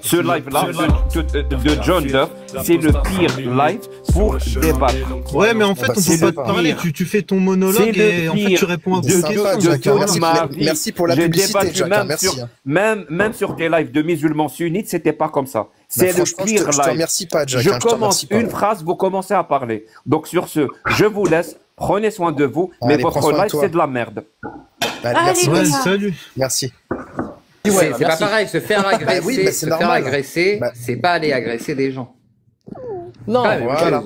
Ce live-là de John Duff, c'est le pire live pour débattre. Ouais, mais en fait, on peut pas te parler. Tu fais ton monologue et en fait, tu réponds à C'est sympa, Jack. Merci pour la publicité, Jack. Merci. Même sur tes lives de musulmans sunnites, c'était pas comme ça. C'est le pire live. Je te remercie pas, Jack. Je commence une phrase, vous commencez à parler. Donc sur ce, je vous laisse. Prenez soin de vous, mais votre live, c'est de la merde. Merci. Salut. Merci. Ouais, c'est pas pareil, se faire agresser, c'est pas aller agresser des gens. Non, voilà.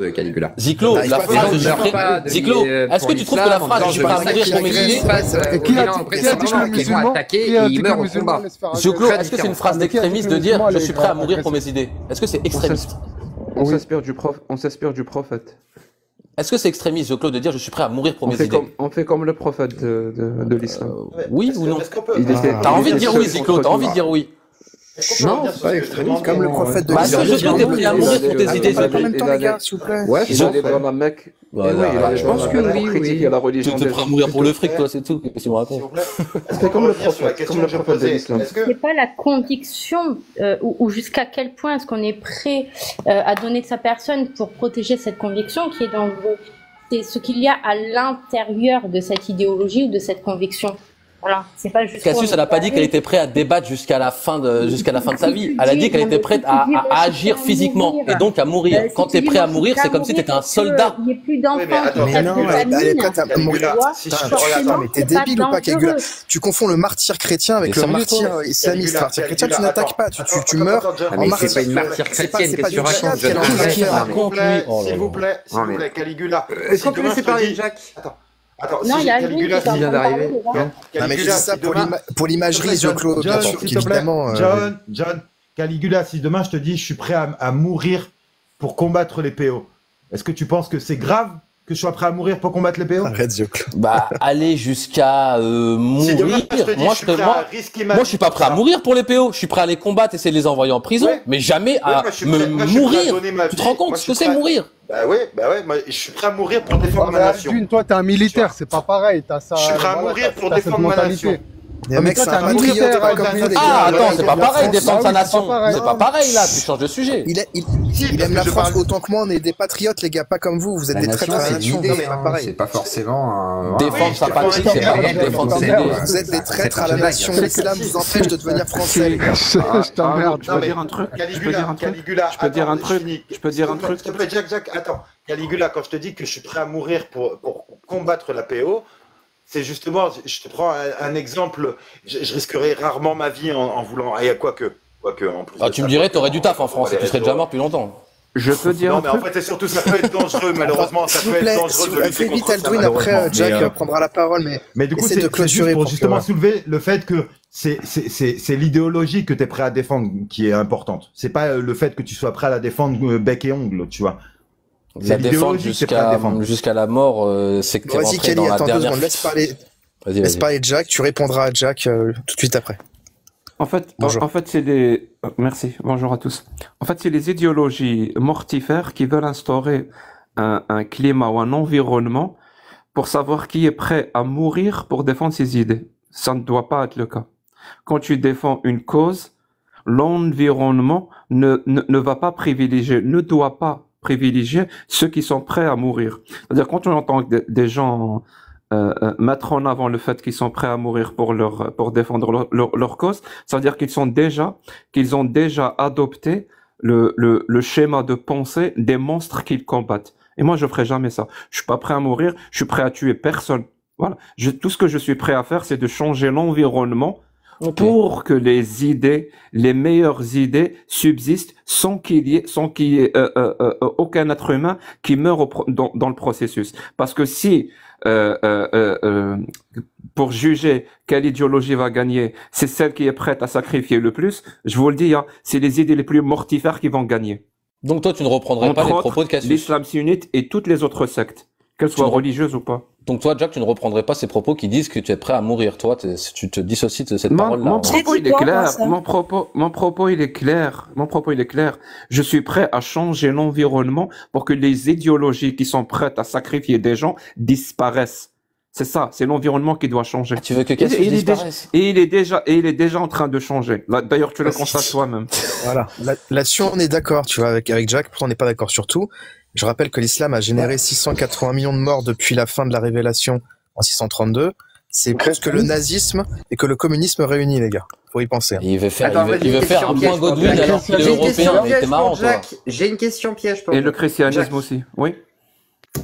Ziklo, la phrase je suis prêt. Ziklo, est-ce que tu trouves que la phrase je suis prêt à mourir pour mes idées? Qui a dit que le musulman Ziklo, est-ce que c'est une phrase d'extrémiste de dire je suis prêt à mourir pour mes idées? Est-ce que c'est extrémiste? On s'inspire du prophète. Est-ce que c'est extrémiste, Ziklo, de dire je suis prêt à mourir pour mes idées? On fait comme le prophète de l'islam. Oui ou non? T'as envie de dire oui, Ziklo, t'as envie de dire oui. Non, c'est pas extrémiste. Comme le prophète de l'islam. Est-ce que t'es prêt à mourir pour tes idées? En même temps, les gars, s'il vous plaît. Ouais, ils allaient dans la Mecque. Je pense que oui. La religion. Tu es prêt à mourir pour le fric, toi, c'est tout. Qu'est-ce que tu me racontes? C'est comme le prophète de l'islam. C'est pas la conviction ou jusqu'à quel point est-ce qu'on est prêt à donner de sa personne pour protéger cette conviction qui est dangereux. C'est ce qu'il y a à l'intérieur de cette idéologie ou de cette conviction. Voilà, c'est pas juste. Cassius, elle n'a pas dit qu'elle était prête à débattre jusqu'à la fin de sa vie. Elle a dit qu'elle était prête à agir physiquement et donc à mourir. Quand tu es prêt à mourir, c'est comme si tu étais un soldat. Il n'y a plus d'enfants. Mais non, elle est prête à mourir. Attends, mais t'es débile ou pas, Kegula? Tu confonds le martyr chrétien avec le martyr islamiste. Le martyr chrétien, tu n'attaques pas, tu meurs en martyr. C'est pas une martyr chrétienne, qu'est-ce que tu racontes? S'il vous plaît, Caligula. Est-ce qu'on peut laisser parler Jacques? Attends, non, il y a Caligula qui vient d'arriver. Non, mais je dis ça pour l'imagerie, Ziklo, bien sûr, évidemment. John, Caligula, si demain je te dis je suis prêt à mourir pour combattre les PO, est-ce que tu penses que c'est grave que je sois prêt à mourir pour combattre les PO? Arrête, Ziklo. Bah, aller jusqu'à mourir. Moi, je suis pas prêt à mourir pour les PO. Je suis prêt à les combattre, essayer de les envoyer en prison, mais jamais à mourir. Tu te rends compte ce que c'est mourir? Bah ouais, moi, je suis prêt à mourir pour défendre ma nation. Toi, t'es un militaire, c'est pas pareil. Je suis prêt à mourir pour défendre ma nation. Mais mec, c'est un patriote, pas comme vous, les gars. Ah, attends, c'est pas pareil, défendre sa nation. C'est pas pareil, là, tu changes de sujet. Il aime la France autant que moi, on est des patriotes, les gars, pas comme vous. Vous êtes des traîtres à la nation, c'est pas pareil. C'est pas forcément défendre sa patrie, c'est pas défendre ses idées. Vous êtes des traîtres à la nation. L'islam vous empêche de devenir français. Je t'emmerde. Je peux dire un truc. Je peux dire un truc. S'il te plaît, Jack, attends. Caligula, quand je te dis que je suis prêt à mourir pour combattre la PO, c'est justement, je te prends un exemple, je risquerais rarement ma vie en voulant, et quoique en plus. Ah, tu me dirais, t'aurais du taf en France et tu serais déjà mort depuis longtemps. Je peux dire. Non, mais en fait, c'est surtout, ça peut être dangereux, malheureusement, ça peut être dangereux de lutter contre ça. Fais vite, après, Jack prendra la parole, mais du coup, c'est juste pour justement soulever le fait que c'est l'idéologie que tu es prêt à défendre qui est importante. C'est pas le fait que tu sois prêt à la défendre bec et ongle, tu vois. La défendre jusqu'à la mort, c'est que t'es rentré dans la dernière... Laisse parler Jack, tu répondras à Jack tout de suite après. En fait, c'est des... Merci, bonjour à tous. En fait, c'est les idéologies mortifères qui veulent instaurer un climat ou un environnement pour savoir qui est prêt à mourir pour défendre ses idées. Ça ne doit pas être le cas. Quand tu défends une cause, l'environnement ne va pas privilégier, ne doit pas privilégier ceux qui sont prêts à mourir. C'est-à-dire quand on entend des gens mettre en avant le fait qu'ils sont prêts à mourir pour défendre leur cause, ça veut dire qu'ils ont déjà adopté le schéma de pensée des monstres qu'ils combattent. Et moi, je ferai jamais ça. Je suis pas prêt à mourir, je suis prêt à tuer personne. Voilà. Tout ce que je suis prêt à faire, c'est de changer l'environnement pour que les meilleures idées subsistent sans qu'il y ait aucun être humain qui meurt dans le processus. Parce que si pour juger quelle idéologie va gagner, c'est celle qui est prête à sacrifier le plus, je vous le dis, hein, c'est les idées les plus mortifères qui vont gagner. Donc toi, tu ne reprendrais pas les propos de Cassius? L'islam sunnite et toutes les autres sectes, qu'elles soient religieuses ou pas. Donc toi, Jack, tu ne reprendrais pas ces propos qui disent que tu es prêt à mourir. Toi, tu te dissocies de cette parole-là. Mon propos, il est clair. Mon propos, il est clair. Je suis prêt à changer l'environnement pour que les idéologies qui sont prêtes à sacrifier des gens disparaissent. C'est ça, c'est l'environnement qui doit changer. Tu veux que Cassius disparaisse. Et il est déjà en train de changer. D'ailleurs, tu le constates toi-même. Voilà. Là-dessus, on est d'accord, tu vois, avec Jack. Pourtant, on n'est pas d'accord sur tout. Je rappelle que l'islam a généré 680 millions de morts depuis la fin de la révélation en 632. C'est plus que le nazisme et que le communisme réunis, les gars. Faut y penser. Il veut faire un point Godwin alors qu'il est européen. T'es marrant, toi. J'ai une question piège pour Et le christianisme aussi. Oui.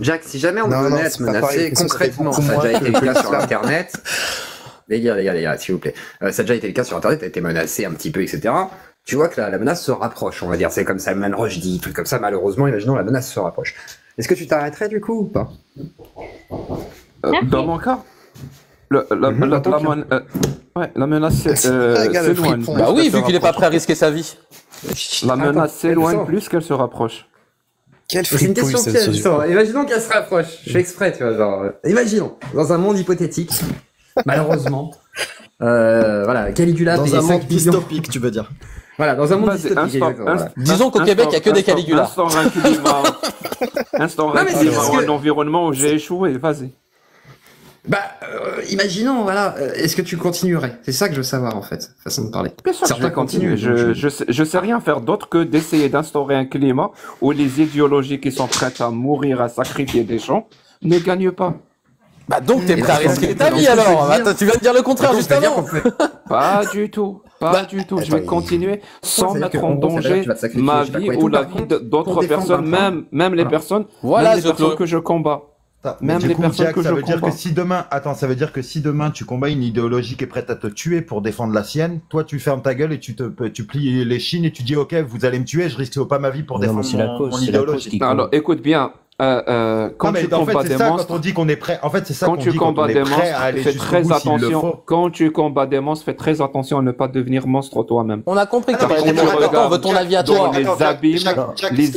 Jack, si jamais on venait à te menacer concrètement, ça a déjà été le cas sur Internet. Les gars, s'il vous plaît. Ça a déjà été le cas sur Internet, t'as été menacé un petit peu, etc. Tu vois que la menace se rapproche, on va dire. C'est comme ça, Man Rushdie, truc comme ça, malheureusement, imaginons la menace se rapproche. Est-ce que tu t'arrêterais du coup ou pas? Dans mon cas, la menace s'éloigne. Bah oui, vu qu'il est pas prêt à risquer sa vie. La menace s'éloigne plus qu'elle se rapproche. C'est une question piège. Imaginons qu'elle se rapproche. Je fais exprès, tu vois, genre. Imaginons, dans un monde hypothétique, malheureusement, voilà, Caligula dans un monde dystopique, tu veux dire. Voilà, dans un monde dystopique. Disons qu'au Québec, il n'y a que des Caligula. Un environnement où j'ai échoué, vas-y. Imaginons, voilà, est-ce que tu continuerais? C'est ça que je veux savoir, en fait, façon de parler. Bien sûr, je vais continuer. Je sais rien faire d'autre que d'essayer d'instaurer un climat où les idéologies qui sont prêtes à mourir, à sacrifier des gens, ne gagnent pas. Bah donc t'es prêt à risquer ta vie alors. Attends, tu viens de dire le contraire juste avant. Pas du tout. Je vais continuer sans mettre en danger ma vie ou la vie d'autres personnes, même les personnes, que je combats. Même les personnes que je combats. Ça veut dire que si demain tu combats une idéologie qui est prête à te tuer pour défendre la sienne, toi tu fermes ta gueule et tu plies les chines et tu dis ok, vous allez me tuer, je risque pas ma vie pour défendre mon idéologie. Alors écoute bien. Quand tu combats des monstres, quand on dit qu'on est prêt, en fait, c'est ça qu'on dit quand on est prêt à aller jusqu'au bout s'il le faut. Quand tu combats des monstres, fais très attention à ne pas devenir monstre toi-même. On a compris que on veut ton avis à toi. Les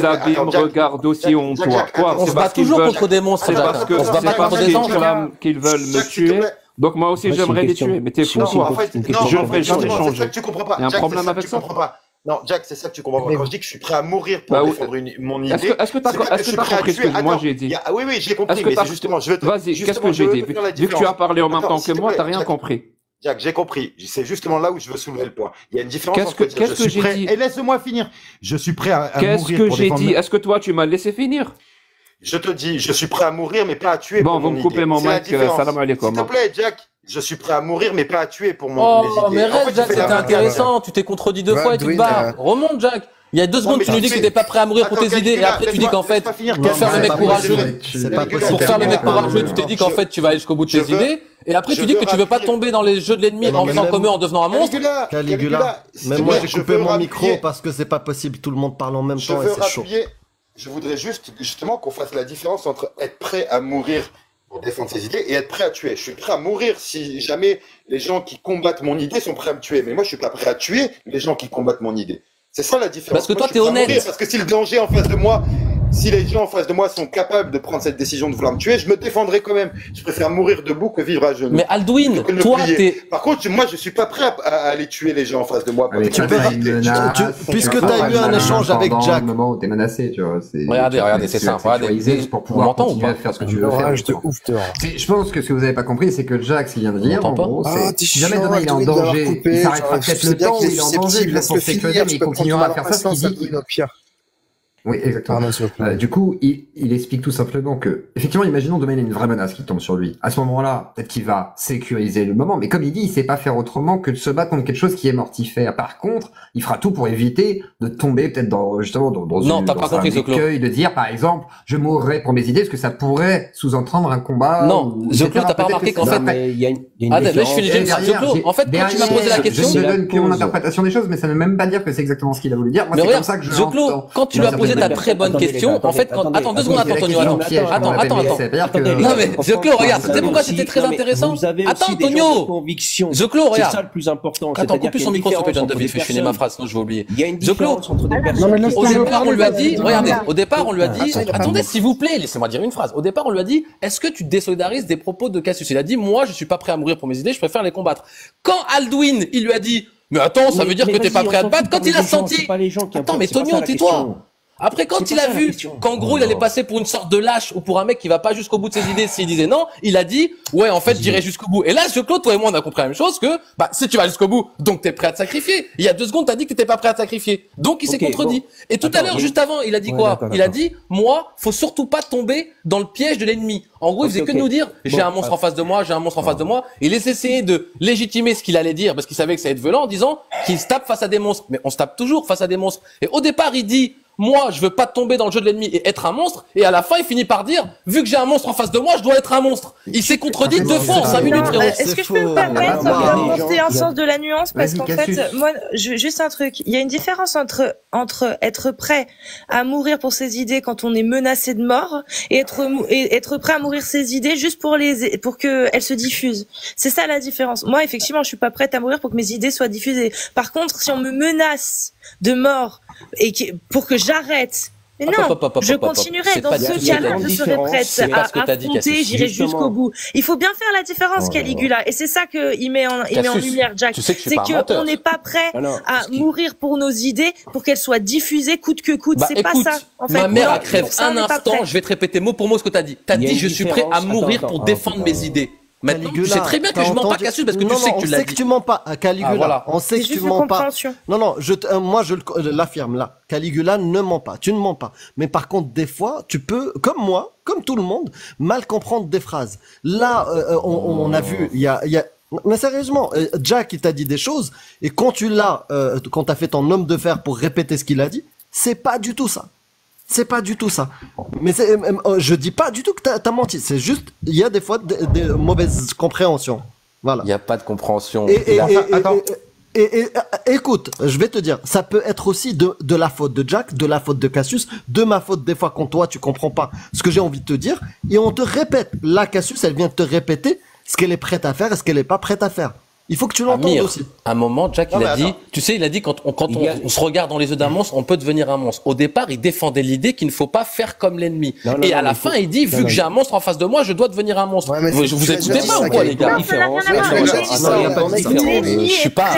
abîmes regardent aussi en toi. On se bat toujours contre des monstres, Jack. On se bat pas contre des anges. Qu'ils veulent me tuer. Donc moi aussi j'aimerais les tuer, mais t'es fou. Je ne ferai jamais changer. Il y a un problème avec ça. Non, Jack, c'est ça que tu comprends pas. Quand je dis que je suis prêt à mourir pour défendre mon idée, est-ce que t'as compris ce que moi j'ai dit? Oui, j'ai compris, mais c'est justement, Vas-y, qu'est-ce que j'ai dit? Vu que tu as parlé en même temps que moi, t'as rien compris. Jack, j'ai compris. C'est justement là où je veux soulever le point. Il y a une différence entre qu'est-ce que j'ai dit? Et laisse-moi finir. Je suis prêt à mourir pour défendre. Qu'est-ce que j'ai dit? Est-ce que toi, tu m'as laissé finir? Je te dis, je suis prêt à mourir, mais pas à tuer. Bon, vous me coupez mon mic, salam alaikum. S'il te plaît, Jack. Je suis prêt à mourir, mais pas à tuer pour mon idée. Oh, mais reste, Jack, c'était intéressant. Tu t'es contredit 2 fois et tu te barres. Remonte, Jack. Il y a 2 secondes, tu nous dis que t'es pas prêt à mourir pour tes idées, et après tu dis qu'en fait, pour faire le mec courageux, tu t'es dit qu'en fait tu vas aller jusqu'au bout de tes idées, et après tu dis que tu veux pas tomber dans les jeux de l'ennemi en faisant comme eux en devenant un monstre. Caligula, même moi j'ai coupé mon micro parce que c'est pas possible, tout le monde parle en même temps et c'est chaud. Je voudrais justement qu'on fasse la différence entre être prêt à mourir pour défendre ses idées et être prêt à tuer. Je suis prêt à mourir si jamais les gens qui combattent mon idée sont prêts à me tuer. Mais moi, je suis pas prêt à tuer les gens qui combattent mon idée. C'est ça la différence. Parce que toi, t'es honnête. Parce que si le danger en face de moi, si les gens en face de moi sont capables de prendre cette décision de vouloir me tuer, je me défendrai quand même. Je préfère mourir debout que vivre à genoux. Mais Aldwin, toi, Par contre, moi, je suis pas prêt à aller tuer les gens en face de moi. Puisque t'as eu un échange avec Jack. Au moment où t'es menacé, tu vois. Regardez, c'est ça. Regardez, pour pouvoir continuer à faire ce que tu veux faire. Je pense que ce que vous avez pas compris, c'est que Jack, ce qu'il vient de dire, en gros, c'est si jamais demain il est en danger, il s'arrêtera peut-être le temps où il est en danger, il va s'en sécuriser, mais il continuera à faire ça, ce qu'il dit. Oui, exactement. Du coup, il explique tout simplement que, effectivement, imaginons demain il y a une vraie menace qui tombe sur lui. À ce moment-là, peut-être qu'il va sécuriser le moment, mais comme il dit, il sait pas faire autrement que de se battre contre quelque chose qui est mortifère. Par contre, il fera tout pour éviter de tomber peut-être dans un écueil de dire, par exemple, je mourrai pour mes idées, parce que ça pourrait sous-entendre un combat. Non, Zoclo, t'as pas remarqué qu'en fait, il y a une différence. Je finis Zoclo. En fait, quand tu m'as posé la question, je ne donne que mon interprétation des choses, mais ça ne veut même pas dire que c'est exactement ce qu'il a voulu dire. Moi, c'est comme ça que je Zoclo, quand tu lui as posé ta très bonne question. En fait, attends 2 secondes, Antonio. Attends. Non mais Zoclo, regarde, c'est pourquoi c'était très intéressant. Attends, Antonio. Zoclo, regarde. C'est ça le plus important. Attends, coupe plus son micro, s'il te plaît, John David. Fais finir ma phrase, sinon je vais oublier. Il y a une différence entre des personnes. Au départ, on lui a dit, regardez, au départ, on lui a dit, attendez, s'il vous plaît, laissez-moi dire une phrase. Au départ, on lui a dit, est-ce que tu te désolidarises des propos de Cassius? Il a dit, moi, je suis pas prêt à mourir pour mes idées, je préfère les combattre. Quand Aldwin, il lui a dit, mais attends, ça veut dire que t'es pas prêt à te battre, quand il a senti. Attends, mais Tonio, tais-toi. Après, quand il a vu qu'en gros, il allait passer pour une sorte de lâche ou pour un mec qui va pas jusqu'au bout de ses idées, s'il disait non, il a dit, ouais, en fait, j'irai jusqu'au bout. Et là, Claude, toi et moi, on a compris la même chose que, bah, si tu vas jusqu'au bout, donc t'es prêt à te sacrifier. Il y a 2 secondes, t'as dit que t'étais pas prêt à te sacrifier. Donc, il s'est contredit. Et tout à l'heure, juste avant, il a dit quoi? Il a dit, moi, faut surtout pas tomber dans le piège de l'ennemi. En gros, il faisait que nous dire, j'ai un monstre en face de moi, j'ai un monstre en face de moi. Il essayait de légitimer ce qu'il allait dire parce qu'il savait que ça allait être violent en disant qu'il se tape face à des monstres. Mais on se tape toujours face à des monstres. Et au départ, il dit, moi, je veux pas tomber dans le jeu de l'ennemi et être un monstre. Et à la fin, il finit par dire, vu que j'ai un monstre en face de moi, je dois être un monstre. Il s'est contredit 2 fois en 5 minutes, frérot. Est-ce que je peux me permettre de monter un sens de la nuance? Parce qu'en fait, moi, juste un truc. Il y a une différence entre être prêt à mourir pour ses idées quand on est menacé de mort et être prêt à mourir ses idées juste pour que elles se diffusent. C'est ça la différence. Moi, effectivement, je suis pas prête à mourir pour que mes idées soient diffusées. Par contre, si on me menace de mort pour que j'arrête, mais non, je continuerai. Dans ce cas-là, je serai prête à affronter, j'irai jusqu'au bout. Il faut bien faire la différence, Caligula. Et c'est ça qu'il met en lumière, Jack. C'est qu'on n'est pas prêt à mourir pour nos idées, pour qu'elles soient diffusées coûte que coûte. C'est pas ça, en fait. Ma mère crève un instant, je vais te répéter mot pour mot ce que t'as dit. T'as dit, je suis prêt à mourir pour défendre mes idées. Maintenant, tu sais très bien que je mens pas, Cassius, parce que tu sais que tu l'as dit. On sait que tu mens pas, Caligula. Voilà. On sait que tu mens pas. Non, moi je l'affirme là. Caligula ne ment pas. Tu ne mens pas. Mais par contre, des fois, tu peux, comme moi, comme tout le monde, mal comprendre des phrases. Là, on a vu, il y a mais sérieusement, Jack, il t'a dit des choses, et quand quand t'as fait ton homme de fer pour répéter ce qu'il a dit, c'est pas du tout ça. C'est pas du tout ça. Mais je dis pas du tout que t'as menti. C'est juste, il y a des fois des mauvaises compréhensions. Voilà. Il n'y a pas de compréhension. Écoute, je vais te dire, ça peut être aussi de la faute de Jack, de la faute de Cassius, de ma faute des fois quand toi tu comprends pas ce que j'ai envie de te dire, et on te répète. Là, Cassius, elle vient de te répéter ce qu'elle est prête à faire et ce qu'elle est pas prête à faire. Il faut que tu l'entendes aussi. À un moment, Jack, il a dit, tu sais, il a dit quand on se regarde dans les yeux d'un monstre, on peut devenir un monstre. Au départ, il défendait l'idée qu'il ne faut pas faire comme l'ennemi. Et à la fin, il dit, vu que j'ai un monstre en face de moi, je dois devenir un monstre. Vous écoutez pas ou quoi, les gars? Il n'y a pas de différence. Je suis pas.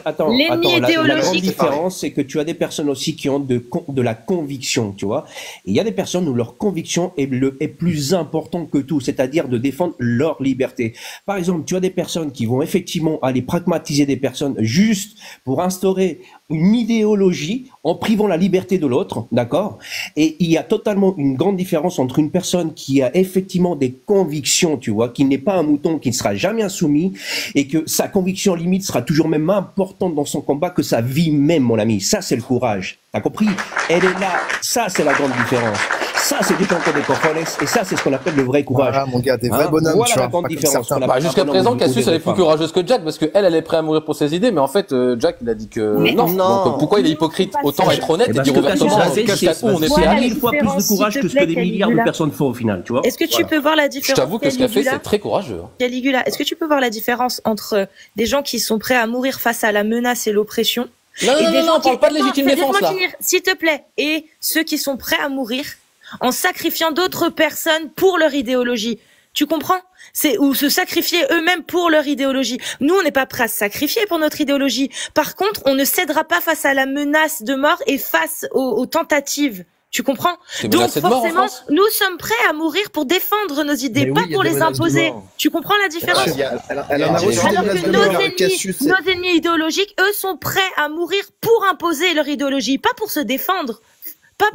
Attends, la grande différence, c'est que tu as des personnes aussi qui ont de la conviction, tu vois. Et il y a des personnes où leur conviction est plus importante que tout, c'est-à-dire de défendre leur liberté. Par exemple, tu as des personnes qui vont effectivement aller pragmatiser des personnes juste pour instaurer une idéologie en privant la liberté de l'autre, d'accord? Et il y a totalement une grande différence entre une personne qui a effectivement des convictions, tu vois, qui n'est pas un mouton, qui ne sera jamais insoumis, et que sa conviction limite sera toujours même importante dans son combat que sa vie même, mon ami. Ça, c'est le courage. T'as compris? Elle est là. Ça, c'est la grande différence. Ça, c'est du canto des cojones, et ça, c'est ce qu'on appelle le vrai courage. Voilà, mon gars, des vrais bonhommes, voilà tu la vois, grande différence. Jusqu'à présent, Cassius, elle est plus courageuse que Jack, parce que elle est prête à mourir pour ses idées, mais en fait, Jack, il a dit que non. Donc, pourquoi il est hypocrite? Autant être honnête et dire ouvertement on est fait 1000 fois plus de courage que ce que des milliards de personnes font au final, tu vois. Est-ce que tu peux voir la différence? Je t'avoue que ce qu'elle fait, c'est très courageux. Caligula, est-ce que tu peux voir la différence entre des gens qui sont prêts à mourir face à la menace et l'oppression? Non, on parle pas de légitime défense, là. S'il te plaît. Et ceux qui sont prêts à mourir en sacrifiant d'autres personnes pour leur idéologie. Tu comprends? Ou se sacrifier eux-mêmes pour leur idéologie. Nous, on n'est pas prêts à se sacrifier pour notre idéologie. Par contre, on ne cédera pas face à la menace de mort et face aux tentatives. Tu comprends? Donc forcément, nous sommes prêts à mourir pour défendre nos idées, pas pour les imposer. Tu comprends la différence? Alors que nos ennemis idéologiques, eux, sont prêts à mourir pour imposer leur idéologie, pas pour se défendre, pas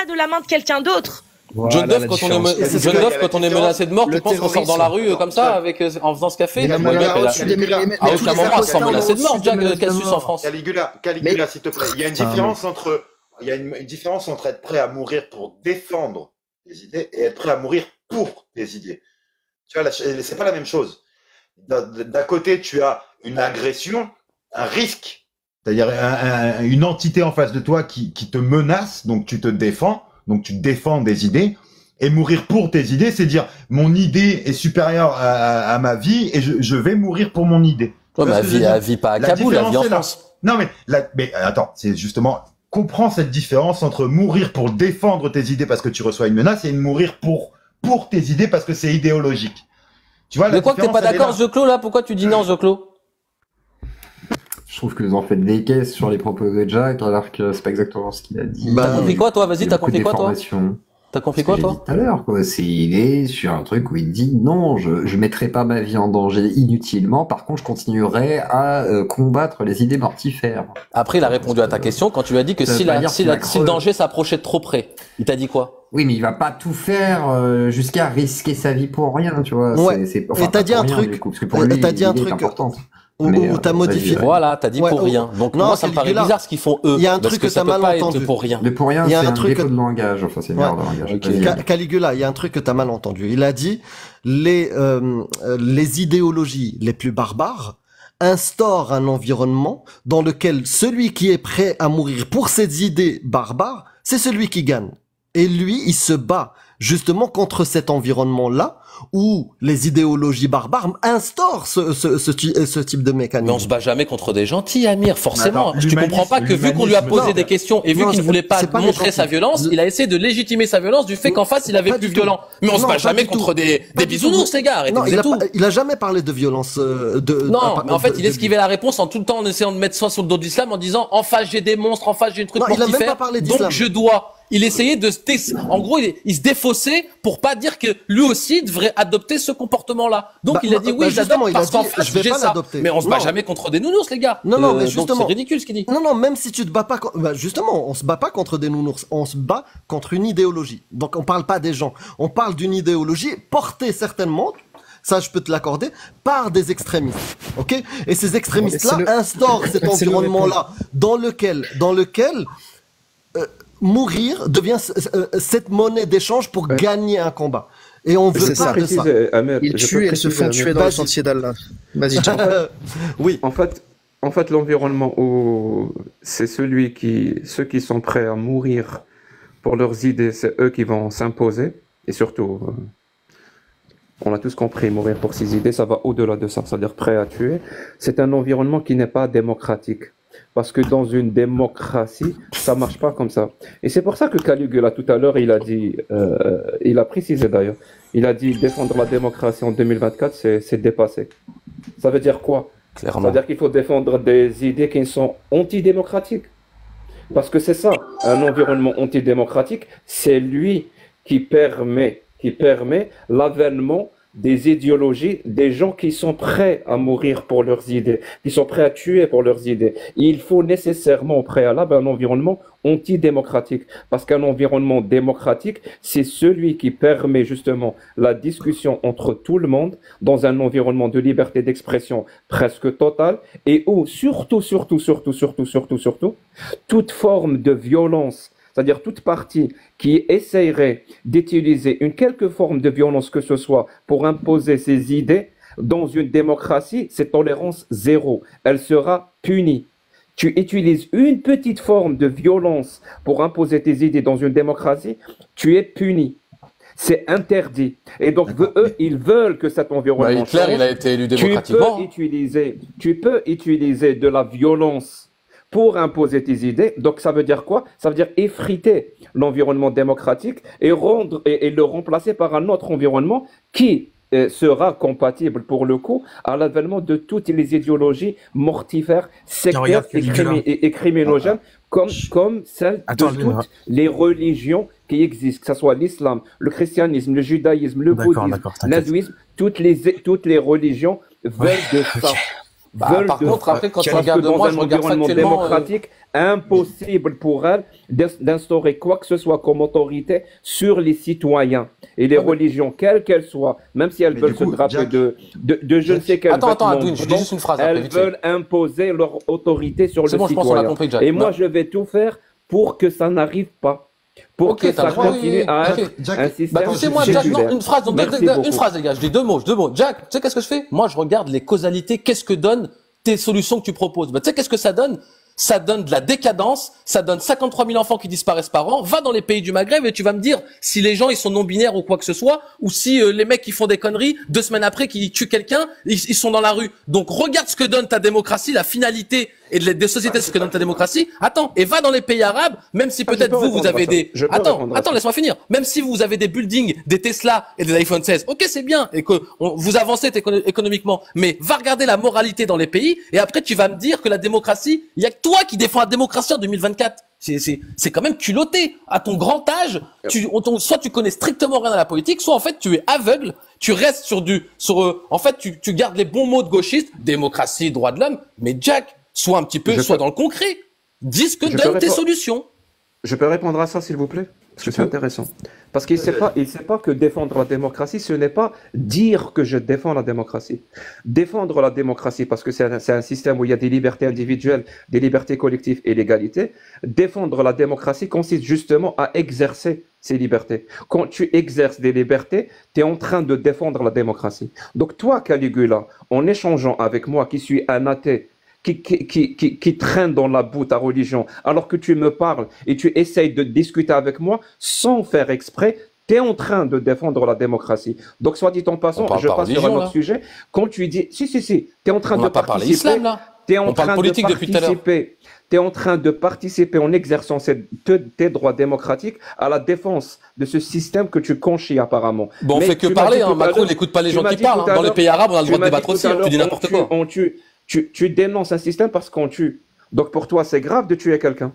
de la main de quelqu'un d'autre. John Duff, quand on est menacé de mort, tu penses qu'on sort dans la rue comme ça, en faisant ce café? À aucun moment, on se sent menacé de mort, Jack Cassius en France. Caligula, s'il te plaît. Il y a une différence entre être prêt à mourir pour défendre tes idées et être prêt à mourir pour tes idées. Tu vois, c'est pas la même chose. D'un côté, tu as une agression, un risque, c'est-à-dire une entité en face de toi qui te menace, donc tu te défends. Donc tu défends des idées, et mourir pour tes idées, c'est dire mon idée est supérieure à ma vie et je vais mourir pour mon idée. Ouais, ma vie pas à Kaboul, la vie en France. Non mais attends, c'est justement comprends cette différence entre mourir pour défendre tes idées parce que tu reçois une menace et mourir pour tes idées parce que c'est idéologique. Tu vois? Mais quoi que t'es pas d'accord, Zoclo là? Pourquoi tu dis non, Zoclo? Je trouve que vous en faites des caisses sur les propos de Jack, alors que c'est pas exactement ce qu'il a dit. T'as compris quoi, toi? Vas-y, t'as compris quoi, toi? T'as compris quoi, toi? Tout à l'heure, quoi. Il est sur un truc où il dit non, je mettrai pas ma vie en danger inutilement. Par contre, je continuerai à combattre les idées mortifères. Après, il a répondu à ta question quand tu lui as dit que si le danger s'approchait de trop près. Il t'a dit quoi? Oui, mais il va pas tout faire jusqu'à risquer sa vie pour rien, tu vois. Ouais. Et t'as dit un truc. T'as dit un truc. Ou t'as modifié. Voilà, t'as dit pour rien. Donc non, moi, ça me paraît bizarre ce qu'ils font eux. Il y a un truc que t'as mal entendu. Pour rien. Mais pour rien, c'est un défaut de langage. Enfin, c'est une erreur de langage. Caligula, il y a un truc que t'as mal entendu. Il a dit les idéologies les plus barbares instaurent un environnement dans lequel celui qui est prêt à mourir pour ses idées barbares, c'est celui qui gagne. Et lui, il se bat justement contre cet environnement-là où les idéologies barbares instaurent ce type de mécanisme. Mais on se bat jamais contre des gentils, Amir, forcément. Tu comprends pas que vu qu'on lui a posé des questions et vu qu'il ne voulait pas montrer sa violence, il a essayé de légitimer sa violence du fait qu'en face il avait plus violent. Mais on se bat jamais contre des bisounours, les gars. Il a jamais parlé de violence. Non, mais en fait, il esquivait la réponse en tout le temps en essayant de mettre ça sur le dos de l'islam en disant en face j'ai des monstres, en face j'ai une truc mortifère. Il a même pas parlé d'islam. Donc je dois. Il essayait en gros, il se défaussait pour pas dire que lui aussi devrait adopter ce comportement-là. Donc il a dit oui, j'adopte parce qu'en face j'ai ça. Mais on se bat jamais contre des nounours, les gars. Non, mais justement. C'est ridicule ce qu'il dit. Non, même si tu te bats pas, justement, on se bat pas contre des nounours. On se bat contre une idéologie. Donc on parle pas des gens. On parle d'une idéologie portée certainement. Ça, je peux te l'accorder, par des extrémistes, ok? Et ces extrémistes-là instaurent cet environnement-là dans lequel mourir devient cette monnaie d'échange pour gagner un combat. Et on veut pas de ça. Ils tuent et se font tuer dans le sentier d'Allah. Vas-y, oui. En fait, l'environnement où c'est ceux qui sont prêts à mourir pour leurs idées, c'est eux qui vont s'imposer. Et surtout, on a tous compris, mourir pour ses idées, ça va au-delà de ça, c'est-à-dire prêt à tuer. C'est un environnement qui n'est pas démocratique. Parce que dans une démocratie, ça marche pas comme ça. Et c'est pour ça que Caligula, tout à l'heure, il a dit, il a précisé d'ailleurs, il a dit défendre la démocratie en 2024, c'est dépassé. Ça veut dire quoi? Clairement. Ça veut dire qu'il faut défendre des idées qui sont antidémocratiques. Parce que c'est ça, un environnement antidémocratique, c'est lui qui permet l'avènement des idéologies, des gens qui sont prêts à mourir pour leurs idées, qui sont prêts à tuer pour leurs idées. Il faut nécessairement au préalable un environnement antidémocratique, parce qu'un environnement démocratique, c'est celui qui permet justement la discussion entre tout le monde dans un environnement de liberté d'expression presque totale, et où surtout, toute forme de violence, c'est-à-dire toute partie qui essayerait d'utiliser une quelque forme de violence que ce soit pour imposer ses idées, dans une démocratie, c'est tolérance zéro. Elle sera punie. Tu utilises une petite forme de violence pour imposer tes idées dans une démocratie, tu es puni. C'est interdit. Et donc, eux, ils veulent que cet environnement Hitler, il a été élu démocratiquement. Tu peux utiliser de la violence pour imposer tes idées. Donc, ça veut dire quoi? Ça veut dire effriter l'environnement démocratique et le remplacer par un autre environnement qui sera compatible pour le coup à l'avènement de toutes les idéologies mortifères, sectaires et criminogènes comme celles de toutes les religions qui existent, que ce soit l'islam, le christianisme, le judaïsme, le bouddhisme, l'hindouisme, toutes les religions veulent de ça. Par contre, après, quand tu regardes moi, je regarde factuellement démocratique, impossible pour elle d'instaurer quoi que ce soit comme autorité sur les citoyens et les religions, quelles qu'elles soient, même si elles veulent se draper de je ne sais quel Attends, je dis juste une phrase. Elles veulent imposer leur autorité sur le citoyen. Et moi, je vais tout faire pour que ça n'arrive pas. Pour que ça continue à être un système. Tu sais, moi, Jack, non, une phrase, les gars, je dis deux mots. Jack, tu sais qu'est-ce que je fais? Moi, je regarde les causalités, qu'est-ce que donnent tes solutions que tu proposes? Tu sais qu'est-ce que ça donne? Ça donne de la décadence, ça donne 53 000 enfants qui disparaissent par an. Va dans les pays du Maghreb et tu vas me dire si les gens ils sont non-binaires ou quoi que ce soit, ou si les mecs qui font des conneries, 2 semaines après qu'ils tuent quelqu'un, ils sont dans la rue. Donc regarde ce que donne ta démocratie, la finalité et des sociétés qui connaissent la démocratie. Attends, et va dans les pays arabes, même si peut-être vous avez des... Attends, laisse-moi finir. Même si vous avez des buildings, des Tesla et des iPhone 16, ok, c'est bien, et que vous avancez économiquement, mais va regarder la moralité dans les pays, et après tu vas me dire que la démocratie, il y a que toi qui défends la démocratie en 2024. C'est quand même culotté. À ton grand âge, soit tu connais strictement rien à la politique, soit en fait tu es aveugle, tu restes en fait tu gardes les bons mots de gauchiste, démocratie, droits de l'homme, mais Jack, sois un petit peu, sois dans le concret. Dis que donne tes solutions. Je peux répondre à ça s'il vous plaît? Parce que c'est intéressant. Parce qu'il sait pas que défendre la démocratie, ce n'est pas dire que je défends la démocratie. Défendre la démocratie, parce que c'est un système où il y a des libertés individuelles, des libertés collectives et l'égalité. Défendre la démocratie consiste justement à exercer ces libertés. Quand tu exerces des libertés, tu es en train de défendre la démocratie. Donc toi, Caligula, en échangeant avec moi, qui suis un athée, qui traîne dans la boue ta religion, alors que tu me parles et tu essayes de discuter avec moi sans faire exprès, tu es en train de défendre la démocratie. Donc, soit dit en passant, je passe sur un autre sujet. Quand tu dis, si, tu es en train de participer. Islam, là. On parle politique depuis tout à l'heure. Tu es en train de participer en exerçant tes droits démocratiques à la défense de ce système que tu conchies apparemment. Bon, on fait que parler, Macron n'écoute pas les gens qui parlent. Dans les pays arabes, on a le droit de débattre aussi. Tu dis n'importe quoi. Tu dénonces un système parce qu'on tue. Donc pour toi, c'est grave de tuer quelqu'un.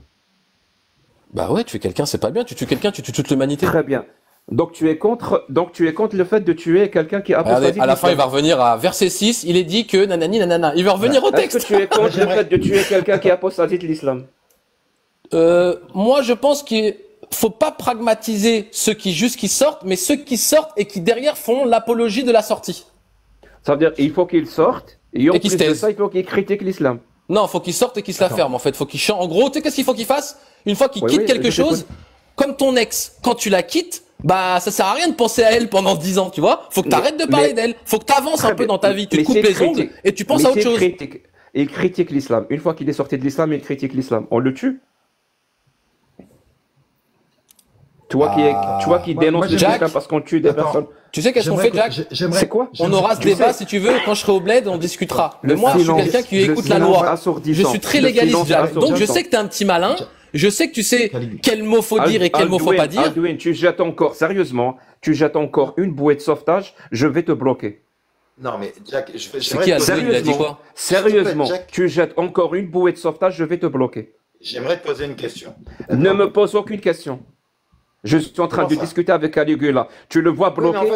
Bah ouais, tuer quelqu'un, c'est pas bien. Tu tues quelqu'un, tu tues toute l'humanité. Très bien. Donc tu es contre le fait de tuer quelqu'un qui a apostasie. À la fin, il va revenir à verset 6. Il est dit que nanani nanana. Il va revenir au texte. Est-ce que tu es contre le fait de tuer quelqu'un qui a apostasie de l'islam? Moi, je pense qu'il faut pas pragmatiser ceux qui sortent, mais ceux qui sortent et qui derrière font l'apologie de la sortie. Ça veut dire il faut qu'ils sortent. Et en plus de ça, il faut qu'il critique l'islam. Non, il faut qu'il sorte et qu'il se la ferme, en fait. Faut qu'il chante. En gros, tu sais qu'est-ce qu'il faut qu'il fasse? Une fois qu'il quitte quelque chose, comme ton ex, quand tu la quittes, bah, ça sert à rien de penser à elle pendant 10 ans, tu vois. Faut que t'arrêtes de parler d'elle. Faut que t'avances un peu dans ta vie. Tu te coupes les ongles et tu penses à autre chose. Il critique l'islam. Une fois qu'il est sorti de l'islam, il critique l'islam. On le tue? Toi qui dénonces le système parce qu'on tue des personnes. Tu sais qu'est-ce qu'on fait, Jack? C'est quoi? On aura ce débat, si tu veux, quand je serai au bled, on discutera. Mais moi, je suis quelqu'un qui écoute la loi. Je suis très légaliste, Jack. Donc, je sais que t'es un petit malin. Je sais que tu sais quel mot faut dire et quel mot faut pas dire. Aldouin, tu jettes encore une bouée de sauvetage, je vais te bloquer. Non, mais Jack, Sérieusement, tu jettes encore une bouée de sauvetage, je vais te bloquer. J'aimerais te poser une question. Ne me pose aucune question. Je suis en train de discuter avec Caligula. Tu le vois bloqué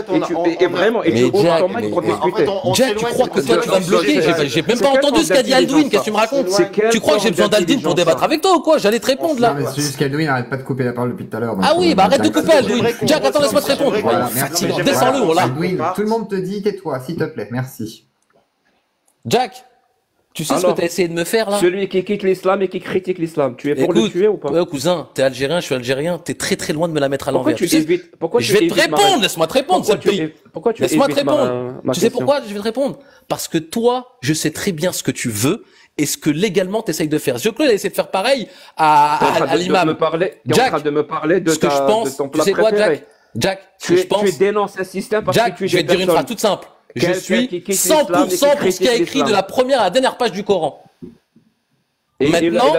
et vraiment, et tu ouvres ton mic pour discuter. Jack, tu crois que toi tu vas me bloquer? J'ai même pas entendu ce qu'a dit Aldouin. Qu'est-ce que tu me racontes? Tu crois que j'ai besoin d'Aldouin pour débattre avec toi ou quoi? J'allais te répondre là. C'est juste qu'Aldouin n'arrête pas de couper la parole depuis tout à l'heure. Ah oui, bah arrête de couper Aldouin. Jack, attends, laisse-moi te répondre. Fatigant, descends-le, on l'a. Tout le monde te dit tais-toi, s'il te plaît, merci. Jack, tu sais ce que t'as essayé de me faire là? Celui qui quitte l'islam et qui critique l'islam, tu es pour le tuer ou pas? Cousin, t'es algérien, je suis algérien, t'es très très loin de me la mettre à l'envers. Pourquoi tu évites? Je vais te répondre, laisse-moi te répondre, Pourquoi tu laisse-moi te répondre. Tu sais pourquoi je vais te répondre? Parce que toi, je sais très bien ce que tu veux et ce que légalement t'essayes de faire. Claude a essayé de faire pareil à l'imam. Jack, en train de me parler de ton plat préféré. Jack, tu dénonces un système parce que tu je vais te dire une phrase toute simple. Je suis 100% pour ce qui a écrit de la première à la dernière page du Coran. Maintenant,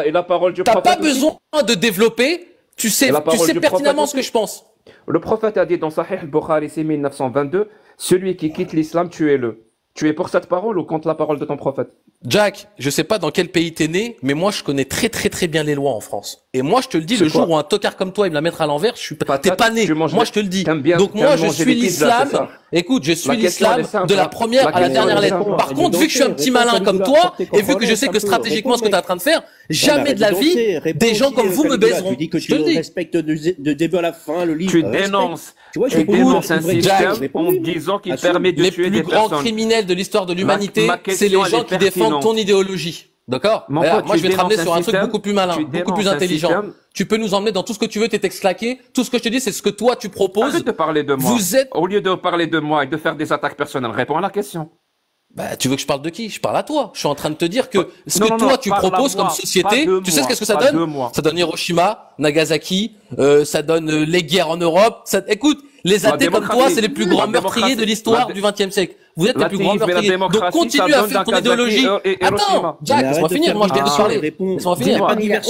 t'as pas besoin de développer, tu sais pertinemment ce que je pense. Le prophète a dit dans Sahih al-Bukhari, c'est 1922, celui qui quitte l'islam, tuez-le. Tu es pour cette parole ou contre la parole de ton prophète? Jack, je sais pas dans quel pays t'es né, mais moi je connais très très très bien les lois en France. Et moi je te le dis, le jour où un tocard comme toi il me la mettra à l'envers, t'es pas né. Moi je te le dis. Donc moi je suis l'islam. Écoute, je suis l'islam de la première à la dernière lettre. Par contre, vu que je suis un petit malin comme toi, et vu que je sais que stratégiquement ce que t'es en train de faire, jamais de la vie, des gens comme vous me baiseront. Tu dis que tu respectes de début à la fin le livre. Tu dénonces un système en disant qu'il permet de tuer des personnes. Les plus grands criminels de l'histoire de l'humanité, c'est les gens qui défendent ton idéologie. D'accord? Moi, je vais te ramener sur un truc beaucoup plus malin, beaucoup plus intelligent. Tu peux nous emmener dans tout ce que tu veux, tes textes claqués. Tout ce que je te dis, c'est ce que toi, tu proposes. Arrête de parler de moi. Au lieu de parler de moi et de faire des attaques personnelles, réponds à la question. Bah, tu veux que je parle de qui? Je parle à toi. Je suis en train de te dire que ce que toi, tu proposes comme société, tu sais ce que ça donne? Ça donne Hiroshima, Nagasaki, ça donne les guerres en Europe. Écoute, Les athées comme toi, c'est les plus grands meurtriers de l'histoire du XXe siècle. Vous êtes les plus grands meurtriers. Donc continue à faire ton idéologie. Attends, Jack, laisse-moi finir. Moi, je t'ai parlé. Laisse-moi finir.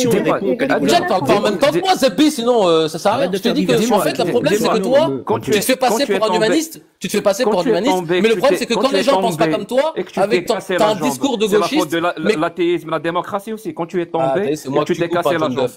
Jack, parle pas en même temps que moi, Zeppi, sinon ça sert à rien. Je te dis que en fait, le problème, c'est que toi, tu te fais passer pour un humaniste. Tu te fais passer pour un humaniste. Mais le problème, c'est que quand les gens pensent pas comme toi, avec t'as un discours de gauchiste. L'athéisme, la démocratie aussi. Quand tu es tombé, tu t'es cassé la jambe.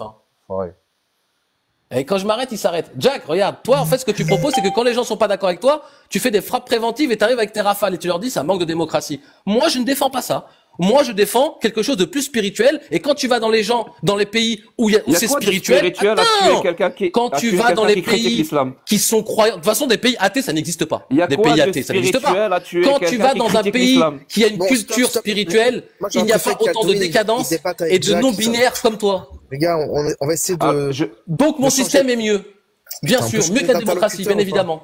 Et quand je m'arrête, il s'arrête. Jack, regarde, toi, en fait, ce que tu proposes, c'est que quand les gens sont pas d'accord avec toi, tu fais des frappes préventives et t'arrives avec tes rafales et tu leur dis, ça manque de démocratie. Moi, je ne défends pas ça. Moi, je défends quelque chose de plus spirituel. Et quand tu vas dans les gens, dans les pays où c'est spirituel, quand tu vas dans les pays qui sont croyants, de toute façon, des pays athées, ça n'existe pas. Des pays athées, ça n'existe pas. Quand tu vas dans un pays qui a une culture spirituelle, il n'y a pas autant de décadence et de non-binaires comme toi. Les gars, on va essayer de... Donc mon système est mieux. Bien sûr, mieux que la démocratie, bien évidemment.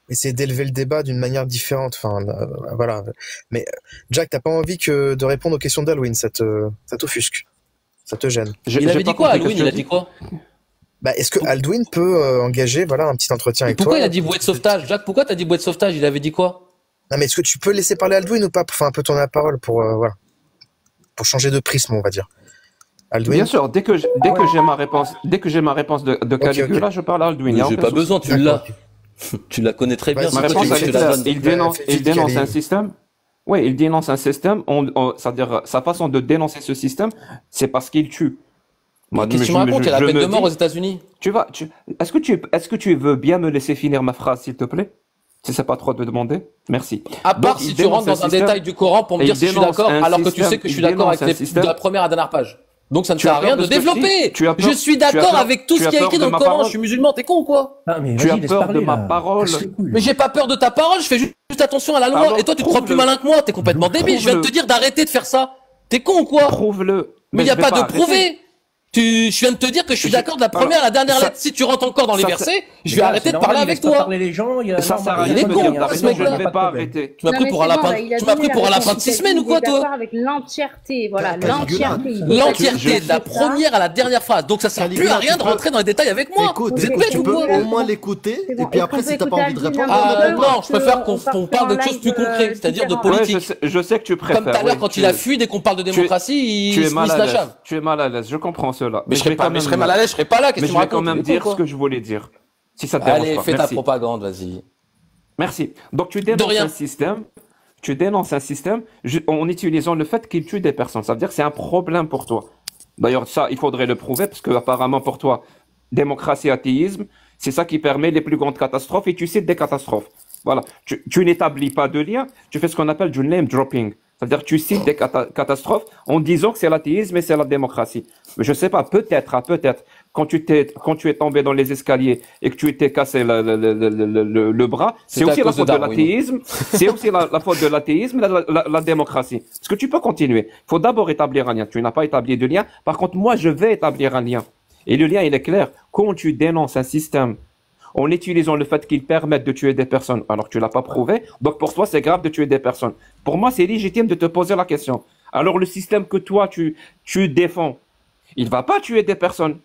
Essayer d'élever le débat d'une manière différente. Enfin, voilà. Mais Jack, t'as pas envie de répondre aux questions d'Halloween, ça t'offusque. Ça te gêne. Il avait dit quoi, Halloween? Il a dit quoi? Bah, est-ce que Halloween peut engager, voilà, un petit entretien avec toi? Pourquoi il a dit bouée de sauvetage? Jack, pourquoi t'as dit bouée de sauvetage? Il avait dit quoi? Non, mais est-ce que tu peux laisser parler Halloween ou pas? Pour faire un peu tourner la parole, voilà. Pour changer de prisme, on va dire. Aldwin. Bien sûr, dès que j'ai ma réponse, de Caligula, je parle à Aldwin. J'ai pas besoin, tu l'as. Tu la connais très bien. Ma réponse, il dénonce un système. Oui, il dénonce un système. C'est-à-dire, sa façon de dénoncer ce système, c'est parce qu'il tue. Qu'est-ce que tu me racontes? Il y a la peine de mort aux États-Unis. Est-ce que tu veux bien me laisser finir ma phrase, s'il te plaît? Si c'est pas trop de demander. Merci. À part si tu rentres dans un détail du Coran pour me dire si je suis d'accord, alors que tu sais que je suis d'accord avec de la première à la dernière page. Donc ça ne sert à rien de développer. Je suis d'accord avec tout ce qui est écrit dans le Coran. Je suis musulman, t'es con ou quoi? Tu as peur de ma parole. Mais j'ai pas peur de ta parole, je fais juste attention à la loi. Et toi, tu te crois plus malin que moi, t'es complètement débile. Je viens de te dire d'arrêter de faire ça. T'es con ou quoi? Prouve-le. Mais il n'y a pas de prouver. Je viens de te dire que je suis d'accord de la première à la dernière lettre. Si tu rentres encore dans les versets, je vais arrêter de parler avec toi. Ça sert à rien de me dire, je ne vais pas arrêter. Tu m'as pris pour un lapin. Tu m'as pris pour un lapin de 6 semaines ou quoi, toi? D'accord avec l'entièreté, voilà, l'entièreté. L'entièreté, de la première à la dernière phrase. Donc ça sert plus à rien de rentrer dans les détails avec moi. Écoute, tu peux au moins l'écouter, et puis après, si t'as pas envie de répondre. Ah non, je préfère qu'on parle de choses plus concrètes, c'est-à-dire de politique. Je sais que tu préfères. Comme tout à l'heure, quand il a fui, dès qu'on parle de démocratie, il se la chave. Tu es mal à l'aise, je comprends cela. Mais je serais mal à l'aise, je serais pas là. Mais je vais quand même dire ce que je voulais dire. Si ça te dérange pas. Allez, fais ta propagande, vas-y. Merci. Donc tu dénonces un système en utilisant le fait qu'il tue des personnes. Ça veut dire que c'est un problème pour toi. D'ailleurs, ça, il faudrait le prouver parce que apparemment pour toi, démocratie, athéisme, c'est ça qui permet les plus grandes catastrophes et tu cites des catastrophes. Voilà. Tu n'établis pas de lien, tu fais ce qu'on appelle du name dropping. C'est-à-dire que tu cites des catastrophes en disant que c'est l'athéisme et c'est la démocratie. Mais je sais pas, peut-être, quand tu es tombé dans les escaliers et que tu t'es cassé le bras, c'est aussi la faute de l'athéisme, c'est aussi la faute de l'athéisme et la démocratie. Parce que tu peux continuer. Il faut d'abord établir un lien. Tu n'as pas établi de lien. Par contre, moi, je vais établir un lien. Et le lien, il est clair. Quand tu dénonces un système en utilisant le fait qu'il permette de tuer des personnes alors que tu l'as pas prouvé, donc pour toi, c'est grave de tuer des personnes. Pour moi, c'est légitime de te poser la question. Alors le système que toi, tu défends, il va pas tuer des personnes.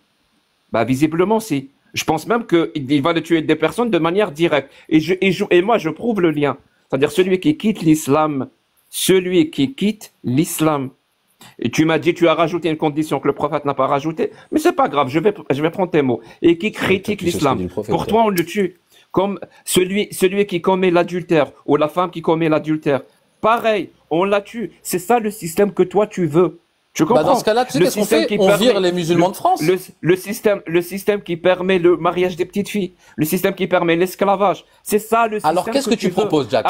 Bah, visiblement, si. Je pense même qu'il va tuer des personnes de manière directe. Et moi, je prouve le lien. C'est-à-dire celui qui quitte l'islam, et tu m'as dit, tu as rajouté une condition que le prophète n'a pas rajoutée, mais c'est pas grave, je vais prendre tes mots. Et qui critique l'islam. Pour toi, on le tue. Comme celui qui commet l'adultère, ou la femme qui commet l'adultère. Pareil, on la tue. C'est ça le système que toi, tu veux. Tu comprends? Dans ce cas-là, tu sais qu'est-ce qu'on fait? On vire les musulmans de France. Le système qui permet le mariage des petites filles, le système qui permet l'esclavage, c'est ça le système. Alors qu'est-ce que tu proposes, Jack?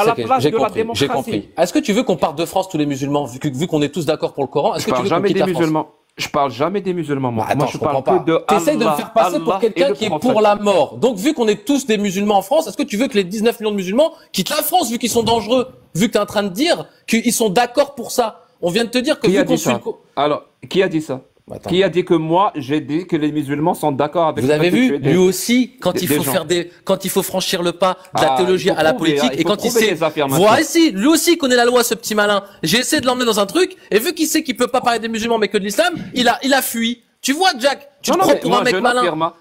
J'ai compris. Est-ce que tu veux qu'on parte de France tous les musulmans, vu qu'on est tous d'accord pour le Coran? Est-ce que tu veux qu'on quitte la France? Je parle jamais des musulmans, moi. Attends, je parle que de Allah. T'essayes de me faire passer pour quelqu'un qui est pour la mort. Donc, vu qu'on est tous des musulmans en France, est-ce que tu veux que les 19 millions de musulmans quittent la France, vu qu'ils sont dangereux? Vu que t'es en train de dire qu'ils sont d'accord pour ça. On vient de te dire que vu qu'on suit Alors, qui a dit ça? Attends. Qui a dit que moi, j'ai dit que les musulmans sont d'accord avec Vous avez vu, lui aussi, quand il faut franchir le pas de la théologie à la politique, et quand il sait, voici, lui aussi connaît la loi, ce petit malin. J'ai essayé de l'emmener dans un truc, et vu qu'il sait qu'il peut pas parler des musulmans, mais que de l'islam, il a fui. Tu vois, Jack, tu te prends pour un mec malin.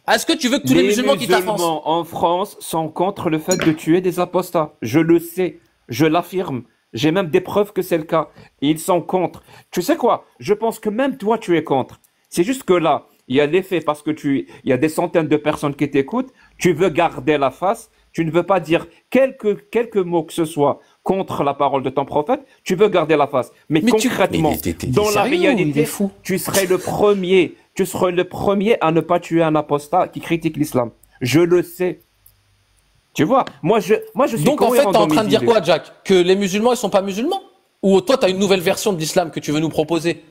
Est-ce que tu veux que tous les musulmans quittent la France? Les musulmans en France sont contre le fait de tuer des apostats. Je le sais, je l'affirme. J'ai même des preuves que c'est le cas. Ils sont contre. Tu sais quoi? Je pense que même toi, tu es contre. C'est juste que là, il y a l'effet parce que il y a des centaines de personnes qui t'écoutent. Tu veux garder la face. Tu ne veux pas dire quelques mots que ce soit contre la parole de ton prophète. Tu veux garder la face. Mais concrètement, dans la réalité, tu serais le premier. Tu serais le premier à ne pas tuer un apostat qui critique l'islam. Je le sais. Tu vois, moi je suis donc en fait, t'es en train de dire quoi, Jack? Que les musulmans, ils sont pas musulmans? Ou toi, t'as une nouvelle version de l'islam que tu veux nous proposer?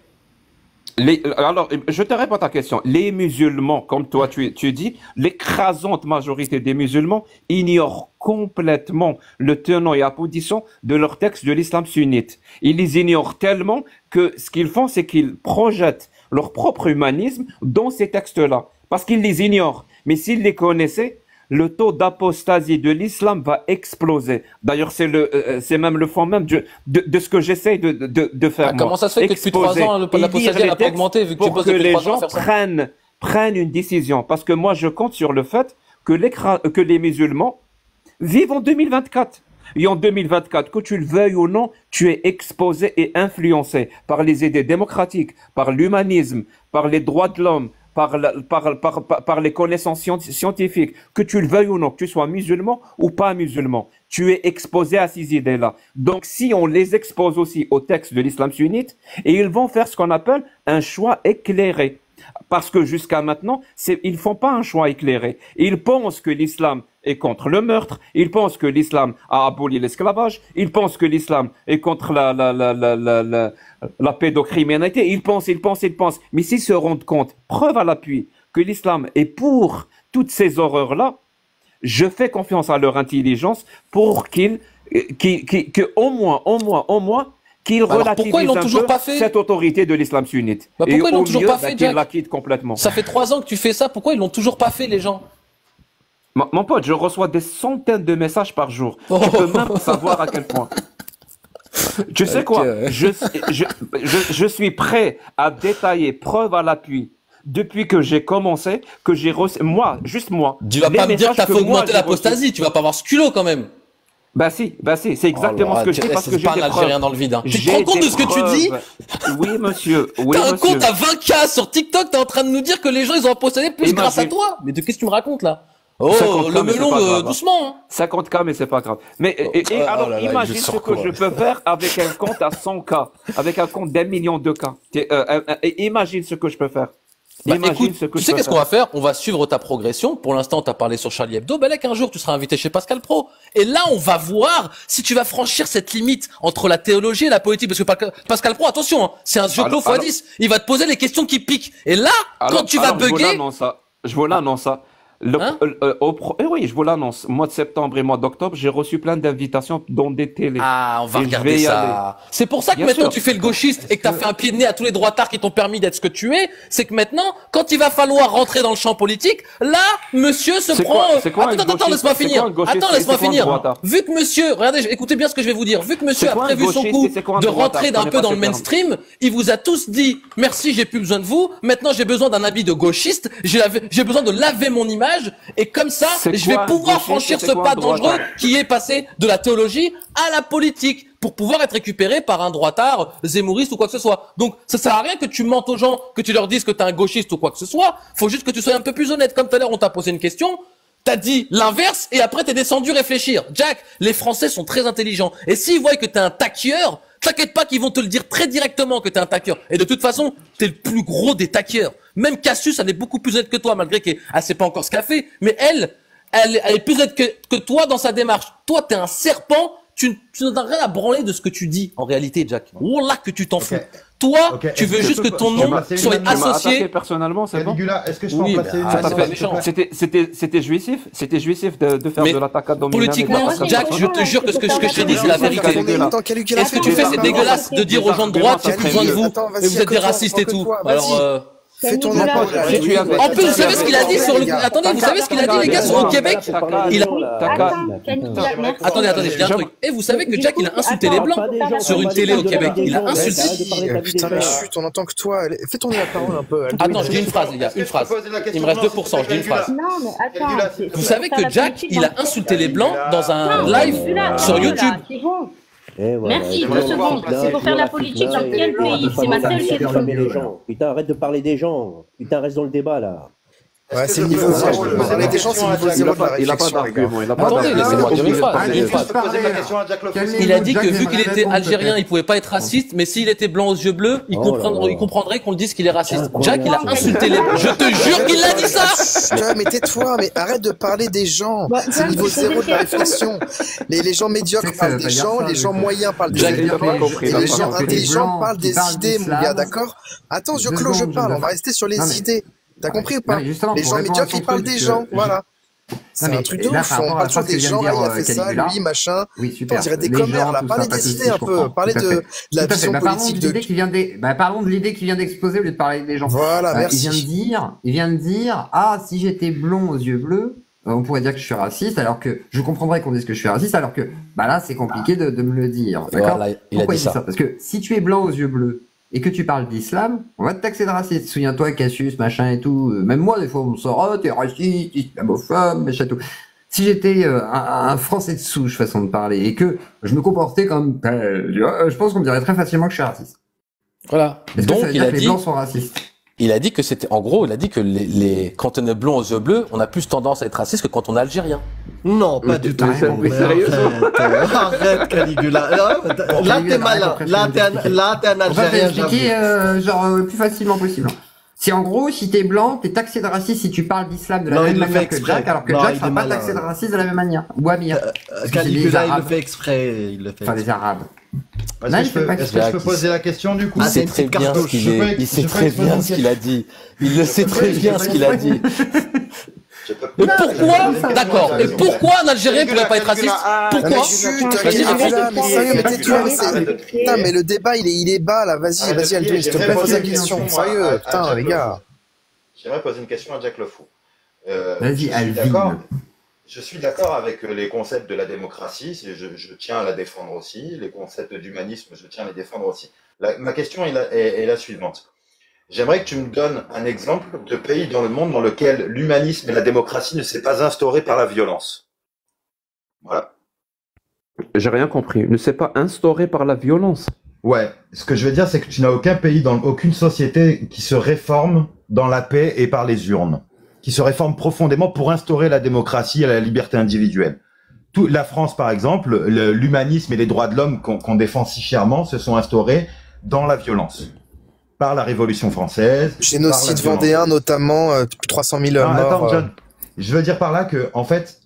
Alors, je te réponds à ta question. Les musulmans, comme toi tu dis, l'écrasante majorité des musulmans ignorent complètement le tenant et aboutissant de leur texte de l'islam sunnite. Ils les ignorent tellement que ce qu'ils font, c'est qu'ils projettent leur propre humanisme dans ces textes-là. Parce qu'ils les ignorent. Mais s'ils les connaissaient, le taux d'apostasie de l'islam va exploser. D'ailleurs, c'est même le fond même de ce que j'essaye de faire. Comment ça se fait que depuis 3 ans, l'apostasie n'a pas augmenté vu que tu poses depuis 3 ans pour que les gens prennent une décision? Parce que moi, je compte sur le fait que les musulmans vivent en 2024. Et en 2024, que tu le veuilles ou non, tu es exposé et influencé par les idées démocratiques, par l'humanisme, par les droits de l'homme, par les connaissances scientifiques, que tu le veuilles ou non, que tu sois musulman ou pas musulman, tu es exposé à ces idées-là. Donc, si on les expose aussi au texte de l'islam sunnite, et ils vont faire ce qu'on appelle un choix éclairé. Parce que jusqu'à maintenant, ils font pas un choix éclairé. Ils pensent que l'islam est contre le meurtre, ils pensent que l'islam a aboli l'esclavage, ils pensent que l'islam est contre la pédocriminalité, ils pensent. Mais s'ils se rendent compte, preuve à l'appui, que l'islam est pour toutes ces horreurs-là, je fais confiance à leur intelligence pour qu'ils relativisent un peu cette autorité de l'islam sunnite. Pourquoi ils l'ont toujours pas fait, Jack? Qu'ils la quittent complètement. Ça fait 3 ans que tu fais ça, pourquoi ils l'ont toujours pas fait, les gens? Mon pote, je reçois des centaines de messages par jour. Tu peux même savoir à quel point. Tu sais quoi? Je suis prêt à détailler, preuve à l'appui, depuis que j'ai commencé, que j'ai reçu, juste moi. Tu vas pas me dire que t'as fait augmenter l'apostasie, tu vas pas avoir ce culot quand même. Bah si, c'est exactement ce que je dis parce que j'ai pas un Algérien dans le vide. Hein. Tu te rends compte de ce que tu dis? Oui, monsieur. T'as un compte à 20K sur TikTok, t'es en train de nous dire que les gens ils ont apostasé plus grâce à toi. Mais qu'est-ce que tu me racontes là? Oh, le melon, doucement. Hein. 50K, mais c'est pas grave. Mais alors, imagine ce que je peux faire avec un compte à 100K, avec un compte d'1 million de cas. Imagine ce que je peux faire. Écoute, tu sais qu'est-ce qu'on va faire? On va suivre ta progression. Pour l'instant, t'as parlé sur Charlie Hebdo. Ben là, qu'un jour, tu seras invité chez Pascal Pro. Et là, on va voir si tu vas franchir cette limite entre la théologie et la politique. Parce que Pascal Pro, attention, hein, c'est un Joclo x10. Il va te poser les questions qui piquent. Et là, quand tu vas bugger... Je vous l'annonce ça. Oui, je vous l'annonce. Mois de septembre et mois d'octobre, j'ai reçu plein d'invitations dans des télés. Ah, on va regarder ça. C'est pour ça que maintenant tu fais le gauchiste et que t'as fait un pied de nez à tous les droitards qui t'ont permis d'être ce que tu es. C'est que maintenant, quand il va falloir rentrer dans le champ politique, là, monsieur se prend... Attends, laisse-moi finir. Attends, laisse-moi finir. Vu que monsieur, regardez, écoutez bien ce que je vais vous dire. Vu que monsieur a prévu son coup de rentrer d'un peu dans le mainstream, il vous a tous dit, merci, j'ai plus besoin de vous. Maintenant, j'ai besoin d'un habit de gauchiste. J'ai besoin de laver mon image. Et comme ça, je vais pouvoir franchir ce pas dangereux qui est passé de la théologie à la politique pour pouvoir être récupéré par un droitard zémouriste ou quoi que ce soit. Donc, ça sert à rien que tu mentes aux gens, que tu leur dises que t'es un gauchiste ou quoi que ce soit. Faut juste que tu sois un peu plus honnête. Comme tout à l'heure, on t'a posé une question. T'as dit l'inverse et après t'es descendu réfléchir. Jack, les Français sont très intelligents. Et s'ils voient que t'es un taqueur, t'inquiète pas qu'ils vont te le dire très directement que t'es un taqueur. Et de toute façon, t'es le plus gros des taqueurs. Même Cassius, elle est beaucoup plus honnête que toi, malgré qu'elle sait pas encore ce qu'elle fait. Mais elle est plus honnête que toi dans sa démarche. Toi, t'es un serpent. Tu n'as rien à branler de ce que tu dis, en réalité, Jack. Wallah que tu t'en fous. Toi, tu veux juste que ton nom soit associé. Personnellement, c'est bon. Est-ce que je peux en placer une? C'était jouissif. C'était jouissif de faire de l'attaque à dominer. Politiquement, Jack, je te jure que ce que je te dis, c'est la vérité. Est-ce que tu fais, c'est dégueulasse de dire aux gens de droite, j'ai plus besoin de vous, et vous êtes des racistes et tout. Alors, Fais ton En plus, vous savez ce qu'il a dit sur le. Attendez, vous savez ce qu'il a dit, les gars, sur le Québec? Attendez, je dis un truc. Et vous savez que Jack, il a insulté les Blancs sur une télé au Québec. Il a insulté. Putain, mais chut, on entend que toi. Fais tourner la parole un peu. Attends, je dis une phrase, les gars, une phrase. Il me reste 2%, je dis une phrase. Vous savez que Jack, il a insulté les Blancs dans un live sur YouTube. Merci, 2 secondes. C'est pour faire la politique dans quel pays? C'est ma seule question. Putain, arrête de parler des gens. Putain, reste dans le débat, là. Ouais, c'est le niveau 0. Parler des gens, c'est le niveau 0 de la réflexion. Il n'a pas d'argument. Attendez, laissez-moi dire une phrase. Il a dit que vu qu'il était algérien, il pouvait pas être raciste, mais s'il était blanc aux yeux bleus, il comprendrait qu'on le dise qu'il est raciste. Jack, il a insulté les Blancs. Je te jure qu'il a dit ça! Mais tais-toi, mais arrête de parler des gens. C'est le niveau 0 de la réflexion. Les gens médiocres parlent des gens, les gens moyens parlent des idées, et les gens intelligents parlent des idées, mon gars, d'accord? Attends, je parle, on va rester sur les idées. T'as compris ou pas? Les gens médiocres, ils parlent des gens, voilà. C'est un truc de ouf, on parle toujours des gens, il a fait ça, lui, machin. Oui, super. On dirait des commères, là. Parlez des idées un peu, parlez de la vision politique de... Parlons de l'idée qui vient d'exposer au lieu de parler des gens. Voilà, merci. Il vient de dire, ah, si j'étais blond aux yeux bleus, on pourrait dire que je suis raciste, alors que je comprendrais qu'on dise que je suis raciste, alors que, bah là, c'est compliqué de me le dire. D'accord? Pourquoi il dit ça? Parce que si tu es blanc aux yeux bleus, et que tu parles d'islam, on va te taxer de raciste. Souviens-toi, Cassius, machin et tout. Même moi, des fois, on me sort, oh, t'es raciste, islamophobe, machin tout. Si j'étais un Français de souche, façon de parler, et que je me comportais comme tel, je pense qu'on me dirait très facilement que je suis raciste. Voilà. Donc, il a dit que les Blancs sont racistes. Il a dit que c'était, en gros, il a dit que quand on est blond aux yeux bleus, on a plus tendance à être raciste que quand on est algérien. Non, pas du tout. Arrête, Caligula. Là, t'es malin. Là, t'es un Algérien. On va t'expliquer, le plus facilement possible. C'est en gros, si t'es blanc, t'es taxé de raciste si tu parles d'islam de la même manière que Jack, alors que Jack sera pas taxé de raciste de la même manière. Ou Amir. Caligula, il le fait exprès. Enfin, les Arabes. Est-ce que je peux poser la question du coup? Il sait très bien ce qu'il a dit. Il le sait très bien ce qu'il a dit. Mais pourquoi? D'accord. Et pourquoi un Algérien ne pourrait pas être raciste? Pourquoi? Putain, mais le débat, il est bas, là. Vas-y, Aldo, je te pose la question. Sérieux, putain, les gars. J'aimerais poser une question à Jack Le Fou. Vas-y, Alvin. Je suis d'accord avec les concepts de la démocratie, je tiens à la défendre aussi. Les concepts d'humanisme, je tiens à les défendre aussi. Ma question est la suivante. J'aimerais que tu me donnes un exemple de pays dans le monde dans lequel l'humanisme et la démocratie ne s'est pas instauré par la violence. Voilà. J'ai rien compris. Ne s'est pas instauré par la violence. Ouais. Ce que je veux dire, c'est que tu n'as aucun pays, aucune société qui se réforme dans la paix et par les urnes, qui se réforme profondément pour instaurer la démocratie et la liberté individuelle. La France, par exemple, l'humanisme et les droits de l'homme qu'on défend si chèrement se sont instaurés dans la violence. Par la Révolution française. Génocide vendéen, notamment, 300 000 morts. Attends, John, je veux dire par là que, en fait,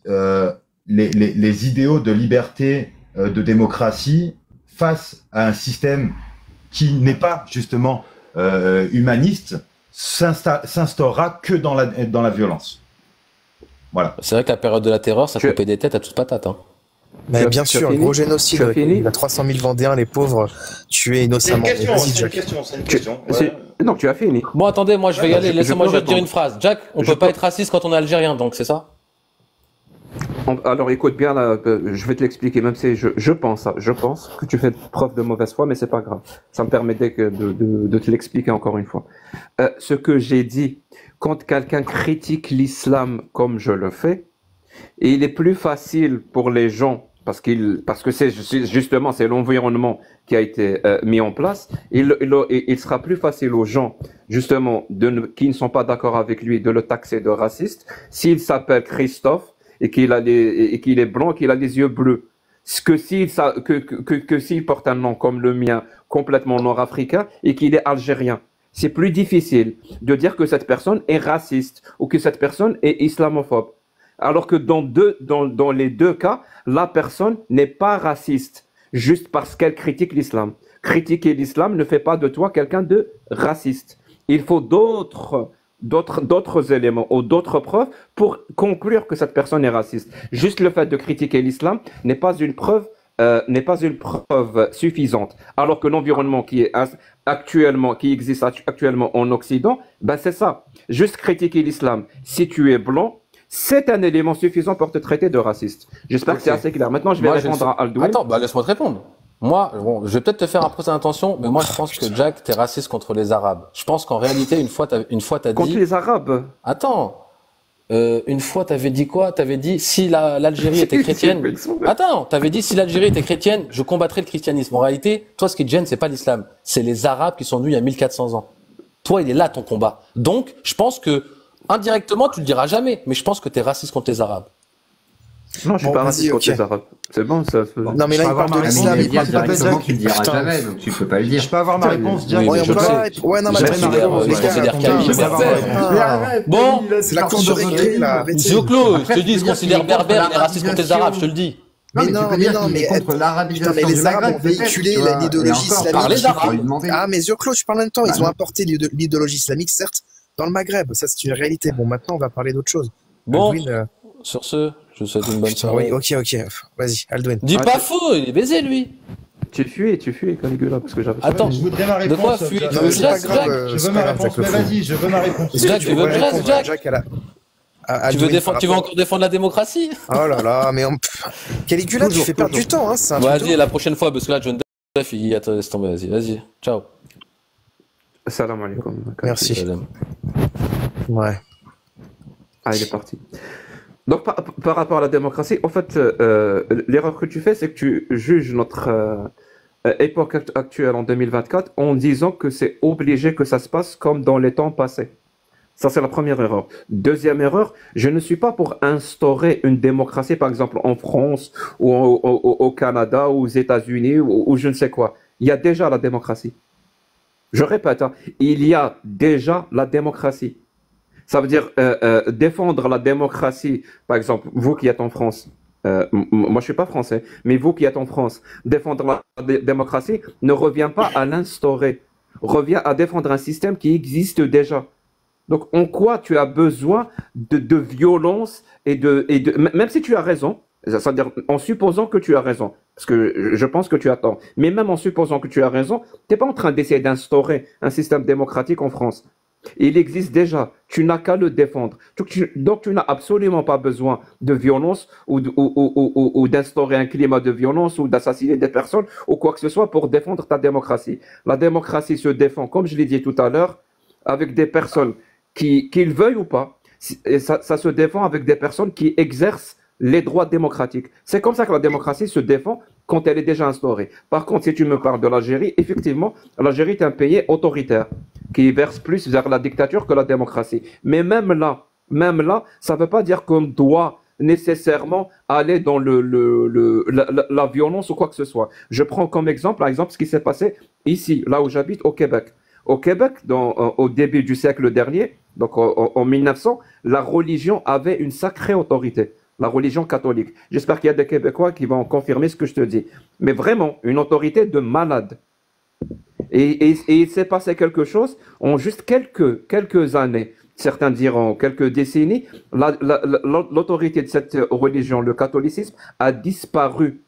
les idéaux de liberté, de démocratie, face à un système qui n'est pas, justement, humaniste, s'instaurera que dans la violence. Voilà. C'est vrai que la période de la terreur, ça coupait des têtes à toute patate, hein. Mais bien sûr, gros génocide. Il y a 300 000 Vendéens, les pauvres, tués innocemment. C'est une question. Ouais. Non, tu as fini. Bon, attendez, moi je vais y aller. Laissez-moi juste dire une phrase. Jack, on peut pas être raciste quand on est algérien, donc c'est ça? Alors écoute bien, là, je vais te l'expliquer, même si je pense que tu fais preuve de mauvaise foi, mais c'est pas grave. Ça me permettait de te l'expliquer encore une fois. Ce que j'ai dit, quand quelqu'un critique l'islam comme je le fais, et il est plus facile pour les gens, parce que c'est justement c'est l'environnement qui a été mis en place, il sera plus facile aux gens justement qui ne sont pas d'accord avec lui de le taxer de raciste s'il s'appelle Christophe et qu'il est blanc, qu'il a les yeux bleus. Que s'il porte un nom comme le mien, complètement nord-africain, et qu'il est algérien. C'est plus difficile de dire que cette personne est raciste ou que cette personne est islamophobe. Alors que dans les deux cas, la personne n'est pas raciste, juste parce qu'elle critique l'islam. Critiquer l'islam ne fait pas de toi quelqu'un de raciste. Il faut d'autres éléments ou d'autres preuves pour conclure que cette personne est raciste. Juste le fait de critiquer l'islam n'est pas une preuve n'est pas une preuve suffisante, alors que l'environnement qui existe actuellement en Occident, ben c'est ça. Juste critiquer l'islam, si tu es blanc, c'est un élément suffisant pour te traiter de raciste. J'espère que c'est assez clair. Maintenant, je vais répondre à Aldouin. Attends, laisse-moi te répondre. Moi, bon, je vais peut-être te faire un procès d'intention, mais moi, je pense que Jack, t'es raciste contre les Arabes. Je pense qu'en réalité, une fois, t'as dit... Contre les Arabes? Attends. Une fois, t'avais dit quoi? T'avais dit, si l'Algérie était chrétienne... Attends, t'avais dit, si l'Algérie était chrétienne, je combattrais le christianisme. En réalité, toi, ce qui te gêne, c'est pas l'islam. C'est les Arabes qui sont venus il y a 1400 ans. Toi, il est là, ton combat. Donc, je pense que, indirectement, tu le diras jamais, mais je pense que t'es raciste contre les Arabes. Non, je suis pas raciste contre les Arabes. C'est bon, ça. Non, mais là, il parle de l'islam. Il parle pas de tu le diras jamais, donc tu peux pas le dire. Je peux avoir ma réponse directe. Ouais, non, mais bon, c'est la cour de récré, là. Zioclo, je te dis, ils se considèrent berbères, il est raciste contre les Arabes, je te le dis. Mais contre l'arabisation du Maghreb. Les Arabes ont véhiculé l'idéologie islamique. Ah, mais Zioclo, je parle en même temps. Ils ont apporté l'idéologie islamique, certes, dans le Maghreb. Ça, c'est une réalité. Bon, maintenant, on va parler d'autre chose. Bon, sur ce, je vous souhaite une bonne soirée. Oui, ok. Vas-y, Aldouin. Dis pas faux, il est baisé, lui. Tu fuis, Caligula, parce que j'avais... Attends, je voudrais ma réponse. De quoi fuis? Non, mais c'est pas grave. Je veux ma réponse, mais vas-y, je veux ma réponse. Jack, tu veux répondre, Jack? Tu veux encore défendre la démocratie? Oh là là, mais Caligula, tu fais perdre du temps, hein. Vas-y, la prochaine fois, parce que là, John Duff, il attend, laisse tomber, vas-y. Ciao. Salam alaikum. Merci. Ouais. Ah, il est parti. Donc, par rapport à la démocratie, en fait, l'erreur que tu fais, c'est que tu juges notre époque actuelle en 2024 en disant que c'est obligé que ça se passe comme dans les temps passés. Ça, c'est la première erreur. Deuxième erreur, je ne suis pas pour instaurer une démocratie, par exemple, en France ou au Canada ou aux États-Unis ou je ne sais quoi. Il y a déjà la démocratie. Je répète, hein, il y a déjà la démocratie. Ça veut dire défendre la démocratie, par exemple, vous qui êtes en France, moi je suis pas français, mais vous qui êtes en France, défendre la démocratie ne revient pas à l'instaurer, revient à défendre un système qui existe déjà. Donc en quoi tu as besoin de violence et même si tu as raison, c'est-à-dire en supposant que tu as raison, parce que je pense que tu as tort, mais même en supposant que tu as raison, tu n'es pas en train d'essayer d'instaurer un système démocratique en France. Il existe déjà, tu n'as qu'à le défendre. Donc tu n'as absolument pas besoin de violence ou d'instaurer un climat de violence ou d'assassiner des personnes ou quoi que ce soit pour défendre ta démocratie. La démocratie se défend, comme je l'ai dit tout à l'heure, avec des personnes qu'ils veuillent ou pas. Et ça se défend avec des personnes qui exercent les droits démocratiques. C'est comme ça que la démocratie se défend quand elle est déjà instaurée. Par contre, si tu me parles de l'Algérie, effectivement, l'Algérie est un pays autoritaire qui verse plus vers la dictature que la démocratie. Mais même là, ça ne veut pas dire qu'on doit nécessairement aller dans la violence ou quoi que ce soit. Je prends comme exemple, par exemple, ce qui s'est passé ici, là où j'habite, au Québec. Au Québec, au début du siècle dernier, donc en 1900, la religion avait une sacrée autorité. La religion catholique. J'espère qu'il y a des Québécois qui vont confirmer ce que je te dis. Mais vraiment, une autorité de malade. Et il s'est passé quelque chose en juste quelques années. Certains diront quelques décennies. L'autorité de cette religion, le catholicisme, a disparu.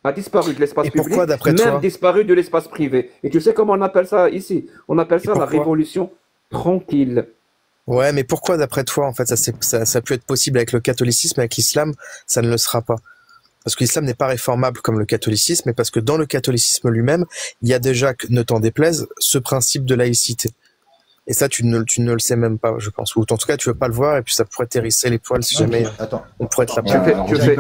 A disparu de l'espace public. Pourquoi, d'après toi ? Même disparu de l'espace privé. Et tu sais comment on appelle ça ici ? On appelle ça la révolution tranquille. Ouais, mais pourquoi, d'après toi, en fait, ça peut être possible avec le catholicisme, avec l'islam, ça ne le sera pas. Parce que l'islam n'est pas réformable comme le catholicisme, mais parce que dans le catholicisme lui-même, il y a déjà, ne t'en déplaise, ce principe de laïcité. Et ça, tu ne le sais même pas, je pense. Ou en tout cas, tu veux pas le voir, et puis ça pourrait t'hérisser les poils si jamais on pourrait te la Tu fais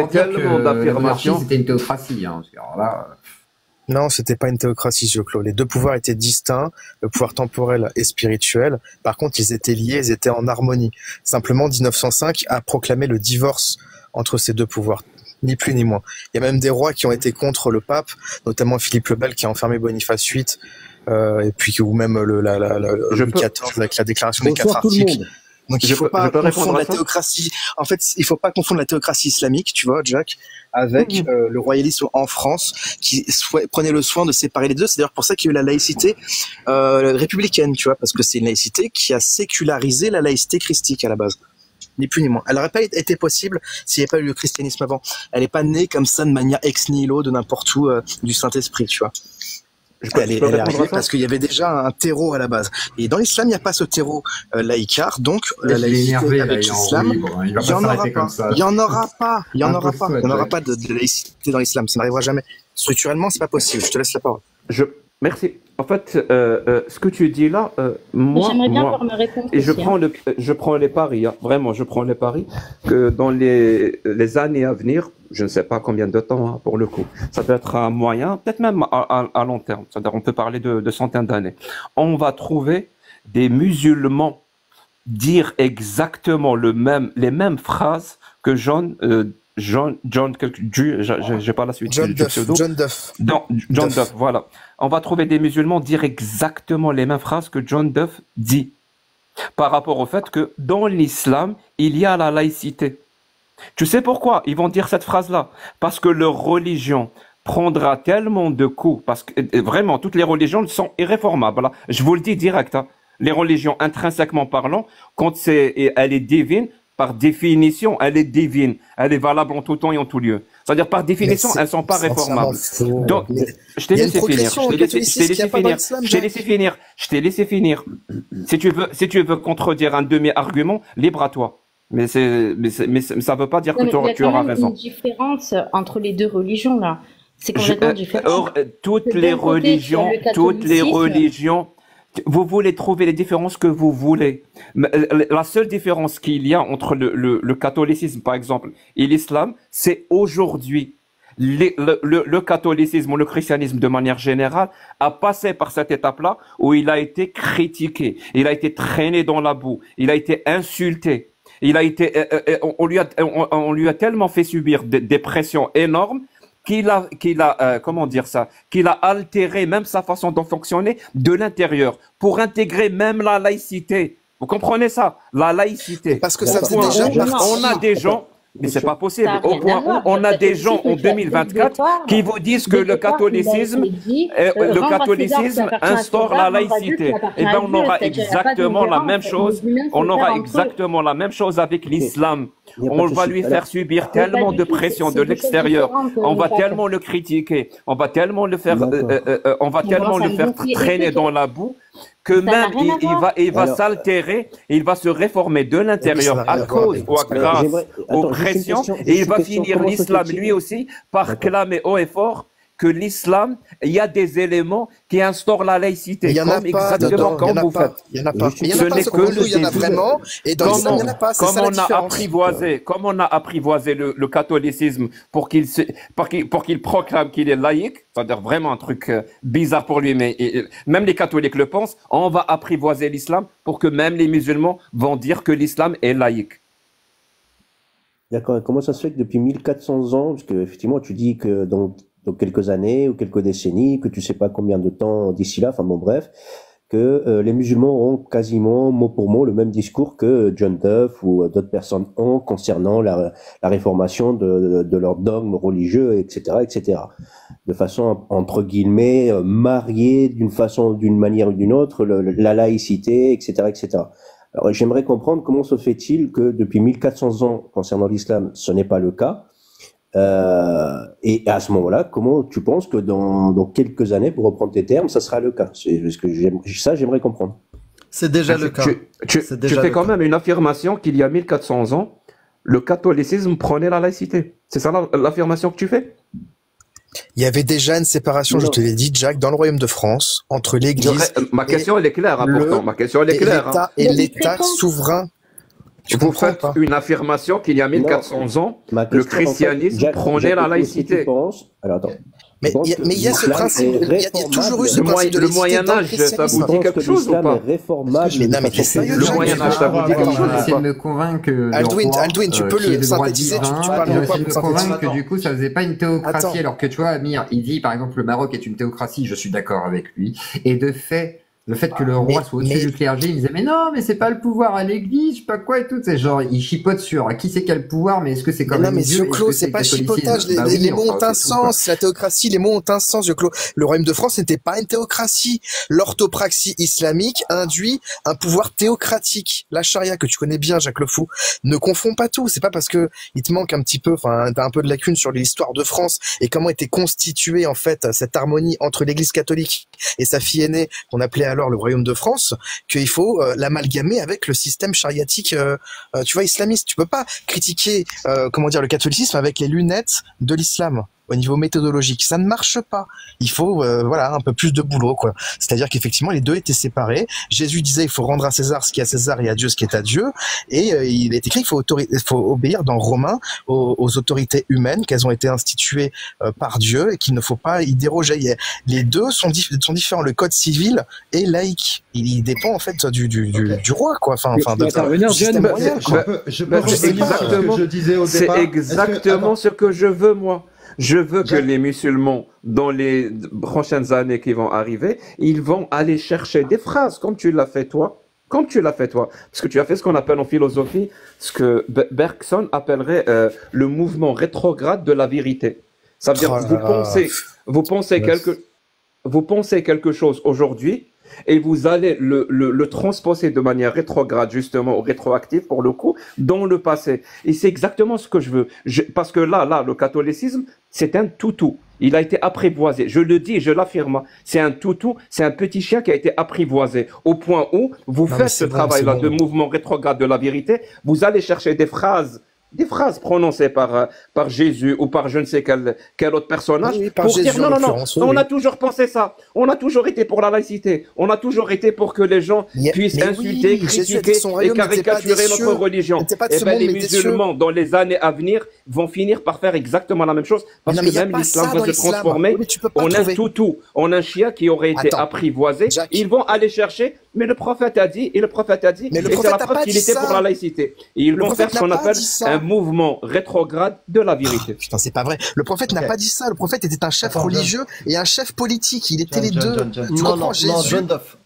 tellement d'affirmations. C'était une théocratie, hein. Alors là... Non, c'était pas une théocratie, Zioclo. Les deux pouvoirs étaient distincts, le pouvoir temporel et spirituel. Par contre, ils étaient liés, ils étaient en harmonie. Simplement, 1905 a proclamé le divorce entre ces deux pouvoirs, ni plus ni moins. Il y a même des rois qui ont été contre le pape, notamment Philippe le Bel qui a enfermé Boniface VIII, et puis ou même Louis XIV avec la déclaration des 4 articles. Donc il faut pas confondre la théocratie. En fait, il faut pas confondre la théocratie islamique, tu vois, Jack, avec le royalisme en France, qui prenait le soin de séparer les deux. C'est d'ailleurs pour ça qu'il y a eu la laïcité républicaine, tu vois, parce que c'est une laïcité qui a sécularisé la laïcité christique à la base. ni plus ni moins. Elle n'aurait pas été possible s'il n'y avait pas eu le christianisme avant. Elle n'est pas née comme ça de manière ex nihilo de n'importe où du Saint-Esprit, tu vois. Elle est arrivée parce qu'il y avait déjà un terreau à la base. Et dans l'islam, il n'y a pas ce terreau laïcard, donc la laïcité avec l'islam, il n'y en aura pas. Il n'y en aura pas. Il n'y en aura pas. Il n'y en aura pas de laïcité dans l'islam. Ça n'arrivera jamais. Structurellement, c'est pas possible. Je te laisse la parole. Merci. En fait, ce que tu dis là, moi, j'aimerais bien pouvoir me répondre. Et je prends les paris, hein, vraiment, je prends les paris que dans les années à venir, je ne sais pas combien de temps hein, pour le coup, ça peut être un moyen, peut-être même à long terme. C'est-à-dire, on peut parler de centaines d'années. On va trouver des musulmans dire exactement les mêmes phrases que John, j'ai pas la suite. John Duff. John Duff, voilà. On va trouver des musulmans dire exactement les mêmes phrases que John Duff dit. Par rapport au fait que dans l'islam, il y a la laïcité. Tu sais pourquoi ils vont dire cette phrase-là? Parce que leur religion prendra tellement de coups, parce que vraiment, toutes les religions sont irréformables. Hein. Je vous le dis direct. Hein. Les religions, intrinsèquement parlant, quand elle est divine, par définition, elle est divine. Elle est valable en tout temps et en tout lieu. C'est-à-dire, par définition, elles ne sont pas réformables. Donc, je t'ai laissé finir. Je t'ai laissé finir. Si tu veux contredire un de mes arguments, libre à toi. Mais ça ne veut pas dire que tu auras raison. Il y a une différence entre les deux religions, là. C'est complètement différent. Or, toutes les religions, vous voulez trouver les différences que vous voulez. La seule différence qu'il y a entre le catholicisme, par exemple, et l'islam, c'est aujourd'hui. Le catholicisme ou le christianisme, de manière générale, a passé par cette étape-là où il a été critiqué, il a été traîné dans la boue, il a été insulté, on lui a tellement fait subir des pressions énormes qu'il a altéré même sa façon de fonctionner de l'intérieur pour intégrer même la laïcité. Vous comprenez ça? La laïcité. Parce que ça faisait déjà on a des gens, mais c'est pas possible. Au point où on a des gens en 2024 qui vous disent que le catholicisme instaure la laïcité. Et bien, on aura exactement la même chose. On aura exactement la même chose avec l'islam. On va lui faire subir tellement de pression de l'extérieur. On va tellement le critiquer. On va tellement le faire traîner dans la boue que même il va s'altérer, il va se réformer de l'intérieur à cause ou grâce aux pressions, et il va finir l'islam lui aussi par clamer haut et fort que l'islam, il y a des éléments qui instaurent la laïcité. Il y en a pas exactement comme vous faites. Il y en a pas. Il y en a pas. Il y en a vraiment. Et dans l'islam, il y en a pas. C'est ça la différence. Comme on a apprivoisé le catholicisme pour qu'il proclame qu'il est laïque, c'est-à-dire vraiment un truc bizarre pour lui, mais même les catholiques le pensent, on va apprivoiser l'islam pour que même les musulmans vont dire que l'islam est laïque. D'accord. Comment ça se fait que depuis 1400 ans, parce que effectivement tu dis que dans quelques années ou quelques décennies, que tu sais pas combien de temps d'ici là, enfin bon bref, que les musulmans auront quasiment mot pour mot le même discours que John Duff ou d'autres personnes ont concernant la réformation de leurs dogmes religieux, etc., de façon entre guillemets mariée d'une manière ou d'une autre la laïcité, etc. Alors j'aimerais comprendre comment se fait-il que depuis 1400 ans concernant l'islam, ce n'est pas le cas. Et à ce moment-là, comment tu penses que dans quelques années, pour reprendre tes termes, ça sera le cas? J'aimerais comprendre. C'est déjà le cas. Tu fais quand même une affirmation qu'il y a 1400 ans, le catholicisme prenait la laïcité. C'est ça l'affirmation que tu fais? Il y avait déjà une séparation, je te l'ai dit, Jack, dans le royaume de France, entre l'Église. Ma question, elle est claire, pourtant. Ma question, elle est claire. Et l'État souverain. Vous faites une affirmation qu'il y a 1400 ans, le christianisme prenait la laïcité. Alors attends. Mais il y a ce principe, il y a toujours eu ce principe de le Moyen-Âge, ça vous dit quelque chose ou pas? Le Moyen-Âge, ça vous dit quelque chose? Essayer de me convaincre que Aldwin, tu peux le synthétiser, tu parles de quoi? Essayer de me convaincre que du coup, ça faisait pas une théocratie, alors que tu vois, Amir, il dit par exemple le Maroc est une théocratie, je suis d'accord avec lui, et de fait, Le fait que le roi soit au-dessus du clergé, il disait mais non, mais c'est pas le pouvoir à l'église, je sais pas quoi et tout. C'est genre, il chipote sur qui c'est qui a le pouvoir, mais est-ce que c'est comme non, mais Dieu-Clos, c'est pas chipotage. Les mots ont un sens. La théocratie, les mots ont un sens, Dieu-Clos. Le royaume de France n'était pas une théocratie. L'orthopraxie islamique induit un pouvoir théocratique. La charia que tu connais bien, Jacques Le Fou, ne confond pas tout. C'est pas parce que il te manque un petit peu, enfin, t'as un peu de lacune sur l'histoire de France et comment était constituée en fait cette harmonie entre l'Église catholique et sa fille aînée qu'on appelait alors le royaume de France, qu'il faut l'amalgamer avec le système chariatique, tu vois, islamiste. Tu peux pas critiquer, comment dire, le catholicisme avec les lunettes de l'islam. Au niveau méthodologique, ça ne marche pas. Il faut, voilà, un peu plus de boulot, quoi. C'est-à-dire qu'effectivement, les deux étaient séparés. Jésus disait, il faut rendre à César ce qui est à César et à Dieu ce qui est à Dieu. Et il est écrit, il faut obéir dans Romains aux autorités humaines qu'elles ont été instituées par Dieu et qu'il ne faut pas y déroger. Les deux sont différents. Le code civil est laïque. Il dépend en fait du roi, quoi. Enfin, du système royal, quoi. C'est exactement ce que je veux, moi. Je veux que les musulmans, dans les prochaines années qui vont arriver, ils vont aller chercher des phrases, comme tu l'as fait toi. Parce que tu as fait ce qu'on appelle en philosophie, ce que Bergson appellerait le mouvement rétrograde de la vérité. Ça veut dire, vous pensez quelque chose aujourd'hui, et vous allez le transposer de manière rétrograde, justement, ou rétroactive pour le coup, dans le passé. Et c'est exactement ce que je veux. Parce que là, le catholicisme, c'est un toutou. Il a été apprivoisé. Je le dis, je l'affirme. C'est un toutou, c'est un petit chien qui a été apprivoisé. Au point où vous faites ce travail-là de mouvement rétrograde de la vérité, vous allez chercher des phrases prononcées par Jésus ou par je ne sais quel autre personnage pour Jésus, dire non, on a toujours pensé ça, on a toujours été pour la laïcité, on a toujours été pour que les gens puissent insulter, critiquer et caricaturer notre religion. Et bien les musulmans dans les années à venir vont finir par faire exactement la même chose parce que même l'islam va se transformer en un toutou, en un chien qui aurait été apprivoisé. Ils vont aller chercher, mais le prophète a dit, et c'est la preuve qu'il était pour la laïcité. Et ils vont faire ce qu'on appelle un mouvement rétrograde de la vérité. Putain, c'est pas vrai. Le prophète n'a pas dit ça. Le prophète était un chef religieux et un chef politique. Il était les deux. Tu comprends, John Duff.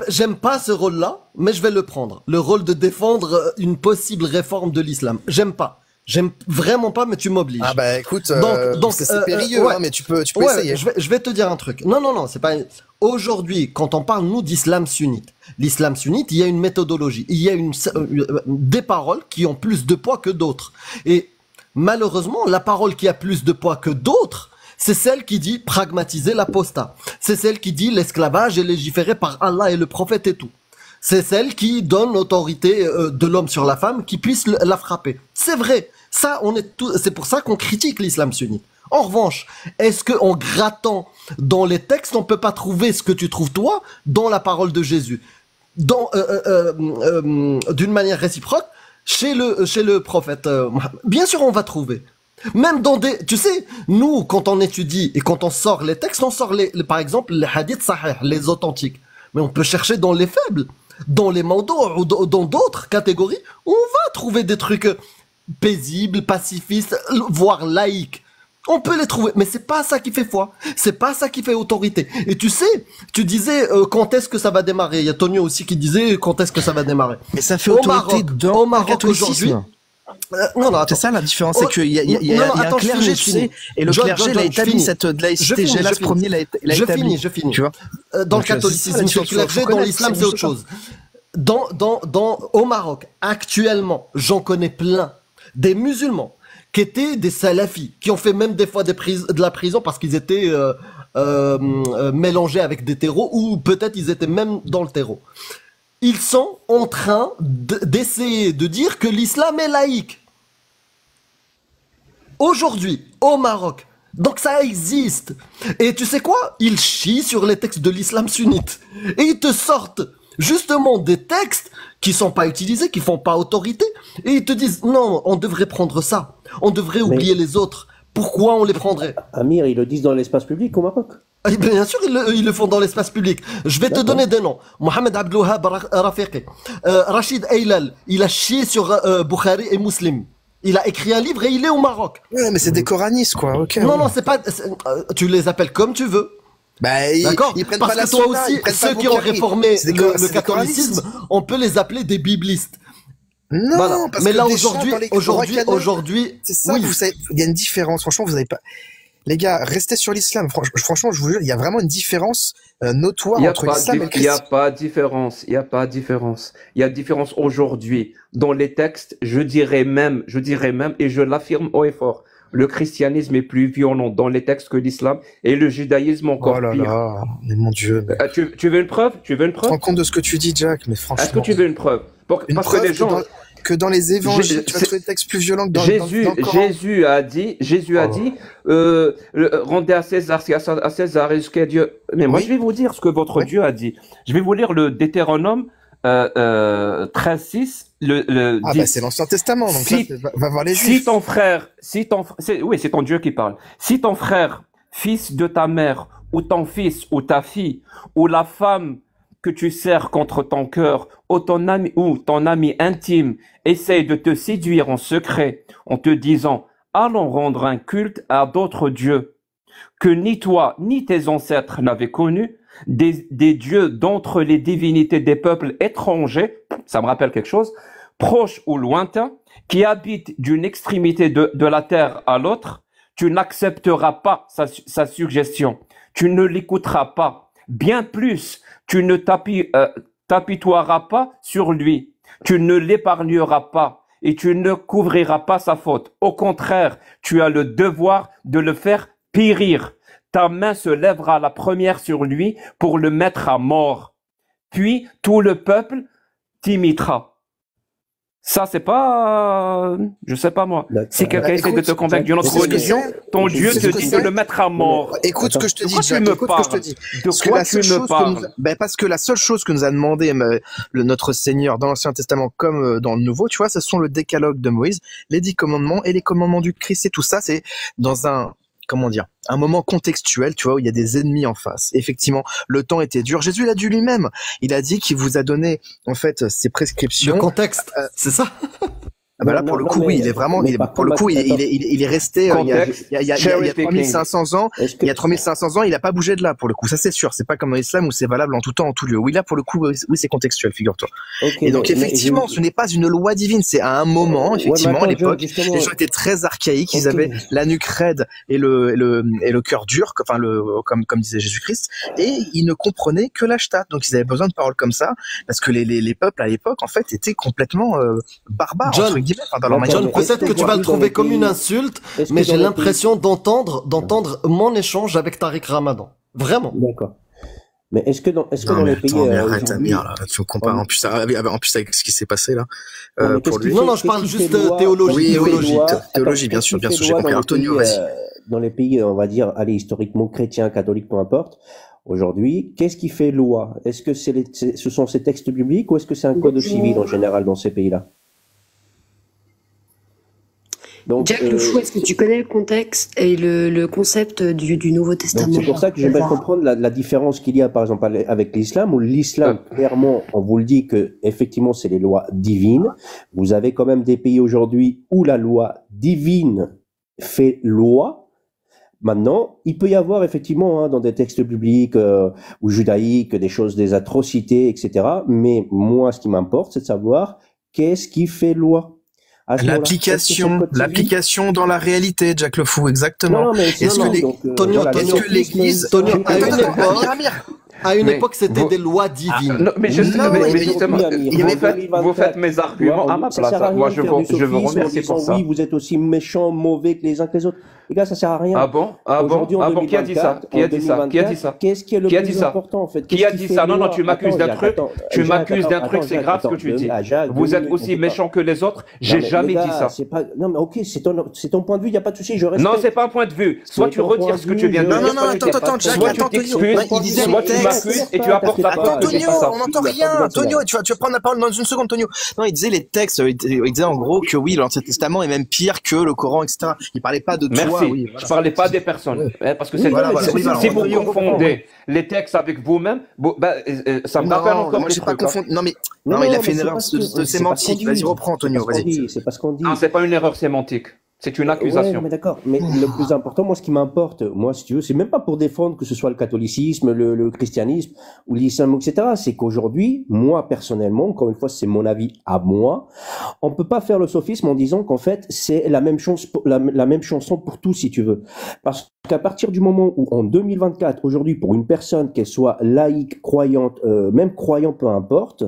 J'aime pas ce rôle-là, mais je vais le prendre. Le rôle de défendre une possible réforme de l'islam. J'aime vraiment pas, mais tu m'obliges. Ah bah écoute, donc c'est périlleux, ouais. Hein, mais tu peux essayer. Je vais te dire un truc. Non, c'est pas. Aujourd'hui, quand on parle nous d'islam sunnite, l'islam sunnite, il y a une méthodologie, il y a des paroles qui ont plus de poids que d'autres. Et malheureusement, la parole qui a plus de poids que d'autres, c'est celle qui dit pragmatiser l'apostat. C'est celle qui dit l'esclavage est légiféré par Allah et le prophète et tout. C'est celle qui donne l'autorité de l'homme sur la femme qui puisse la frapper. C'est vrai. Ça, c'est pour ça qu'on critique l'islam sunnite. En revanche, est-ce que en grattant dans les textes, on peut pas trouver ce que tu trouves toi dans la parole de Jésus, d'une manière réciproque chez le prophète bien sûr, on va trouver. Même dans tu sais, nous, quand on étudie et quand on sort les textes, on sort par exemple les hadiths sahih, les authentiques. Mais on peut chercher dans les faibles, dans les mandous ou dans d'autres catégories, on va trouver des trucs paisibles, pacifistes, voire laïques. On peut les trouver, mais c'est pas ça qui fait foi. C'est pas ça qui fait autorité. Et tu sais, tu disais quand est-ce que ça va démarrer. Il y a Tonio aussi qui disait quand est-ce que ça va démarrer. Mais ça fait autorité dans le catholicisme. Non, c'est ça la différence, c'est qu'il y a un clergé, tu sais, et le clergé l'a établi cette laïcité. Gélas Ier l'a établi. Je finis. Tu vois. Dans le catholicisme, le clergé, dans l'islam, c'est autre chose. Au Maroc, actuellement, j'en connais plein, des musulmans qui étaient des salafis, qui ont fait même des fois de la prison parce qu'ils étaient mélangés avec des terreaux, ou peut-être ils étaient même dans le terreau. Ils sont en train d'essayer de dire que l'islam est laïque. Aujourd'hui, au Maroc. Donc ça existe. Et tu sais quoi? Ils chient sur les textes de l'islam sunnite. Et ils te sortent justement des textes qui sont pas utilisés, qui font pas autorité. Et ils te disent, non, on devrait prendre ça. On devrait oublier les autres. Pourquoi on les prendrait? Amir, ils le disent dans l'espace public au Maroc. Bien sûr, ils le font dans l'espace public. Je vais te donner des noms. Mohamed Abdelouhab Rafiqi, Rachid Eilal, il a chié sur Bukhari et Muslim. Il a écrit un livre et il est au Maroc. Ouais, mais c'est des coranistes, quoi. Okay, non, c'est pas. Tu les appelles comme tu veux. D'accord. Parce que toi aussi, ceux qui ont réformé le catholicisme, on peut les appeler des biblistes. Non, voilà. parce mais que là aujourd'hui, c'est ça. Oui. Vous savez, il y a une différence. Franchement, vous avez pas. Les gars, restez sur l'islam. Franchement, je vous jure, il y a vraiment une différence notoire entre l'islam et le christianisme. Il n'y a pas de différence. Il y a pas de différence. Il y a différence aujourd'hui dans les textes. Je dirais même, et je l'affirme haut et fort. Le christianisme est plus violent dans les textes que l'islam et le judaïsme encore pire. Là, mais mon Dieu. Mais... Tu veux une preuve? Tu veux une preuve? Rends compte de ce que tu dis, Jack, mais franchement. Est-ce que tu veux une preuve? Parce que les gens. Que dans les évangiles, tu vas trouver des textes plus violents que dans Jésus a dit, rendez à César ce qu'il y a à César et ce qu'il y a Dieu. Mais moi, je vais vous dire ce que votre Dieu a dit. Je vais vous lire le Deutéronome 13:6. C'est l'Ancien Testament, donc va voir les Juifs. C'est ton Dieu qui parle. Si ton frère, fils de ta mère, ou ton fils, ou ta fille, ou la femme que tu sers contre ton cœur, ou ton ami intime essaye de te séduire en secret, en te disant, allons rendre un culte à d'autres dieux, que ni toi, ni tes ancêtres n'avaient connus, des dieux d'entre les divinités des peuples étrangers, ça me rappelle quelque chose, proches ou lointains, qui habitent d'une extrémité de la terre à l'autre, tu n'accepteras pas sa suggestion, tu ne l'écouteras pas. Bien plus, tu ne t'apitoieras pas sur lui, tu ne l'épargneras pas et tu ne couvriras pas sa faute. Au contraire, tu as le devoir de le faire périr. Ta main se lèvera la première sur lui pour le mettre à mort. Puis tout le peuple t'imitera. Ça, c'est pas, je sais pas moi. Si quelqu'un essaie de te convaincre d'une autre religion, ton Dieu te dit de le mettre à mort. Écoute ce que je te dis, Jack, écoute ce que je te dis. De quoi tu me parles? Parce que la seule chose que nous a demandé notre Seigneur dans l'Ancien Testament comme dans le Nouveau, tu vois, ce sont le décalogue de Moïse, les 10 commandements et les commandements du Christ. Et tout ça, c'est dans un moment contextuel, tu vois, où il y a des ennemis en face. Effectivement, le temps était dur. Jésus l'a dit lui-même. Il a dit qu'il vous a donné, en fait, ses prescriptions. Le contexte, c'est ça? Là, pour le coup, oui, il est vraiment, pour le coup, il est resté, il y a 3500 ans, il a pas bougé de là, pour le coup. Ça, c'est sûr. C'est pas comme dans l'islam où c'est valable en tout temps, en tout lieu. Oui, là, pour le coup, oui, c'est contextuel, figure-toi. Et donc, effectivement, ce n'est pas une loi divine. C'est à un moment, effectivement, à l'époque, les gens étaient très archaïques. Ils avaient la nuque raide et le cœur dur, enfin, comme disait Jésus-Christ. Et ils ne comprenaient que la shtat. Donc, ils avaient besoin de paroles comme ça, parce que les peuples à l'époque, en fait, étaient complètement barbares. John, peut-être que tu vas le trouver comme une insulte, mais j'ai l'impression d'entendre mon échange avec Tariq Ramadan. Vraiment. D'accord. Mais est-ce que dans les pays arrête, Amir, là, tu compares en plus avec ce qui s'est passé là. Pour lui. Non, je parle juste théologie. Théologie, bien sûr, j'ai compris. Antonio, vas-y. Dans les pays, on va dire, allez, historiquement chrétiens, catholiques, peu importe. Aujourd'hui, qu'est-ce qui fait loi? Est-ce que ce sont ces textes bibliques ou est-ce que c'est un code civil en général dans ces pays-là? Donc, Jack Le Fou, est-ce que tu connais le contexte et le concept du Nouveau Testament? C'est pour ça que j'aimerais comprendre la différence qu'il y a, par exemple, avec l'islam, où l'islam, clairement, on vous le dit que, effectivement, c'est les lois divines. Vous avez quand même des pays aujourd'hui où la loi divine fait loi. Maintenant, il peut y avoir, effectivement, dans des textes bibliques ou judaïques, des atrocités, etc. Mais moi, ce qui m'importe, c'est de savoir qu'est-ce qui fait loi. L'application dans la réalité, Jack Le Fou, exactement. Est-ce que l'Église, à une époque, c'était des lois divines. Mais justement, vous faites mes arguments à ma place. Moi, je vous remercie pour ça. Oui, vous êtes aussi méchants, mauvais que les uns que les autres. Les gars, ça sert à rien. Ah bon? Qui a dit ça? Qu'est-ce qui est le plus important, en fait? Qui a dit ça? Non, tu m'accuses d'un truc. Tu m'accuses d'un truc, c'est grave ce que tu dis. Vous êtes aussi méchants que les autres. J'ai jamais dit ça. Non, mais ok, c'est ton point de vue, il n'y a pas de souci, je respecte. Non, c'est pas un point de vue. Soit tu retires ce que tu viens de dire. Non, attends, Jack, soit tu t'excuses, soit tu m'accuses et tu apportes ta preuve. Antonio, on n'entend rien. Antonio, tu vas prendre la parole dans une seconde, Antonio. Non, il disait les textes, il disait en gros que oui, l'Ancien Testament est même pire que le Coran, etc. Il parlait pas de toi. Merci. Je parlais pas des personnes, parce que si vous confondez les textes avec vous-même, ça me rappelle encore les trucs. Non, mais il a fait une erreur de sémantique. Vas-y, reprends, Antonio, vas-y. C'est pas ce qu'on dit. Non, c'est pas une erreur sémantique. C'est une accusation. Ouais, mais d'accord. Mais le plus important, moi, ce qui m'importe, moi, si tu veux, c'est même pas pour défendre que ce soit le catholicisme, le christianisme ou l'islam, etc. C'est qu'aujourd'hui, moi, personnellement, encore une fois, c'est mon avis à moi, on peut pas faire le sophisme en disant qu'en fait, c'est la même chose, la même chanson pour tous, si tu veux. Parce qu'à partir du moment où, en 2024, aujourd'hui, pour une personne, qu'elle soit laïque, croyante, même croyant, peu importe,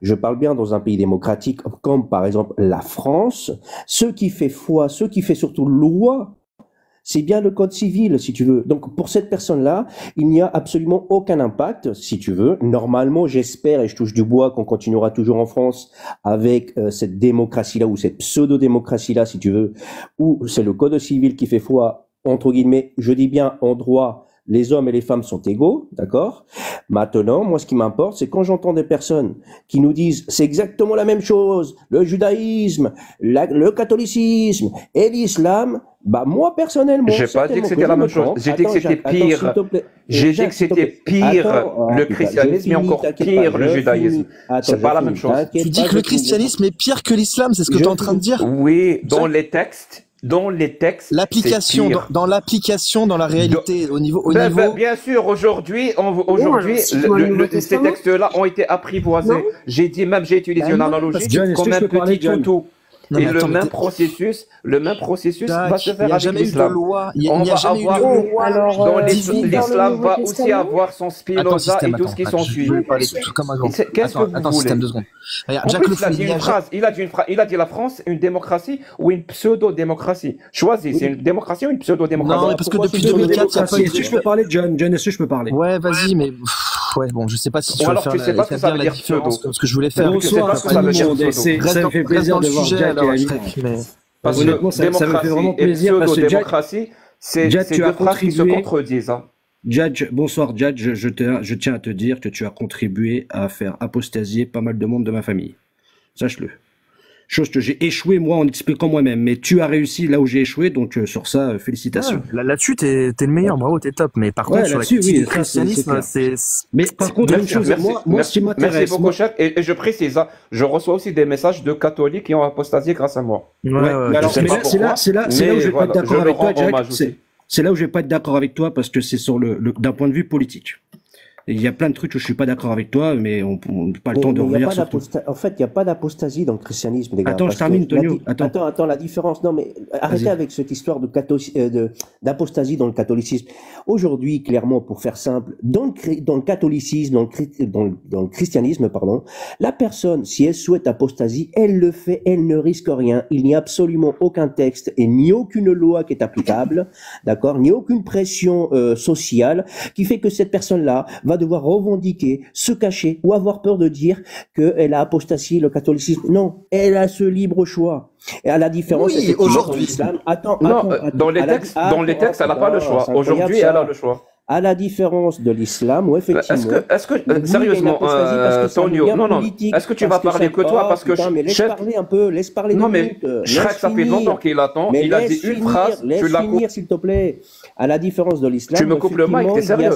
je parle bien dans un pays démocratique comme par exemple la France, ce qui fait foi, ce qui fait surtout loi, c'est bien le code civil, si tu veux. Donc, pour cette personne-là, il n'y a absolument aucun impact, si tu veux. Normalement, j'espère, et je touche du bois, qu'on continuera toujours en France avec cette démocratie-là, ou cette pseudo-démocratie-là, si tu veux, où c'est le code civil qui fait foi, entre guillemets, je dis bien en droit, les hommes et les femmes sont égaux, d'accord? Maintenant, moi, ce qui m'importe, c'est quand j'entends des personnes qui nous disent c'est exactement la même chose, le judaïsme, le catholicisme et l'islam, bah, moi, personnellement. J'ai pas dit que c'était la même chose. J'ai dit que c'était pire. J'ai dit que c'était pire le christianisme et encore pire le judaïsme. C'est pas la même chose. Tu dis que le christianisme est pire que l'islam, c'est ce que tu es en train de dire? Oui, dans les textes. L'application, dans l'application, dans la réalité, au niveau. Bien sûr, aujourd'hui, ces textes-là ont été apprivoisés. J'ai utilisé une analogie comme un petit toutou. Et le même processus va se faire avec l'islam. On va avoir dans l'islam va aussi avoir son Spinoza et tout ce qui s'ensuit. Qu'est-ce que vous voulez? En plus, il a dit la France une démocratie ou une pseudo-démocratie. Choisis, c'est une démocratie ou une pseudo-démocratie? Non, parce que depuis 2004, ça peut. Est-ce que je peux parler, John? Est-ce que je peux parler? Ouais, vas-y, mais ouais, bon, je sais pas si tu vas faire la différence, parce que je voulais faire. Bonsoir tout le monde, ça me fait plaisir de voir Jack et Ami. Parce que ça me fait vraiment plaisir parce que démocratie, c'est deux phrases qui se contredisent. Jadj, bonsoir Jadj, je tiens à te dire que tu as contribué à faire apostasier pas mal de monde de ma famille. Sache-le. Chose que j'ai échoué moi en expliquant moi-même, mais tu as réussi là où j'ai échoué, donc sur ça, félicitations. Ouais, là-dessus, t'es le meilleur, bravo, t'es top. Mais par contre, sur la critique du christianisme, c'est... Mais par contre, une chose, moi, ce qui m'intéresse... Merci beaucoup, chef. Et je précise, je reçois aussi des messages de catholiques qui ont apostasié grâce à moi. C'est là où je vais pas être d'accord avec toi, Jack. C'est là où je vais pas être d'accord avec toi parce que c'est sur d'un point de vue politique. Il y a plein de trucs où je suis pas d'accord avec toi, mais on n'a pas le temps de revenir sur tout. En fait, il n'y a pas d'apostasie dans le christianisme, les gars. Attends, je termine, Tonio. Attends, la différence. Non, mais arrêtez avec cette histoire d'apostasie dans le catholicisme. Aujourd'hui, clairement, pour faire simple, dans le catholicisme, dans le christianisme, pardon, la personne, si elle souhaite apostasie, elle le fait, elle ne risque rien. Il n'y a absolument aucun texte et ni aucune loi qui est applicable, d'accord, ni aucune pression sociale qui fait que cette personne-là va devoir revendiquer, se cacher ou avoir peur de dire qu'elle a apostasié le catholicisme. Non, elle a ce libre choix. Et à la différence, oui, aujourd'hui. Dans les textes, elle n'a pas le choix. Aujourd'hui, elle a le choix. À la différence de l'islam, où effectivement... Est-ce que sérieusement, Tonio, non, est-ce que tu vas parler que toi parce que laisse parler un peu, laisse parler. Non, mais Shrek, ça fait longtemps qu'il attend, il a dit une phrase, tu la coupes. S'il te plaît. À la différence de l'islam, tu me coupes le mic, t'es sérieux?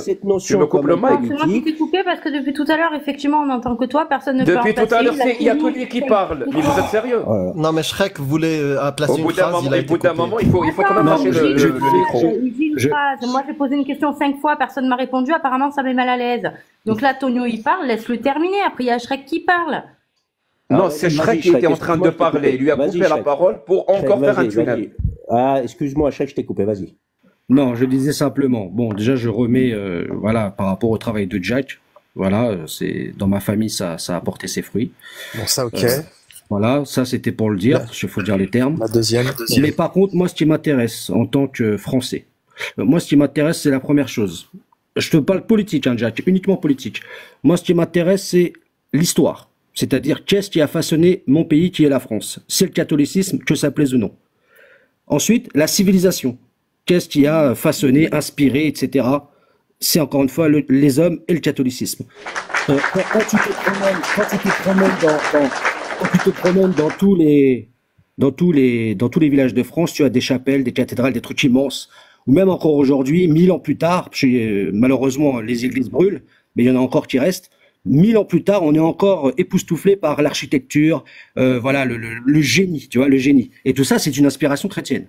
Tu me coupes le mic. C'est moi qui t'ai coupé parce que depuis tout à l'heure, effectivement, on n'entend que toi, personne ne parle. Depuis tout à l'heure, il y a que lui qui parle. Mais vous êtes sérieux? Non, mais Shrek voulait placer une phrase, il a été coupé. Au bout d'un moment, il faut quand même lâcher le micro. Moi, j'ai posé une question 5 fois, personne m'a répondu, apparemment, ça met mal à l'aise. Donc là, Tonio, il parle, laisse-le terminer. Après, il y a Shrek qui parle. Non, c'est Shrek qui était en train de parler. Il lui a coupé la parole pour encore faire un tunnel. Ah, excuse-moi, Shrek, je t'ai coupé, vas-y. Non, je disais simplement, bon, déjà, je remets, voilà, par rapport au travail de Jack, voilà, c'est, dans ma famille, ça a porté ses fruits. Bon, ça, ok. Voilà, ça, c'était pour le dire, il faut dire les termes. La deuxième. Mais par contre, moi, ce qui m'intéresse, en tant que Français, moi, ce qui m'intéresse, c'est la première chose. Je te parle politique, hein, Jack, uniquement politique. Moi, ce qui m'intéresse, c'est l'histoire. C'est-à-dire, qu'est-ce qui a façonné mon pays, qui est la France? C'est le catholicisme, que ça plaise ou non. Ensuite, la civilisation. Qu'est-ce qui a façonné, inspiré, etc. C'est encore une fois les hommes et le catholicisme. Quand tu te promènes dans tous les villages de France, tu as des chapelles, des cathédrales, des trucs immenses. Ou même encore aujourd'hui, 1000 ans plus tard, malheureusement les églises brûlent, mais il y en a encore qui restent. 1000 ans plus tard, on est encore époustouflé par l'architecture, voilà, le génie, tu vois, le génie. Et tout ça, c'est une inspiration chrétienne.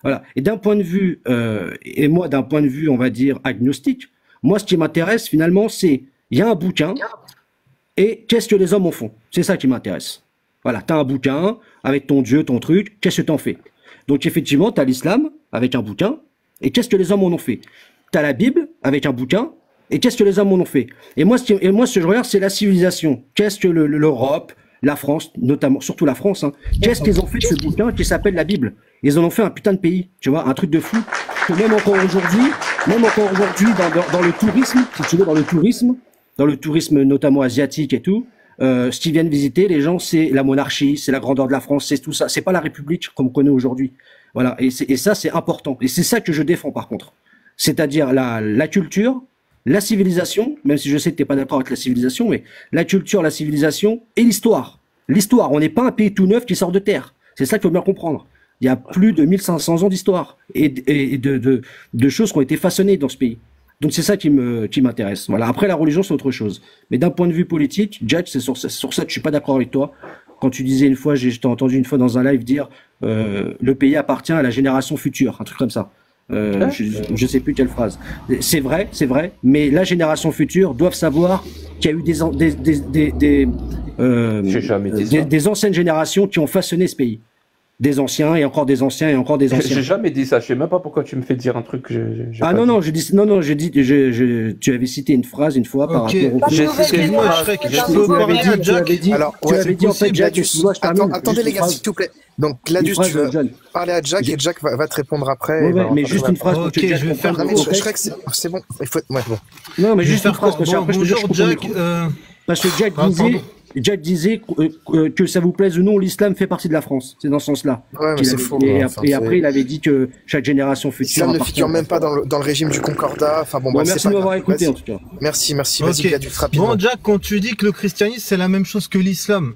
Voilà. Et d'un point de vue, et moi, d'un point de vue, on va dire, agnostique, moi, ce qui m'intéresse, finalement, c'est, il y a un bouquin, et qu'est-ce que les hommes en font? C'est ça qui m'intéresse. Voilà. T'as un bouquin, avec ton Dieu, ton truc, qu'est-ce que t'en fais? Donc, effectivement, t'as l'islam, avec un bouquin, et qu'est-ce que les hommes en ont fait? T'as la Bible, avec un bouquin, et qu'est-ce que les hommes en ont fait? Et moi, ce que je regarde, c'est la civilisation. Qu'est-ce que l'Europe, la France, notamment, surtout la France, hein, qu'est-ce qu'ils ont fait de ce bouquin qui s'appelle la Bible? Ils en ont fait un putain de pays, tu vois, un truc de fou. Que même encore aujourd'hui, dans le tourisme, si tu veux, dans le tourisme notamment asiatique et tout, ce qu'ils viennent visiter, les gens, c'est la monarchie, c'est la grandeur de la France, c'est tout ça. C'est pas la République comme on connaît aujourd'hui. Voilà. Et ça, c'est important. Et c'est ça que je défends, par contre. C'est-à-dire la culture, la civilisation, même si je sais que t'es pas d'accord avec la civilisation, mais la culture, la civilisation et l'histoire. L'histoire, on n'est pas un pays tout neuf qui sort de terre. C'est ça qu'il faut bien comprendre. Il y a plus de 1500 ans d'histoire et de choses qui ont été façonnées dans ce pays. Donc c'est ça qui m'intéresse. Voilà. Après, la religion, c'est autre chose. Mais d'un point de vue politique, Jack, c'est sur ça que je suis pas d'accord avec toi. Quand tu disais une fois, je t'ai entendu une fois dans un live dire le pays appartient à la génération future, un truc comme ça. Je sais plus quelle phrase. C'est vrai, mais la génération future doivent savoir qu'il y a eu des anciennes générations qui ont façonné ce pays. Des anciens et encore des anciens et encore des anciens. J'ai jamais dit ça. Je sais même pas pourquoi tu me fais dire un truc que j'ai Ah non, j'ai dit, tu avais cité une phrase une fois par rapport au. Excuse-moi, Shrek, je peux parler à Jack. Alors, tu avais dit en fait, Jack, attendez les gars, s'il te plaît. Donc, Gladius, tu veux parler à Jack et Jack va te répondre après. Ouais, mais juste une phrase. Ok, je vais faire. Shrek, c'est bon. Il faut. Ouais, bon. Non, mais juste une phrase. Bonjour, Jack. Parce que Jack disait que ça vous plaise ou non, l'islam fait partie de la France. C'est dans ce sens-là. Ouais, mais c'est faux. Et après, il avait dit que chaque génération future. Ça ne figure même pas dans le régime du Concordat. Enfin bon, bref, merci de m'avoir écouté en tout cas. Merci. Vas-y, Gladius, rapidement. Bon, Jack, quand tu dis que le christianisme c'est la même chose que l'islam,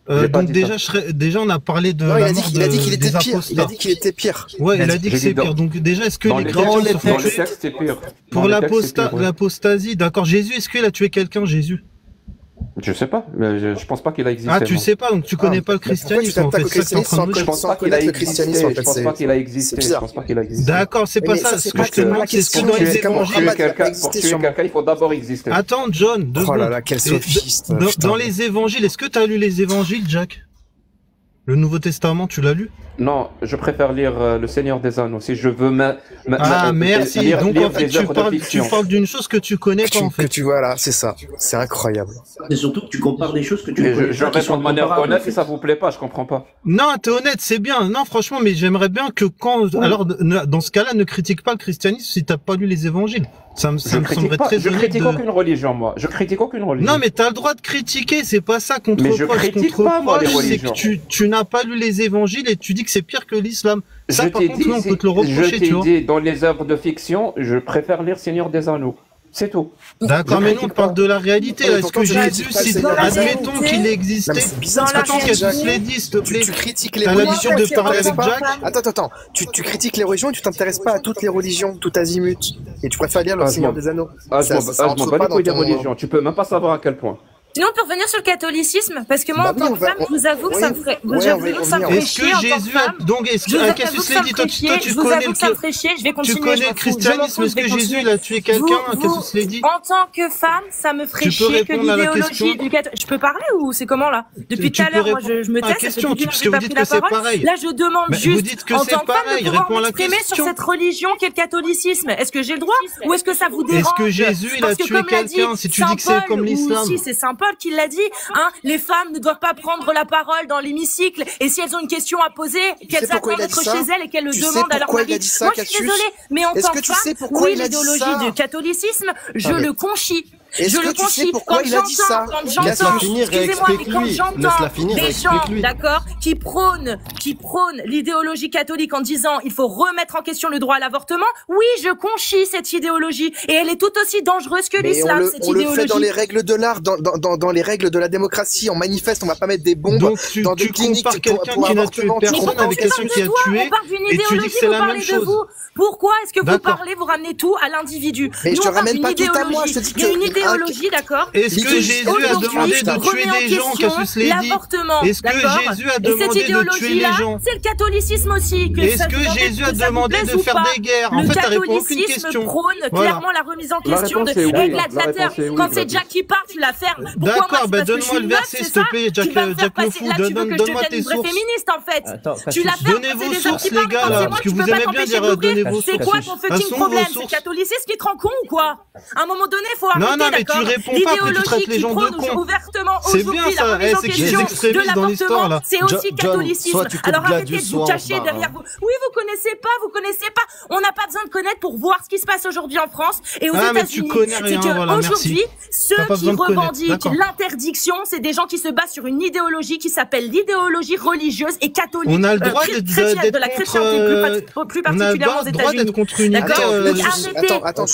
donc déjà on a parlé de. Non, il a dit qu'il était pire. Il a dit qu'il était pire. Ouais, il a dit que c'est pire. Donc déjà, est-ce que les chrétiens c'est pire. Pour l'apostasie, d'accord. Jésus, est-ce qu'il a tué quelqu'un, Jésus? Je sais pas, mais je pense pas qu'il a existé. Ah, tu sais pas, donc tu connais pas le christianisme en fait. Je pense pas qu'il a existé. Je pense pas qu'il a existé. D'accord, c'est pas ça. Ce que je te demande, c'est ce que dans les évangiles. Pour tuer quelqu'un, il faut d'abord exister. Attends, John, 2 secondes. Oh là là, quel sophiste. Dans les évangiles, est-ce que tu as lu les évangiles, Jack? Le Nouveau Testament, tu l'as lu? Non, je préfère lire Le Seigneur des Anneaux. Si je veux merci. Donc en fait, tu parles d'une chose que tu connais pas en fait. Que tu vois là, c'est ça. C'est incroyable. Et surtout que tu compares des choses que tu connais. Je réponds de manière honnête et ça vous plaît pas, je comprends pas. Non, t'es honnête, c'est bien. Non, franchement, mais j'aimerais bien que alors dans ce cas-là, ne critique pas le christianisme si t'as pas lu les évangiles. Ça me semblerait très. Je critique aucune religion, moi. Je critique aucune religion. Non, mais t'as le droit de critiquer, c'est pas ça qu'on te reproche. Mais je critique pas, moi, les religions. C'est que tu n'as pas lu les évangiles et tu dis que c'est pire que l'islam. Ça, par contre, on peut te le reprocher, tu vois. Je t'ai dit, dans les œuvres de fiction, je préfère lire Seigneur des Anneaux. C'est tout. D'accord, mais nous on parle de la réalité. Est-ce que Jésus, admettons qu'il existait, admettons qu'il y a tous les dit, s'il te plaît. Tu critiques les religions. T'as l'habitude de parler avec Jack. Attends. Tu critiques les religions et tu t'intéresses pas à toutes les religions, tout azimut. Et tu préfères lire le Seigneur des Anneaux. Je m'en bats les couilles des religions. Tu peux même pas savoir à quel point. Sinon, on peut revenir sur le catholicisme, parce que moi, en tant que femme, je vous avoue que ça me ferait chier. Est-ce que Jésus a, donc, qu'est-ce que cela dit? Toi, tu connais le christianisme, est-ce que Jésus, il a tué quelqu'un? Qu'est-ce que cela dit? En tant que femme, ça me ferait chier que l'idéologie du catholicisme. Je peux parler ou c'est comment, là? Depuis tout à l'heure, moi, je me tais, ça fait plus puisque vous dites que c'est pareil. Là, je demande juste, en tant que femme, de pouvoir m'exprimer sur cette religion qu'est le catholicisme. Est-ce que j'ai le droit? Ou est-ce que ça vous dérange? Est-ce que Jésus, il a tué quelqu'un? Si tu dis que c'est comme l'islam. Si, c'est Saint Paul qui l'a dit, hein, les femmes ne doivent pas prendre la parole dans l'hémicycle, et si elles ont une question à poser, qu'elles attendent d'être chez elles et qu'elles le demandent à leur mari. Moi, je suis désolée, mais en tant que femme, oui, l'idéologie du catholicisme, je le conchis. Je le conchis quand j'entends des gens, d'accord, qui prônent l'idéologie catholique en disant il faut remettre en question le droit à l'avortement. Oui, je conchis cette idéologie et elle est tout aussi dangereuse que l'islam. Cette idéologie. On le fait dans les règles de l'art, dans les règles de la démocratie. On manifeste, on va pas mettre des bombes dans des cliniques pour quelqu'un qui n'a tué personne avec quelqu'un qui a tué. Et tu dis que c'est la même chose. Pourquoi est-ce que vous parlez, vous ramenez tout à l'individu? Mais je te ramène pas tout à moi. Je te dis que idéologie, d'accord. Est-ce que Jésus a demandé de tuer des gens, Cassius l'a dit? L'avortement, est-ce que Jésus a demandé de tuer les gens? C'est le catholicisme aussi. Est-ce que Jésus a demandé de faire des guerres? En fait, t'as répondu aucune question. Le catholicisme prône clairement la remise en question de gladiateurs. Quand c'est Jack qui part, tu la fermes. D'accord, bah donne-moi le verset, s'il te plaît, Jack le fou. Donne-moi tes sources. Féministe, en fait. Tu la fermes. Donnez vos sources, les gars, là, parce que vous aimez bien dire donnez vos sources. C'est quoi ton fucking problème? C'est le catholicisme qui te rend con ou quoi? À un moment donné, faut arrêter. Non, mais tu réponds pas, après tu traites les gens de cons. Ouvertement c'est bien ça, c'est que les extrémistes dans l'histoire là. C'est aussi catholicisme. Alors arrêtez de vous cacher derrière vous. Oui, vous connaissez pas. On n'a pas besoin de connaître pour voir ce qui se passe aujourd'hui en France et aux États-Unis. C'est qu'aujourd'hui, ceux qui revendiquent l'interdiction, c'est des gens qui se basent sur une idéologie qui s'appelle l'idéologie religieuse et catholique. On a le droit de la chrétienté, plus particulièrement aux États-Unis. D'accord.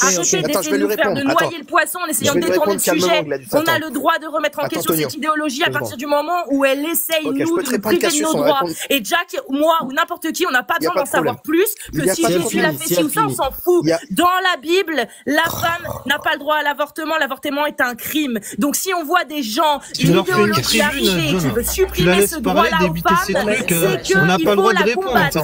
Arrêtez d'essayer de nous faire de noyer le poisson en essayant de détourner le sujet. On a le droit de remettre en question cette idéologie à partir du moment où elle essaye nous de priver de nos droits. Et Jack, moi ou n'importe qui, on n'a pas besoin d'en savoir plus que si Jésus l'a fait ci ou ça, on s'en fout. Dans la Bible, la femme n'a pas le droit à l'avortement. L'avortement est un crime. Donc si on voit des gens, une idéologie arriver qui veut supprimer ce droit-là aux femmes, c'est qu'il faut la combattre.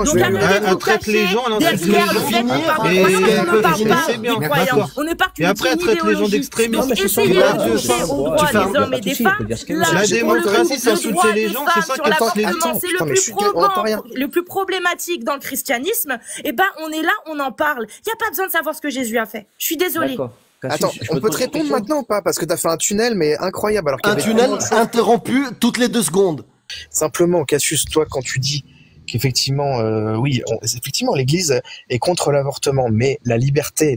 Donc arrêtez de vous cacher derrière le fait qu'on ne parle pas. On ne parle qu'une idéologie. Donc essayez de toucher aux droits des hommes et des femmes. La démocratie, ça soutient les gens, c'est ça que c'est le plus problématique dans le christianisme. Eh ben, on est là, on en parle. Il n'y a pas besoin de savoir ce que Jésus a fait. Je suis désolée. Attends, on peut te répondre maintenant ou pas? Parce que t'as fait un tunnel, mais incroyable. Alors un tunnel interrompu toutes les 2 secondes. Simplement, Cassius, toi, quand tu dis qu'effectivement, oui, effectivement, l'Église est contre l'avortement, mais la liberté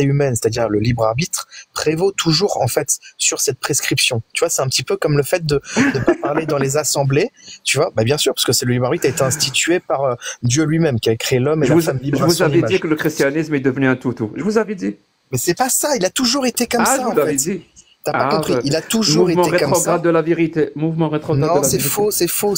humaine, c'est-à-dire le libre arbitre, prévaut toujours en fait sur cette prescription. Tu vois, c'est un petit peu comme le fait de ne pas parler dans les assemblées. Tu vois, bah bien sûr, parce que c'est le libre arbitre a été institué par Dieu lui-même qui a créé l'homme et la femme libre. Je vous avais dit que le christianisme est devenu un toutou. Je vous avais dit. Mais c'est pas ça. Il a toujours été comme ça. Je vous l'avais dit. T'as pas compris, il a toujours été comme ça. Mouvement rétrograde de la vérité. Mouvement rétrograde de la vérité. Non, c'est faux.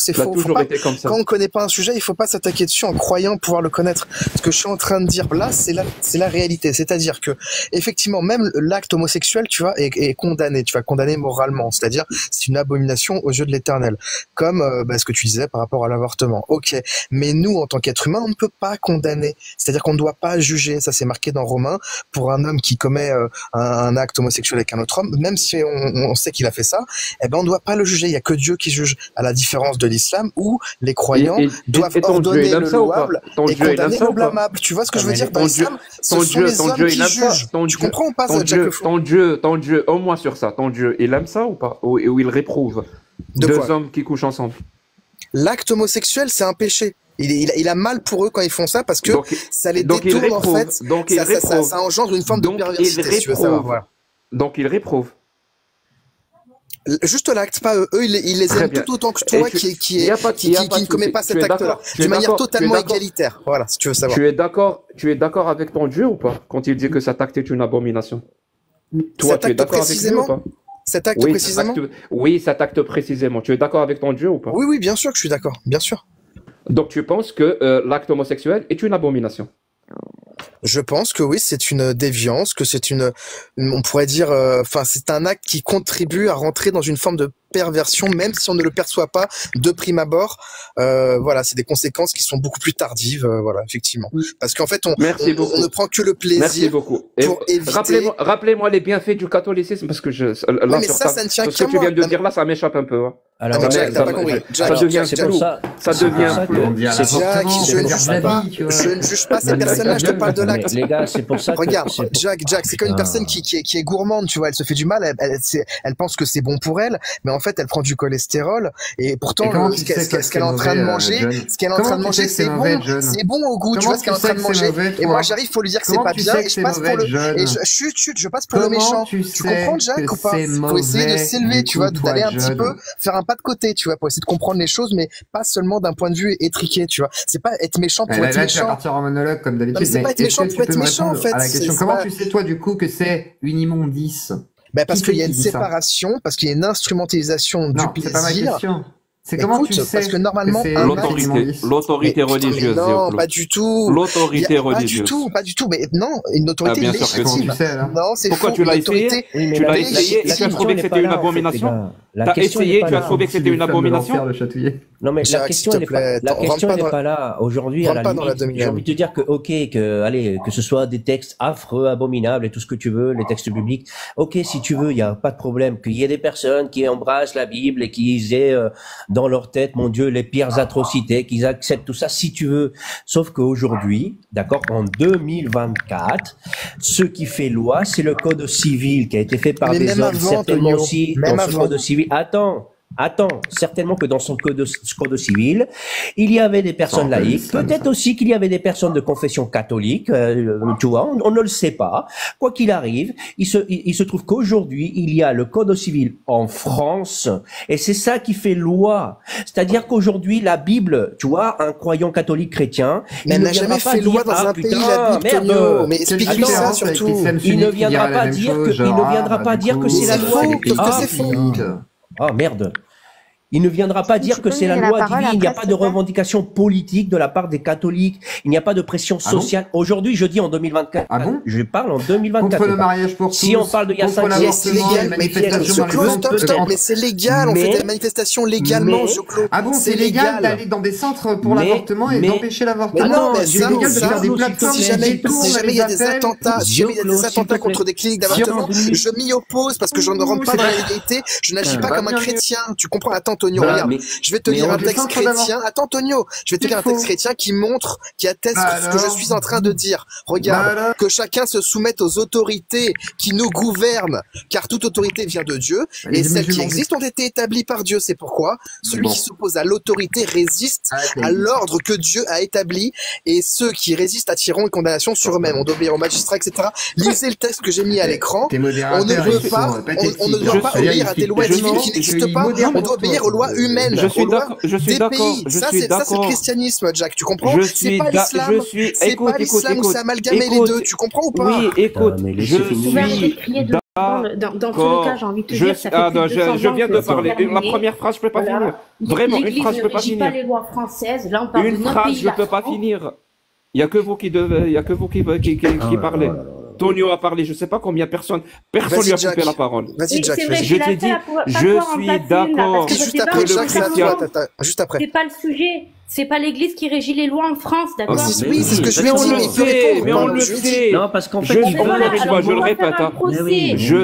Quand on connaît pas un sujet, il faut pas s'attaquer dessus en croyant pouvoir le connaître. Ce que je suis en train de dire là, c'est la réalité. C'est-à-dire que, effectivement, même l'acte homosexuel, tu vois, est condamné. Tu vas condamner moralement. C'est-à-dire, c'est une abomination aux yeux de l'Éternel. Comme, ce que tu disais par rapport à l'avortement. Ok. Mais nous, en tant qu'être humain, on ne peut pas condamner. C'est-à-dire qu'on ne doit pas juger. Ça, c'est marqué dans Romains. Pour un homme qui commet un acte homosexuel avec un autre homme, même si on sait qu'il a fait ça, eh ben on doit pas le juger. Il y a que Dieu qui juge, à la différence de l'islam où les croyants doivent ordonner le louable et condamner le blâmable. Tu vois ce que je veux dire? Dans l'islam, ce sont les hommes qui jugent. Tu comprends ou pas ça, Jack? Ton Dieu, au moins sur ça, ton Dieu, il aime ça ou pas? Ou il réprouve deux hommes qui couchent ensemble? L'acte homosexuel, c'est un péché. Il a mal pour eux quand ils font ça parce que ça les détourne en fait. Ça engendre une forme de perversité, si tu veux savoir. Voilà. Donc il réprouve. Juste l'acte, pas eux. Eux, ils les aiment tout autant que toi qui ne commet pas cet acte-là. D'une manière totalement égalitaire. Voilà, si tu veux savoir. Tu es d'accord avec ton Dieu ou pas? Quand il dit que cet acte est une abomination. Toi, tu es d'accord avec lui ou pas? Cet acte précisément? Oui, cet acte précisément. Tu es d'accord avec ton Dieu ou pas? Oui, bien sûr que je suis d'accord. Bien sûr. Donc tu penses que l'acte homosexuel est une abomination? Je pense que oui, c'est une déviance, que c'est on pourrait dire, c'est un acte qui contribue à rentrer dans une forme de perversion, même si on ne le perçoit pas de prime abord. Voilà, c'est des conséquences qui sont beaucoup plus tardives, voilà, effectivement. Parce qu'en fait, on ne prend que le plaisir. Merci beaucoup. Pour éviter... Rappelez-moi les bienfaits du catholicisme, parce que mais ça ne tient qu'à moi. Ce que tu viens de dire là, ça m'échappe un peu. Hein. Alors, Jack, t'as pas compris. Ça devient flou. Ça devient flou. Jack, je ne juge pas ces personnes-là, je te parle de l'acte. Les gars, c'est pour ça que... Regarde, Jack, c'est comme une personne qui est gourmande, tu vois, elle se fait du mal, elle pense que c'est bon pour elle, mais en fait, elle prend du cholestérol, et pourtant, ce qu'elle est en train de manger, c'est bon au goût, tu vois, ce qu'elle est en train de manger. Et moi, j'arrive, faut lui dire que c'est pas bien, et je passe pour je passe pour le méchant. Tu comprends, Jack, ou pas? Faut essayer de s'élever, tu vois, d'aller un petit peu, faire un pas de côté, tu vois, pour essayer de comprendre les choses, mais pas seulement d'un point de vue étriqué, tu vois. C'est pas être méchant pour être méchant. Tu vas partir en monologue, comme d'habitude. C'est pas être méchant pour être méchant, en fait. Comment tu sais, toi, du coup, que c'est une immondice? Parce qu'il y a une séparation, parce qu'il y a une instrumentalisation du plaisir. C'est pas ma question. C'est comment tu sais? Parce que normalement, l'autorité religieuse. Non, pas du tout. L'autorité religieuse. Pas du tout. Mais non, une autorité légitime. Non, c'est pourquoi tu l'as essayé? Tu l'as essayé et tu as trouvé que c'était une abomination? T'as essayé, tu as trouvé que c'était une abomination? Non, mais la question n'est pas là. Aujourd'hui, à la limite, j'ai envie de te dire que, ok, que ce soit des textes affreux, abominables et tout ce que tu veux, les textes bibliques. Ok, si tu veux, il y a pas de problème. Qu'il y ait des personnes qui embrassent la Bible et qui aient dans leur tête, mon Dieu, les pires atrocités, qu'ils acceptent tout ça, si tu veux. Sauf qu'aujourd'hui, d'accord, en 2024, ce qui fait loi, c'est le code civil qui a été fait par des hommes, certainement aussi dans ce code civil. Attends, certainement que dans son code civil, il y avait des personnes laïques, peut-être aussi qu'il y avait des personnes de confession catholique, tu vois, on ne le sait pas. Quoi qu'il arrive, il se trouve qu'aujourd'hui, il y a le code civil en France, et c'est ça qui fait loi. C'est-à-dire qu'aujourd'hui, la Bible, tu vois, un croyant catholique chrétien, mais elle n'a jamais fait loi dans un pays, la Bible, Tonio. Mais explique-lui ça surtout. Il ne viendra pas dire que c'est la loi. C'est faux. Ah merde. Il ne viendra pas dire que c'est la loi divine. Il n'y a pas de revendication politique de la part des catholiques. Il n'y a pas de pression sociale. Aujourd'hui, je dis en 2024. Ah bon? Je parle en 2024. Contre le mariage pour tous. Si on parle de il y a 5 ans, c'est légal. Mais c'est légal. On fait des manifestations légalement. Ah bon, c'est légal d'aller dans des centres pour l'avortement et d'empêcher l'avortement. Non, mais c'est légal de faire des plateformes. Si jamais il y a des attentats, contre des cliniques d'avortement, je m'y oppose parce que je ne rentre pas dans la légalité. Je n'agis pas comme un chrétien. Tu comprends? Attends, Tonio, regarde. Je vais te lire un texte chrétien. Attends, Tonio, je vais te lire un texte chrétien qui montre, qui atteste ce que je suis en train de dire. Regarde, que chacun se soumette aux autorités qui nous gouvernent, car toute autorité vient de Dieu, et celles qui existent ont été établies par Dieu. C'est pourquoi celui qui s'oppose à l'autorité résiste à l'ordre que Dieu a établi, et ceux qui résistent attireront une condamnation sur eux-mêmes. On doit obéir aux magistrats, etc. Lisez le texte que j'ai mis à l'écran. On ne doit pas obéir à des lois divines qui n'existent pas. On doit obéir aux lois humaines. Je suis d'accord. Ça, c'est le christianisme, Jack. Tu comprends? C'est pas l'islam. C'est pas l'islam où c'est amalgamé les deux. Tu comprends ou pas? Oui, écoute, je suis dans tous les cas, j'ai envie de te dire, ça fait je viens de parler. La première phrase, je peux pas finir. Vraiment, une phrase, je peux pas finir. Pas les lois françaises. Là, on parle une phrase, je peux pas finir. Il y a que vous qui parlez. Tonio a parlé, je sais pas combien de personnes lui a coupé la parole. Vas-y, Jack. Je t'ai dit, je suis d'accord. Juste après, juste après. C'est pas le sujet. C'est pas l'église qui régit les lois en France, d'accord? Oui, c'est ce que je lui dis. Mais on le sait. Non, parce qu'en fait, je le répète.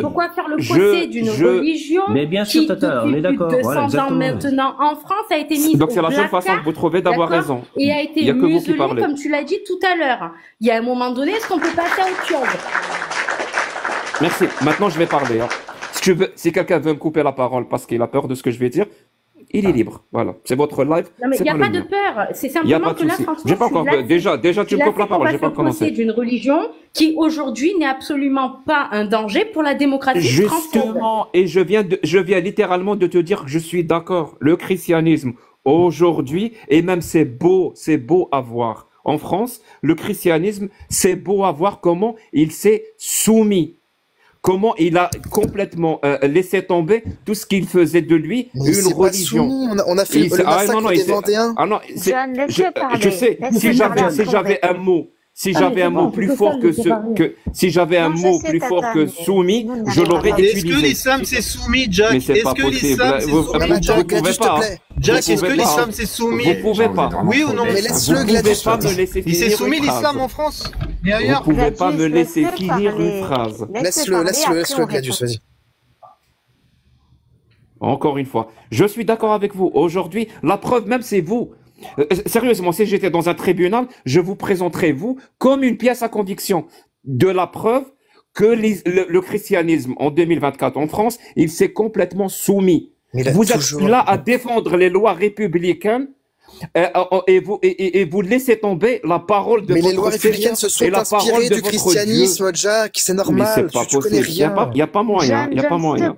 Pourquoi faire le procès d'une religion qui, depuis 200 ans maintenant, en France, a été mise au placard? Donc c'est la seule façon que vous trouvez d'avoir raison. Et a été muselée, comme tu l'as dit tout à l'heure. Il y a un moment donné, est-ce qu'on peut passer à autre chose? Merci. Maintenant, je vais parler. Si quelqu'un veut me couper la parole parce qu'il a peur de ce que je vais dire, il est libre. Voilà. C'est votre live. Non, mais il n'y a pas de peur. C'est simplement que là, franchement, j'ai pas encore. Déjà, tu me coupes la parole. J'ai pas commencé. D'une religion qui, aujourd'hui, n'est absolument pas un danger pour la démocratie française. Justement. Et je viens littéralement de te dire que je suis d'accord. Le christianisme, aujourd'hui, et même c'est beau à voir. En France, le christianisme, c'est beau à voir comment il s'est soumis. Comment il a complètement laissé tomber tout ce qu'il faisait de lui une religion. On a fait le massacre des Vendéens. Ah non, je sais. Si j'avais un mot. Si j'avais un mot plus fort que soumis, je l'aurais utilisé. Est-ce que l'islam s'est soumis, Jack? Mais c'est pas possible. Vous pouvez pas. Jack, est-ce que l'islam s'est soumis? Vous pouvez pas. Oui ou non? Mais laisse-le, Gladius. Il s'est soumis l'islam en France? Mais ailleurs. Vous pouvez pas me laisser finir une phrase. Laisse-le, Gladius, vas-y. Encore une fois, je suis d'accord avec vous. Aujourd'hui, la preuve même, c'est vous. Sérieusement, si j'étais dans un tribunal, je vous présenterais vous comme une pièce à conviction de la preuve que le christianisme en 2024 en France, il s'est complètement soumis. Vous êtes là à défendre les lois républicaines et vous laissez tomber la parole de votre Seigneur. Mais les lois républicaines se sont inspirées du christianisme, Jack, c'est normal. Mais c'est pas possible. Il n'y a pas moyen. Il n'y a pas moyen.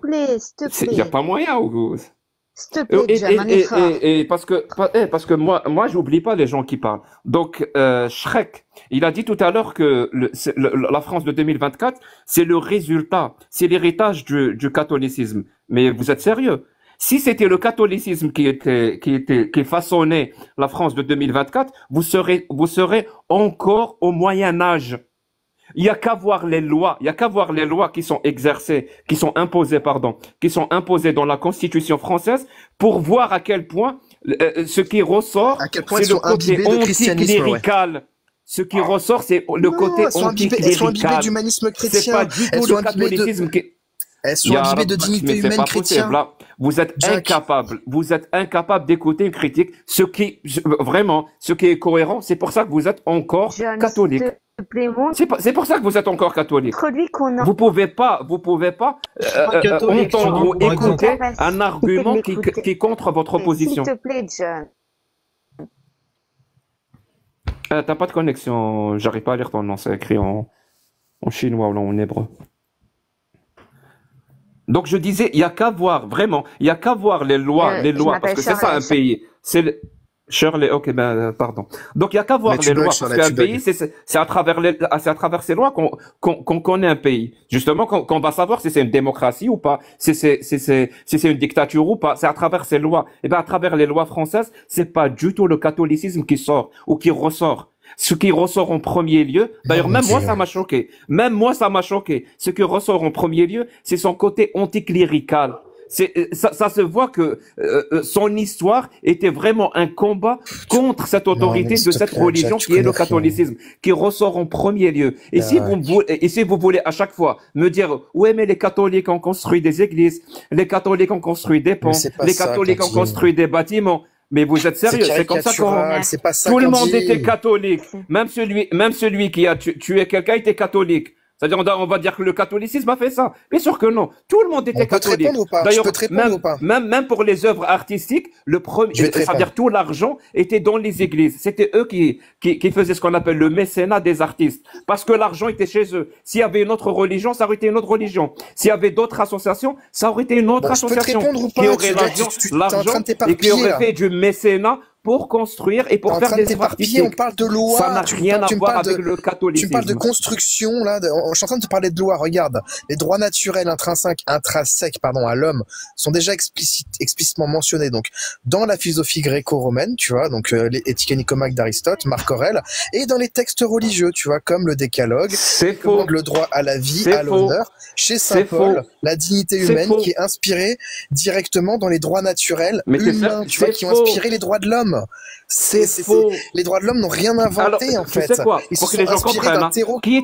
Il n'y a pas moyen, Auguste. S'il te plaît, et parce que moi j'oublie pas les gens qui parlent. Donc Shrek, il a dit tout à l'heure que la France de 2024, c'est le résultat, c'est l'héritage du catholicisme. Mais vous êtes sérieux? Si c'était le catholicisme qui façonnait la France de 2024, vous serez encore au Moyen Âge. Il y a qu'à voir les lois, qui sont imposées dans la Constitution française pour voir à quel point ce qui ressort, c'est le côté anticlérical. Ce qui ressort, c'est le côté anticlérical. Elles sont imbibées d'humanisme chrétien. C'est pas du tout le catholicisme qui... Elles sont imbibées de dignité humaine chrétienne. Vous êtes incapable d'écouter une critique. Ce qui est cohérent, c'est pour ça que vous êtes encore catholique. C'est pour ça que vous êtes encore catholique. Vous pouvez pas entendre ou écouter un argument qui est contre votre position. S'il te plaît, John. T'as pas de connexion, j'arrive pas à lire ton nom, c'est écrit en chinois ou en hébreu. Donc je disais, il y a qu'à voir les lois, parce que c'est ça un pays. C'est Shirley, ok, pardon. Donc il y a qu'à voir les lois, parce qu'un pays, c'est à travers ces lois qu'on connaît un pays. Justement, qu'on va savoir si c'est une démocratie ou pas, si c'est une dictature ou pas. C'est à travers ces lois. Et à travers les lois françaises, c'est pas du tout le catholicisme qui sort ou qui ressort. Ce qui ressort en premier lieu, d'ailleurs, même moi, ça m'a choqué. Ce qui ressort en premier lieu, c'est son côté anticlérical. Ça se voit que son histoire était vraiment un combat contre cette autorité de cette religion qui est le catholicisme, qui ressort en premier lieu. Et si vous voulez à chaque fois me dire, ouais, mais les catholiques ont construit des églises, les catholiques ont construit des ponts, les catholiques ont construit des bâtiments. Mais vous êtes sérieux? C'est comme ça tout le monde était catholique. Même celui qui a tué quelqu'un était catholique. C'est-à-dire, on va dire que le catholicisme a fait ça. Bien sûr que non. Tout le monde était catholique. D'ailleurs, même pour les œuvres artistiques, c'est-à-dire tout l'argent était dans les églises. C'était eux qui faisaient ce qu'on appelle le mécénat des artistes. Parce que l'argent était chez eux. S'il y avait une autre religion, ça aurait été une autre religion. S'il y avait d'autres associations, ça aurait été une autre association qui aurait l'argent et qui aurait fait du mécénat pour construire et pour faire des œuvres artistiques. On parle de loi. Ça n'a rien à voir avec le catholicisme. Tu me parles de construction, là. Je suis en train de te parler de loi. Regarde. Les droits naturels intrinsèques, à l'homme sont déjà explicitement mentionnés. Donc, dans la philosophie gréco-romaine, tu vois, donc, les Éthique et Nicomachie d'Aristote, Marc Aurèle, et dans les textes religieux, tu vois, comme le Décalogue, le droit à la vie, à l'honneur, chez Saint Paul, la dignité humaine qui est inspirée directement dans les droits naturels humains, tu vois, qui ont inspiré les droits de l'homme. Les droits de l'homme n'ont rien inventé. Alors, en fait. Tu sais quoi, pour que les gens comprennent, qui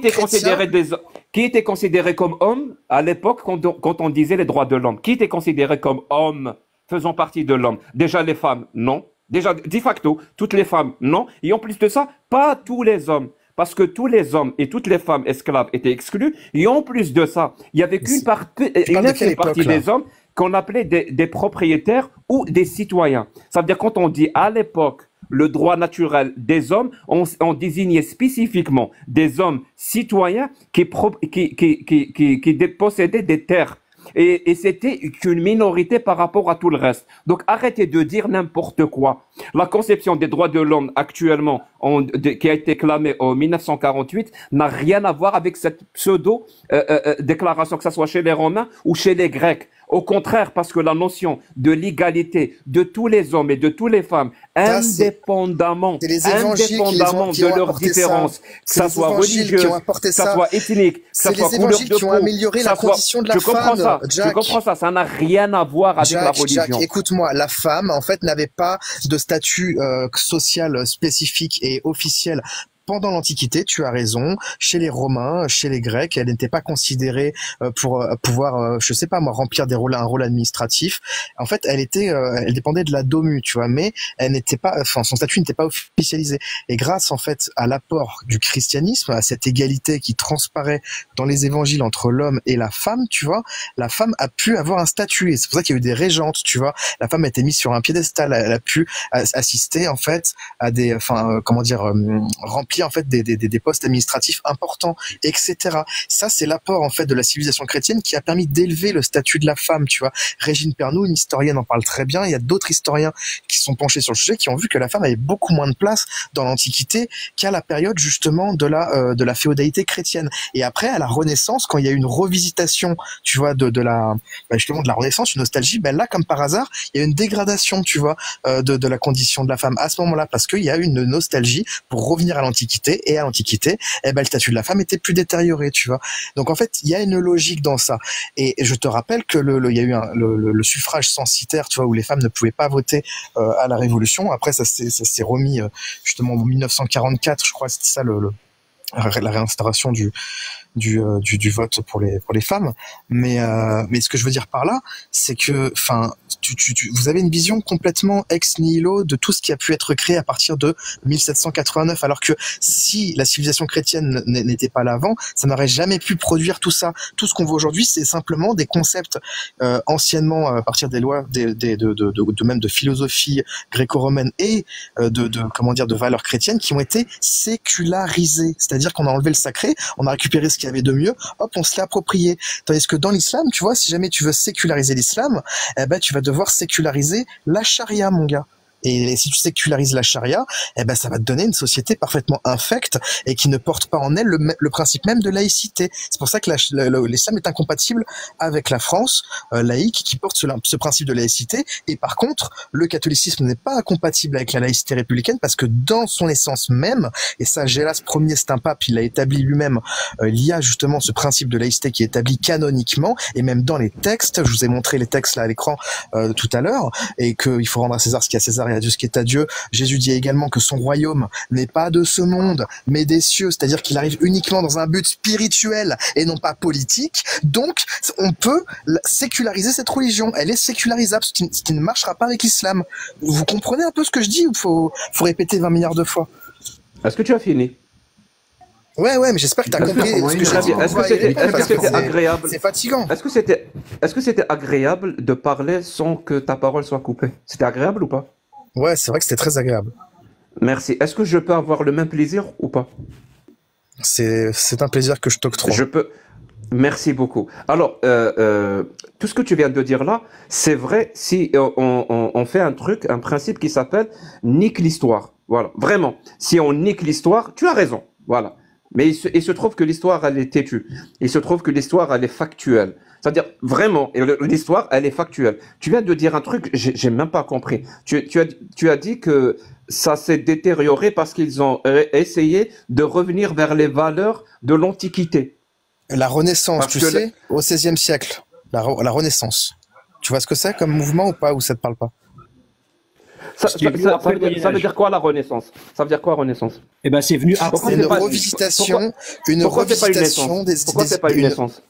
était considéré comme homme à l'époque quand on disait les droits de l'homme? Qui était considéré comme homme faisant partie de l'homme? Déjà les femmes, non. Déjà, de facto, toutes les femmes, non. Et en plus de ça, pas tous les hommes. Parce que tous les hommes et toutes les femmes esclaves étaient exclus. Et en plus de ça, il y avait qu'une partie des hommes qu'on appelait des propriétaires ou des citoyens. Ça veut dire quand on dit à l'époque le droit naturel des hommes, on désignait spécifiquement des hommes citoyens qui possédaient des terres. Et c'était qu'une minorité par rapport à tout le reste. Donc arrêtez de dire n'importe quoi. La conception des droits de l'homme actuellement, qui a été clamée en 1948, n'a rien à voir avec cette pseudo-déclaration, que ce soit chez les Romains ou chez les Grecs. Au contraire, parce que la notion de l'égalité de tous les hommes et de toutes les femmes, indépendamment de leurs différences, que ça soit religieux, que ça soit ethnique, que ça soit couleur de peau, qui ont amélioré la condition de la femme. Je comprends ça, ça n'a rien à voir avec la religion. Jack, écoute-moi, la femme, en fait, n'avait pas de statut social spécifique et officiel. Pendant l'Antiquité, tu as raison, chez les Romains, chez les Grecs, elle n'était pas considérée pour pouvoir, je sais pas moi, remplir un rôle administratif. En fait, elle dépendait de la domu, tu vois, mais elle n'était pas, son statut n'était pas officialisé. Et grâce, en fait, à l'apport du christianisme, à cette égalité qui transparaît dans les évangiles entre l'homme et la femme, tu vois, la femme a pu avoir un statut. Et c'est pour ça qu'il y a eu des régentes, tu vois. La femme a été mise sur un piédestal, elle a pu assister, en fait, à des, remplir rempli en fait des postes administratifs importants, etc. Ça, c'est l'apport en fait de la civilisation chrétienne qui a permis d'élever le statut de la femme, tu vois. Régine Pernoud, une historienne, en parle très bien. Il y a d'autres historiens qui sont penchés sur le sujet, qui ont vu que la femme avait beaucoup moins de place dans l'Antiquité qu'à la période justement de la féodalité chrétienne. Et après, à la Renaissance, quand il y a eu une revisitation, tu vois, justement de la Renaissance, une nostalgie, ben là, comme par hasard, il y a une dégradation, tu vois, de la condition de la femme à ce moment-là, parce qu'il y a une nostalgie pour revenir à l'Antiquité, et à l'Antiquité, eh ben, le statut de la femme était plus détérioré, tu vois. Donc en fait, il y a une logique dans ça. Et je te rappelle que il y a eu le suffrage censitaire, tu vois, où les femmes ne pouvaient pas voter à la Révolution. Après, ça s'est remis justement en 1944, je crois, c'était ça la réinstauration du vote pour les femmes. Mais ce que je veux dire par là, c'est que, enfin, vous avez une vision complètement ex nihilo de tout ce qui a pu être créé à partir de 1789, alors que si la civilisation chrétienne n'était pas là avant, ça n'aurait jamais pu produire tout ça. Tout ce qu'on voit aujourd'hui, c'est simplement des concepts anciennement à partir des lois même de philosophie gréco-romaine et de valeurs chrétiennes qui ont été sécularisées. C'est-à-dire qu'on a enlevé le sacré, on a récupéré ce qu'il y avait de mieux, hop, on se l'est approprié. Tandis que dans l'islam, tu vois, si jamais tu veux séculariser l'islam, eh ben, tu vas devoir séculariser la charia, mon gars. Et si tu sécularises la charia, eh ben ça va te donner une société parfaitement infecte et qui ne porte pas en elle le principe même de laïcité. C'est pour ça que l'islam est incompatible avec la France laïque qui porte ce principe de laïcité. Et par contre, le catholicisme n'est pas incompatible avec la laïcité républicaine parce que dans son essence même, et ça Gélas Ier, c'est un pape, il l'a établi lui-même, il y a justement ce principe de laïcité qui est établi canoniquement et même dans les textes. Je vous ai montré les textes là à l'écran tout à l'heure, et qu'il faut rendre à César ce qui est à César et à Dieu ce qui est à Dieu. Jésus dit également que son royaume n'est pas de ce monde, mais des cieux, c'est-à-dire qu'il arrive uniquement dans un but spirituel et non pas politique. Donc, on peut séculariser cette religion. Elle est sécularisable, ce qui ne marchera pas avec l'islam. Vous comprenez un peu ce que je dis ou faut répéter 20 milliards de fois? Est-ce que tu as fini? Ouais, mais j'espère que tu as compris ce que j'ai dit. Est-ce que c'était agréable? C'est fatigant. Est-ce que c'était agréable de parler sans que ta parole soit coupée? C'était agréable ou pas? Ouais, c'est vrai que c'était très agréable. Merci. Est-ce que je peux avoir le même plaisir ou pas? C'est un plaisir que je t'octroie. Je peux. Merci beaucoup. Alors, tout ce que tu viens de dire là, c'est vrai si on fait un principe qui s'appelle nique l'histoire. Voilà, vraiment. Si on nique l'histoire, tu as raison. Voilà. Mais il se trouve que l'histoire, elle est têtue. Il se trouve que l'histoire, elle est factuelle. C'est-à-dire, vraiment, l'histoire, elle est factuelle. Tu viens de dire un truc, j'ai même pas compris. Tu as dit que ça s'est détérioré parce qu'ils ont essayé de revenir vers les valeurs de l'Antiquité. La Renaissance, tu sais, au XVIe siècle. La Renaissance. Tu vois ce que c'est comme mouvement ou pas, ou ça te parle pas? Ça veut dire quoi la Renaissance? Ça veut dire quoi Renaissance? Eh ben c'est venu après. C'est une revisitation des. Pourquoi c'est pas une naissance?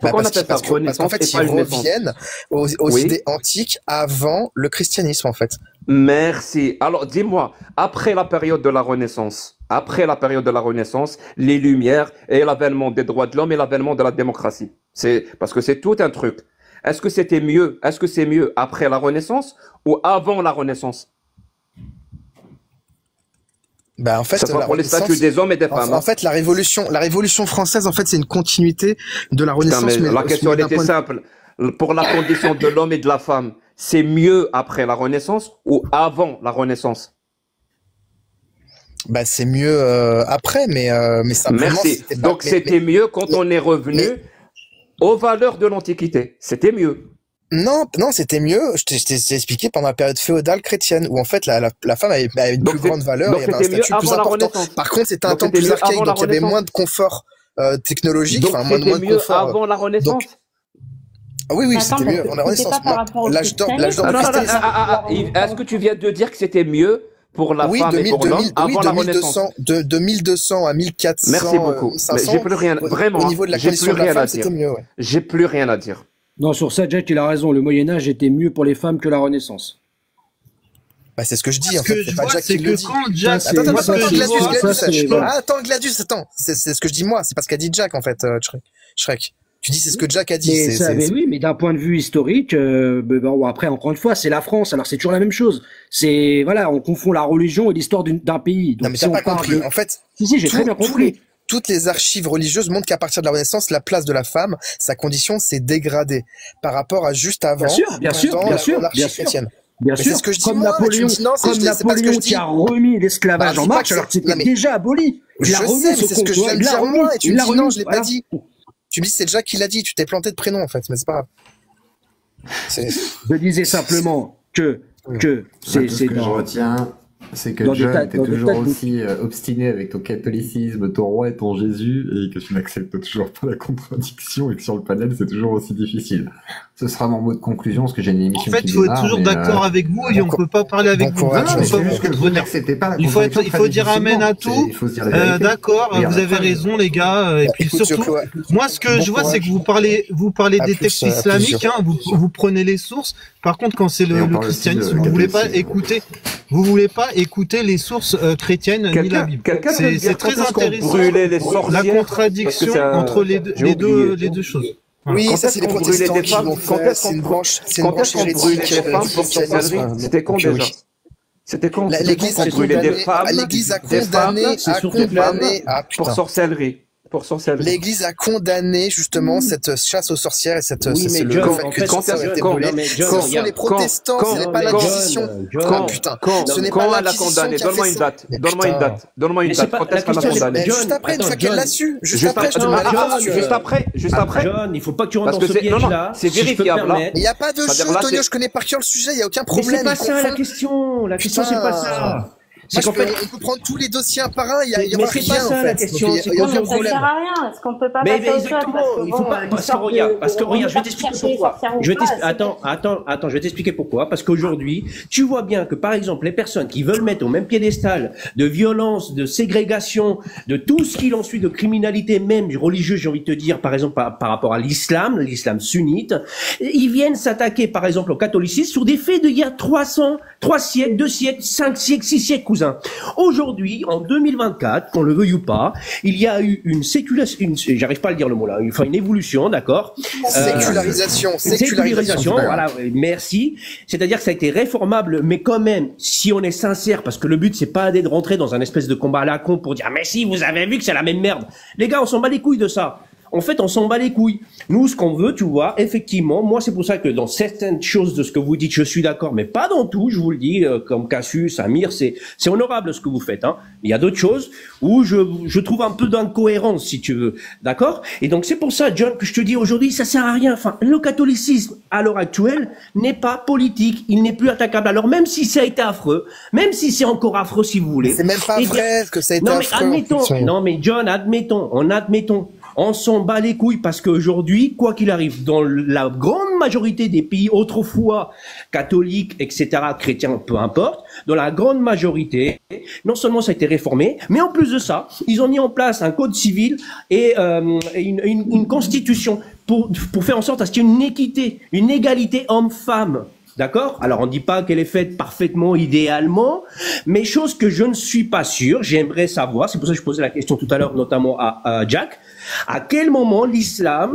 Pourquoi on appelle ça Renaissance? Parce qu'en fait, ils reviennent aux idées antiques avant le christianisme, en fait. Merci. Alors, dis-moi, après la période de la Renaissance, les Lumières et l'avènement des droits de l'homme et l'avènement de la démocratie, parce que c'est tout un truc. Est-ce que c'est mieux après la Renaissance ou avant la Renaissance? Bah en fait, ça pour les statuts des hommes et des femmes. En fait, la Révolution française, en fait, c'est une continuité de la Renaissance. Putain, mais la question elle était simple. Pour la condition de l'homme et de la femme, c'est mieux après la Renaissance ou avant la Renaissance? Bah c'est mieux après, mais simplement. Merci. Donc c'était mieux quand on est revenu aux valeurs de l'Antiquité. C'était mieux. Non, c'était mieux. Je t'ai expliqué pendant la période féodale chrétienne, où en fait la femme avait une plus grande valeur et avait un statut plus important. Par contre, c'était un temps plus archaïque, donc il y avait moins de confort technologique, donc moins de confort. C'était mieux avant la Renaissance. Oui, c'était mieux avant la Renaissance. L'âge d'or du christianisme. Est-ce que tu viens de dire que c'était mieux pour la femme et pour l'homme avant la Renaissance? De 1200 à 1400. Merci beaucoup. 500, j'ai plus rien, vraiment. Au niveau de la condition de la femme, c'était mieux. Ouais. J'ai plus rien à dire. Non, sur ça, Jack, il a raison. Le Moyen-Âge était mieux pour les femmes que la Renaissance. Bah, c'est ce que je dis, en fait. C'est pas Jack qui le dit. Attends, Gladius, attends. C'est ce que je dis moi. C'est pas ce qu'a dit Jack, en fait, Shrek. Tu dis c'est ce que Jack a dit. Mais oui, mais d'un point de vue historique, bon, après encore une fois, c'est la France, alors c'est toujours la même chose. C'est voilà, on confond la religion et l'histoire d'un pays. Donc, non mais t'as pas compris. En fait, si j'ai très bien compris. Toutes les archives religieuses montrent qu'à partir de la Renaissance, la place de la femme, sa condition s'est dégradée par rapport à juste avant. Bien sûr. Chrétienne. Bien sûr, ce que je dis, comme Napoléon, qui a remis l'esclavage en marche, alors que c'était déjà aboli. Je sais, mais c'est ce que je viens de dire moi, et tu me dis non, je l'ai pas dit. Tu me dis c'est Jack qui l'a dit, tu t'es planté de prénom en fait, mais c'est pas grave. Je disais simplement que c'est ce que je retiens. C'est que John était toujours aussi obstiné avec ton catholicisme, ton roi et ton Jésus, et que tu n'acceptes toujours pas la contradiction, et que sur le panel, c'est toujours aussi difficile. Ce sera mon mot de conclusion, parce que j'ai une émission qui démarre. En fait, il faut être toujours d'accord avec vous, et on peut pas parler avec vous. Il faut dire amen à tout. D'accord, vous avez raison, les gars. Et puis surtout, moi, ce que je vois, c'est que vous parlez des textes islamiques, vous prenez les sources. Par contre, quand c'est le christianisme, vous voulez pas écouter les sources chrétiennes ni la Bible. C'est très intéressant la contradiction entre les deux choses. Oui, ça c'est les protestants qui l'ont fait, c'est une branche hérétique. C'était con déjà. C'était con. L'Église a condamné pour sorcellerie. L'Église a condamné justement cette chasse aux sorcières et cette ce sont les protestants, ce n'est pas l'Inquisition. Putain, ce n'est pas l'Inquisition qui a fait ça. Donne-moi une date. Quand est-ce qu'on l'a condamné? Juste après, une fois qu'elle l'a su. Juste après. John, il faut pas que tu rentres dans ce piège-là. C'est vérifiable. Il n'y a pas de jeu, Antonio, je connais par cœur le sujet, il n'y a aucun problème. Mais c'est pas ça la question. La question c'est pas ça. C'est qu'en fait, on peut prendre tous les dossiers un par un, il y a rien en fait. La question, ça sert à rien. Est-ce qu'on peut pas passer au exactement, il faut pas, parce que regarde, je vais t'expliquer pourquoi. Attends, je vais t'expliquer pourquoi. Parce qu'aujourd'hui, tu vois bien que par exemple, les personnes qui veulent mettre au même piédestal de violence, de ségrégation, de tout ce qu'il en suit, de criminalité même religieuse, j'ai envie de te dire, par exemple, par rapport à l'islam sunnite, ils viennent s'attaquer par exemple au catholicisme sur des faits d'il y a 3 siècles, 2 siècles, 5 siècles, 6 siècles, cousin. Aujourd'hui, en 2024, qu'on le veuille ou pas, il y a eu une sécularisation, j'arrive pas à le dire le mot là, enfin une évolution, d'accord? Sécularisation, voilà, merci. C'est-à-dire que ça a été réformable, mais quand même, si on est sincère, parce que le but c'est pas de rentrer dans un espèce de combat à la con pour dire, mais si, vous avez vu que c'est la même merde. Les gars, on s'en bat les couilles de ça. En fait, on s'en bat les couilles. Nous, ce qu'on veut, tu vois, effectivement, moi, c'est pour ça que dans certaines choses de ce que vous dites, je suis d'accord, mais pas dans tout, je vous le dis, comme Cassius, Amir, c'est honorable ce que vous faites, hein. Il y a d'autres choses où je trouve un peu d'incohérence, si tu veux. D'accord? Et donc, c'est pour ça, John, que je te dis aujourd'hui, ça sert à rien. Enfin, le catholicisme, à l'heure actuelle, n'est pas politique. Il n'est plus attaquable. Alors, même si ça a été affreux, même si c'est encore affreux, si vous voulez. C'est même pas vrai que ça a été affreux. Non, mais John, admettons. On s'en bat les couilles parce qu'aujourd'hui, quoi qu'il arrive, dans la grande majorité des pays autrefois catholiques, etc., chrétiens, peu importe, dans la grande majorité, non seulement ça a été réformé, mais en plus de ça, ils ont mis en place un code civil et une constitution pour faire en sorte à ce qu'il y ait une équité, une égalité homme-femme. D'accord? Alors, on ne dit pas qu'elle est faite parfaitement, idéalement, mais chose que je ne suis pas sûr, j'aimerais savoir, c'est pour ça que je posais la question tout à l'heure, notamment à Jack, à quel moment l'islam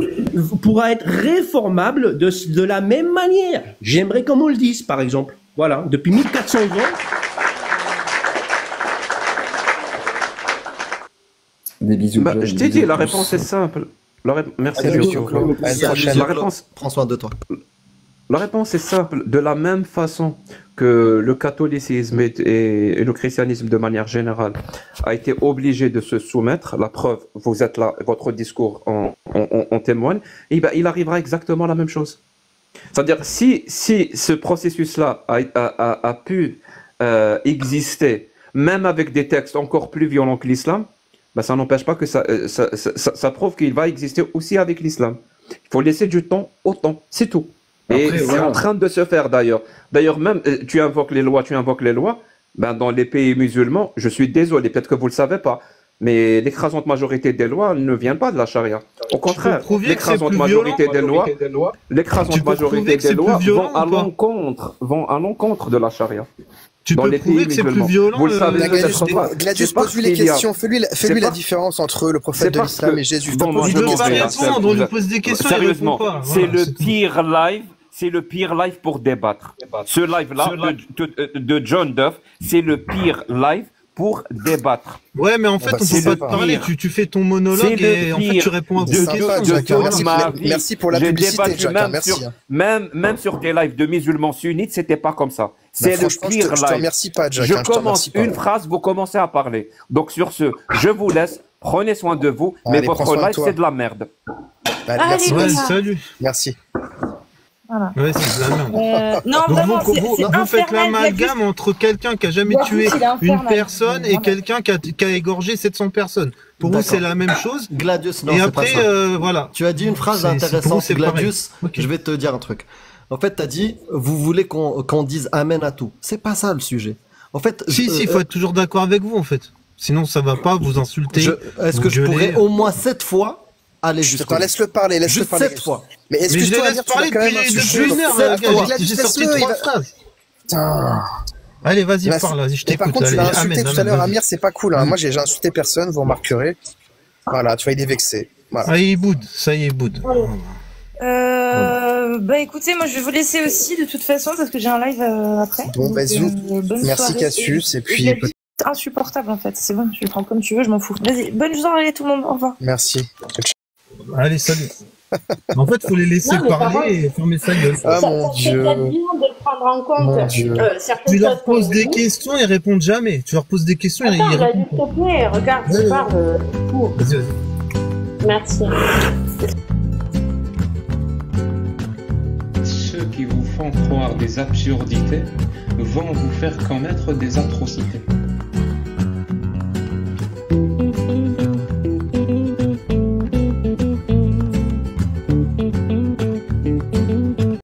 pourra être réformable de la même manière? J'aimerais qu'on me le dise, par exemple. Voilà, depuis 1400 ans. Des bisous. Je t'ai dit, la réponse est simple. Merci. La réponse. Prends soin de toi. La réponse est simple. De la même façon que le catholicisme et le christianisme de manière générale a été obligé de se soumettre, la preuve, vous êtes là, votre discours en témoigne, et ben, il arrivera exactement la même chose. C'est-à-dire, si ce processus-là a pu exister, même avec des textes encore plus violents que l'islam, ben, ça n'empêche pas que ça prouve qu'il va exister aussi avec l'islam. Il faut laisser du temps au temps, c'est tout. Et c'est en train de se faire d'ailleurs. D'ailleurs, même, tu invoques les lois. Ben, dans les pays musulmans, je suis désolé, peut-être que vous ne le savez pas, mais l'écrasante majorité des lois ne viennent pas de la charia. Au contraire, l'écrasante majorité des lois vont à l'encontre de la charia. Tu peux prouver que c'est plus violent. Vous le savez peut-être pas. Gladius, pose-lui les questions. Fais-lui la différence entre le prophète de l'islam et Jésus. Il ne veut pas répondre, on lui pose des questions. Sérieusement, c'est le pire live. C'est le pire live pour débattre. Ce live-là de John Duff, c'est le pire live pour débattre. Ouais, mais en fait, on peut pas te parler. Tu fais ton monologue et en fait, tu réponds à vos questions. Merci pour la publicité, Jack. Merci. Même sur tes lives de musulmans sunnites, c'était pas comme ça. C'est le pire live. Je te remercie pas, Jack. Je commence une phrase, vous commencez à parler. Donc sur ce, je vous laisse. Prenez soin de vous, mais votre live, c'est de la merde. Merci. Salut. Merci. Voilà. Ouais, c'est de la merde. Non, vraiment, vous faites l'amalgame entre quelqu'un qui a jamais tué une personne et quelqu'un qui a égorgé 700 personnes. Pour vous, c'est la même chose. Gladius, non, et c'est après, pas ça. voilà. Tu as dit une phrase intéressante, Gladius. Okay. Je vais te dire un truc. En fait, tu as dit, vous voulez qu'on dise amen à tout. C'est pas ça le sujet. En fait, si, il faut être toujours d'accord avec vous, en fait. Sinon, ça va pas vous insulter. Est-ce que je pourrais au moins 7 fois aller jusqu'au bout? Laisse-le parler, laisse-le parler. 7 fois. Mais est-ce que je dois dire parler depuis une heure, j'ai sorti 3 phrases. Allez, vas-y, parle, vas-y, je t'écoute. Par contre, tu l'as insulté tout à l'heure, Amir, c'est pas cool. Moi, j'ai insulté personne, vous remarquerez. Voilà, tu vois, il est vexé. Ah, il boude, ça y est, il boude. Bah écoutez, moi je vais vous laisser aussi de toute façon parce que j'ai un live après. Bon, vas-y. Merci Cassius, et puis... insupportable en fait, c'est bon, je le prends comme tu veux, je m'en fous. Vas-y, bonne journée tout le monde, au revoir. Merci. Allez, salut. En fait, faut les laisser parler et fermer sa gueule. Ah mon Dieu. De prendre en compte tu leur poses des questions, ils répondent jamais. Tu leur poses des questions, ils répondent. S'il te plaît, regarde, tu parles. Vas-y. Merci. Ceux qui vous font croire des absurdités vont vous faire commettre des atrocités.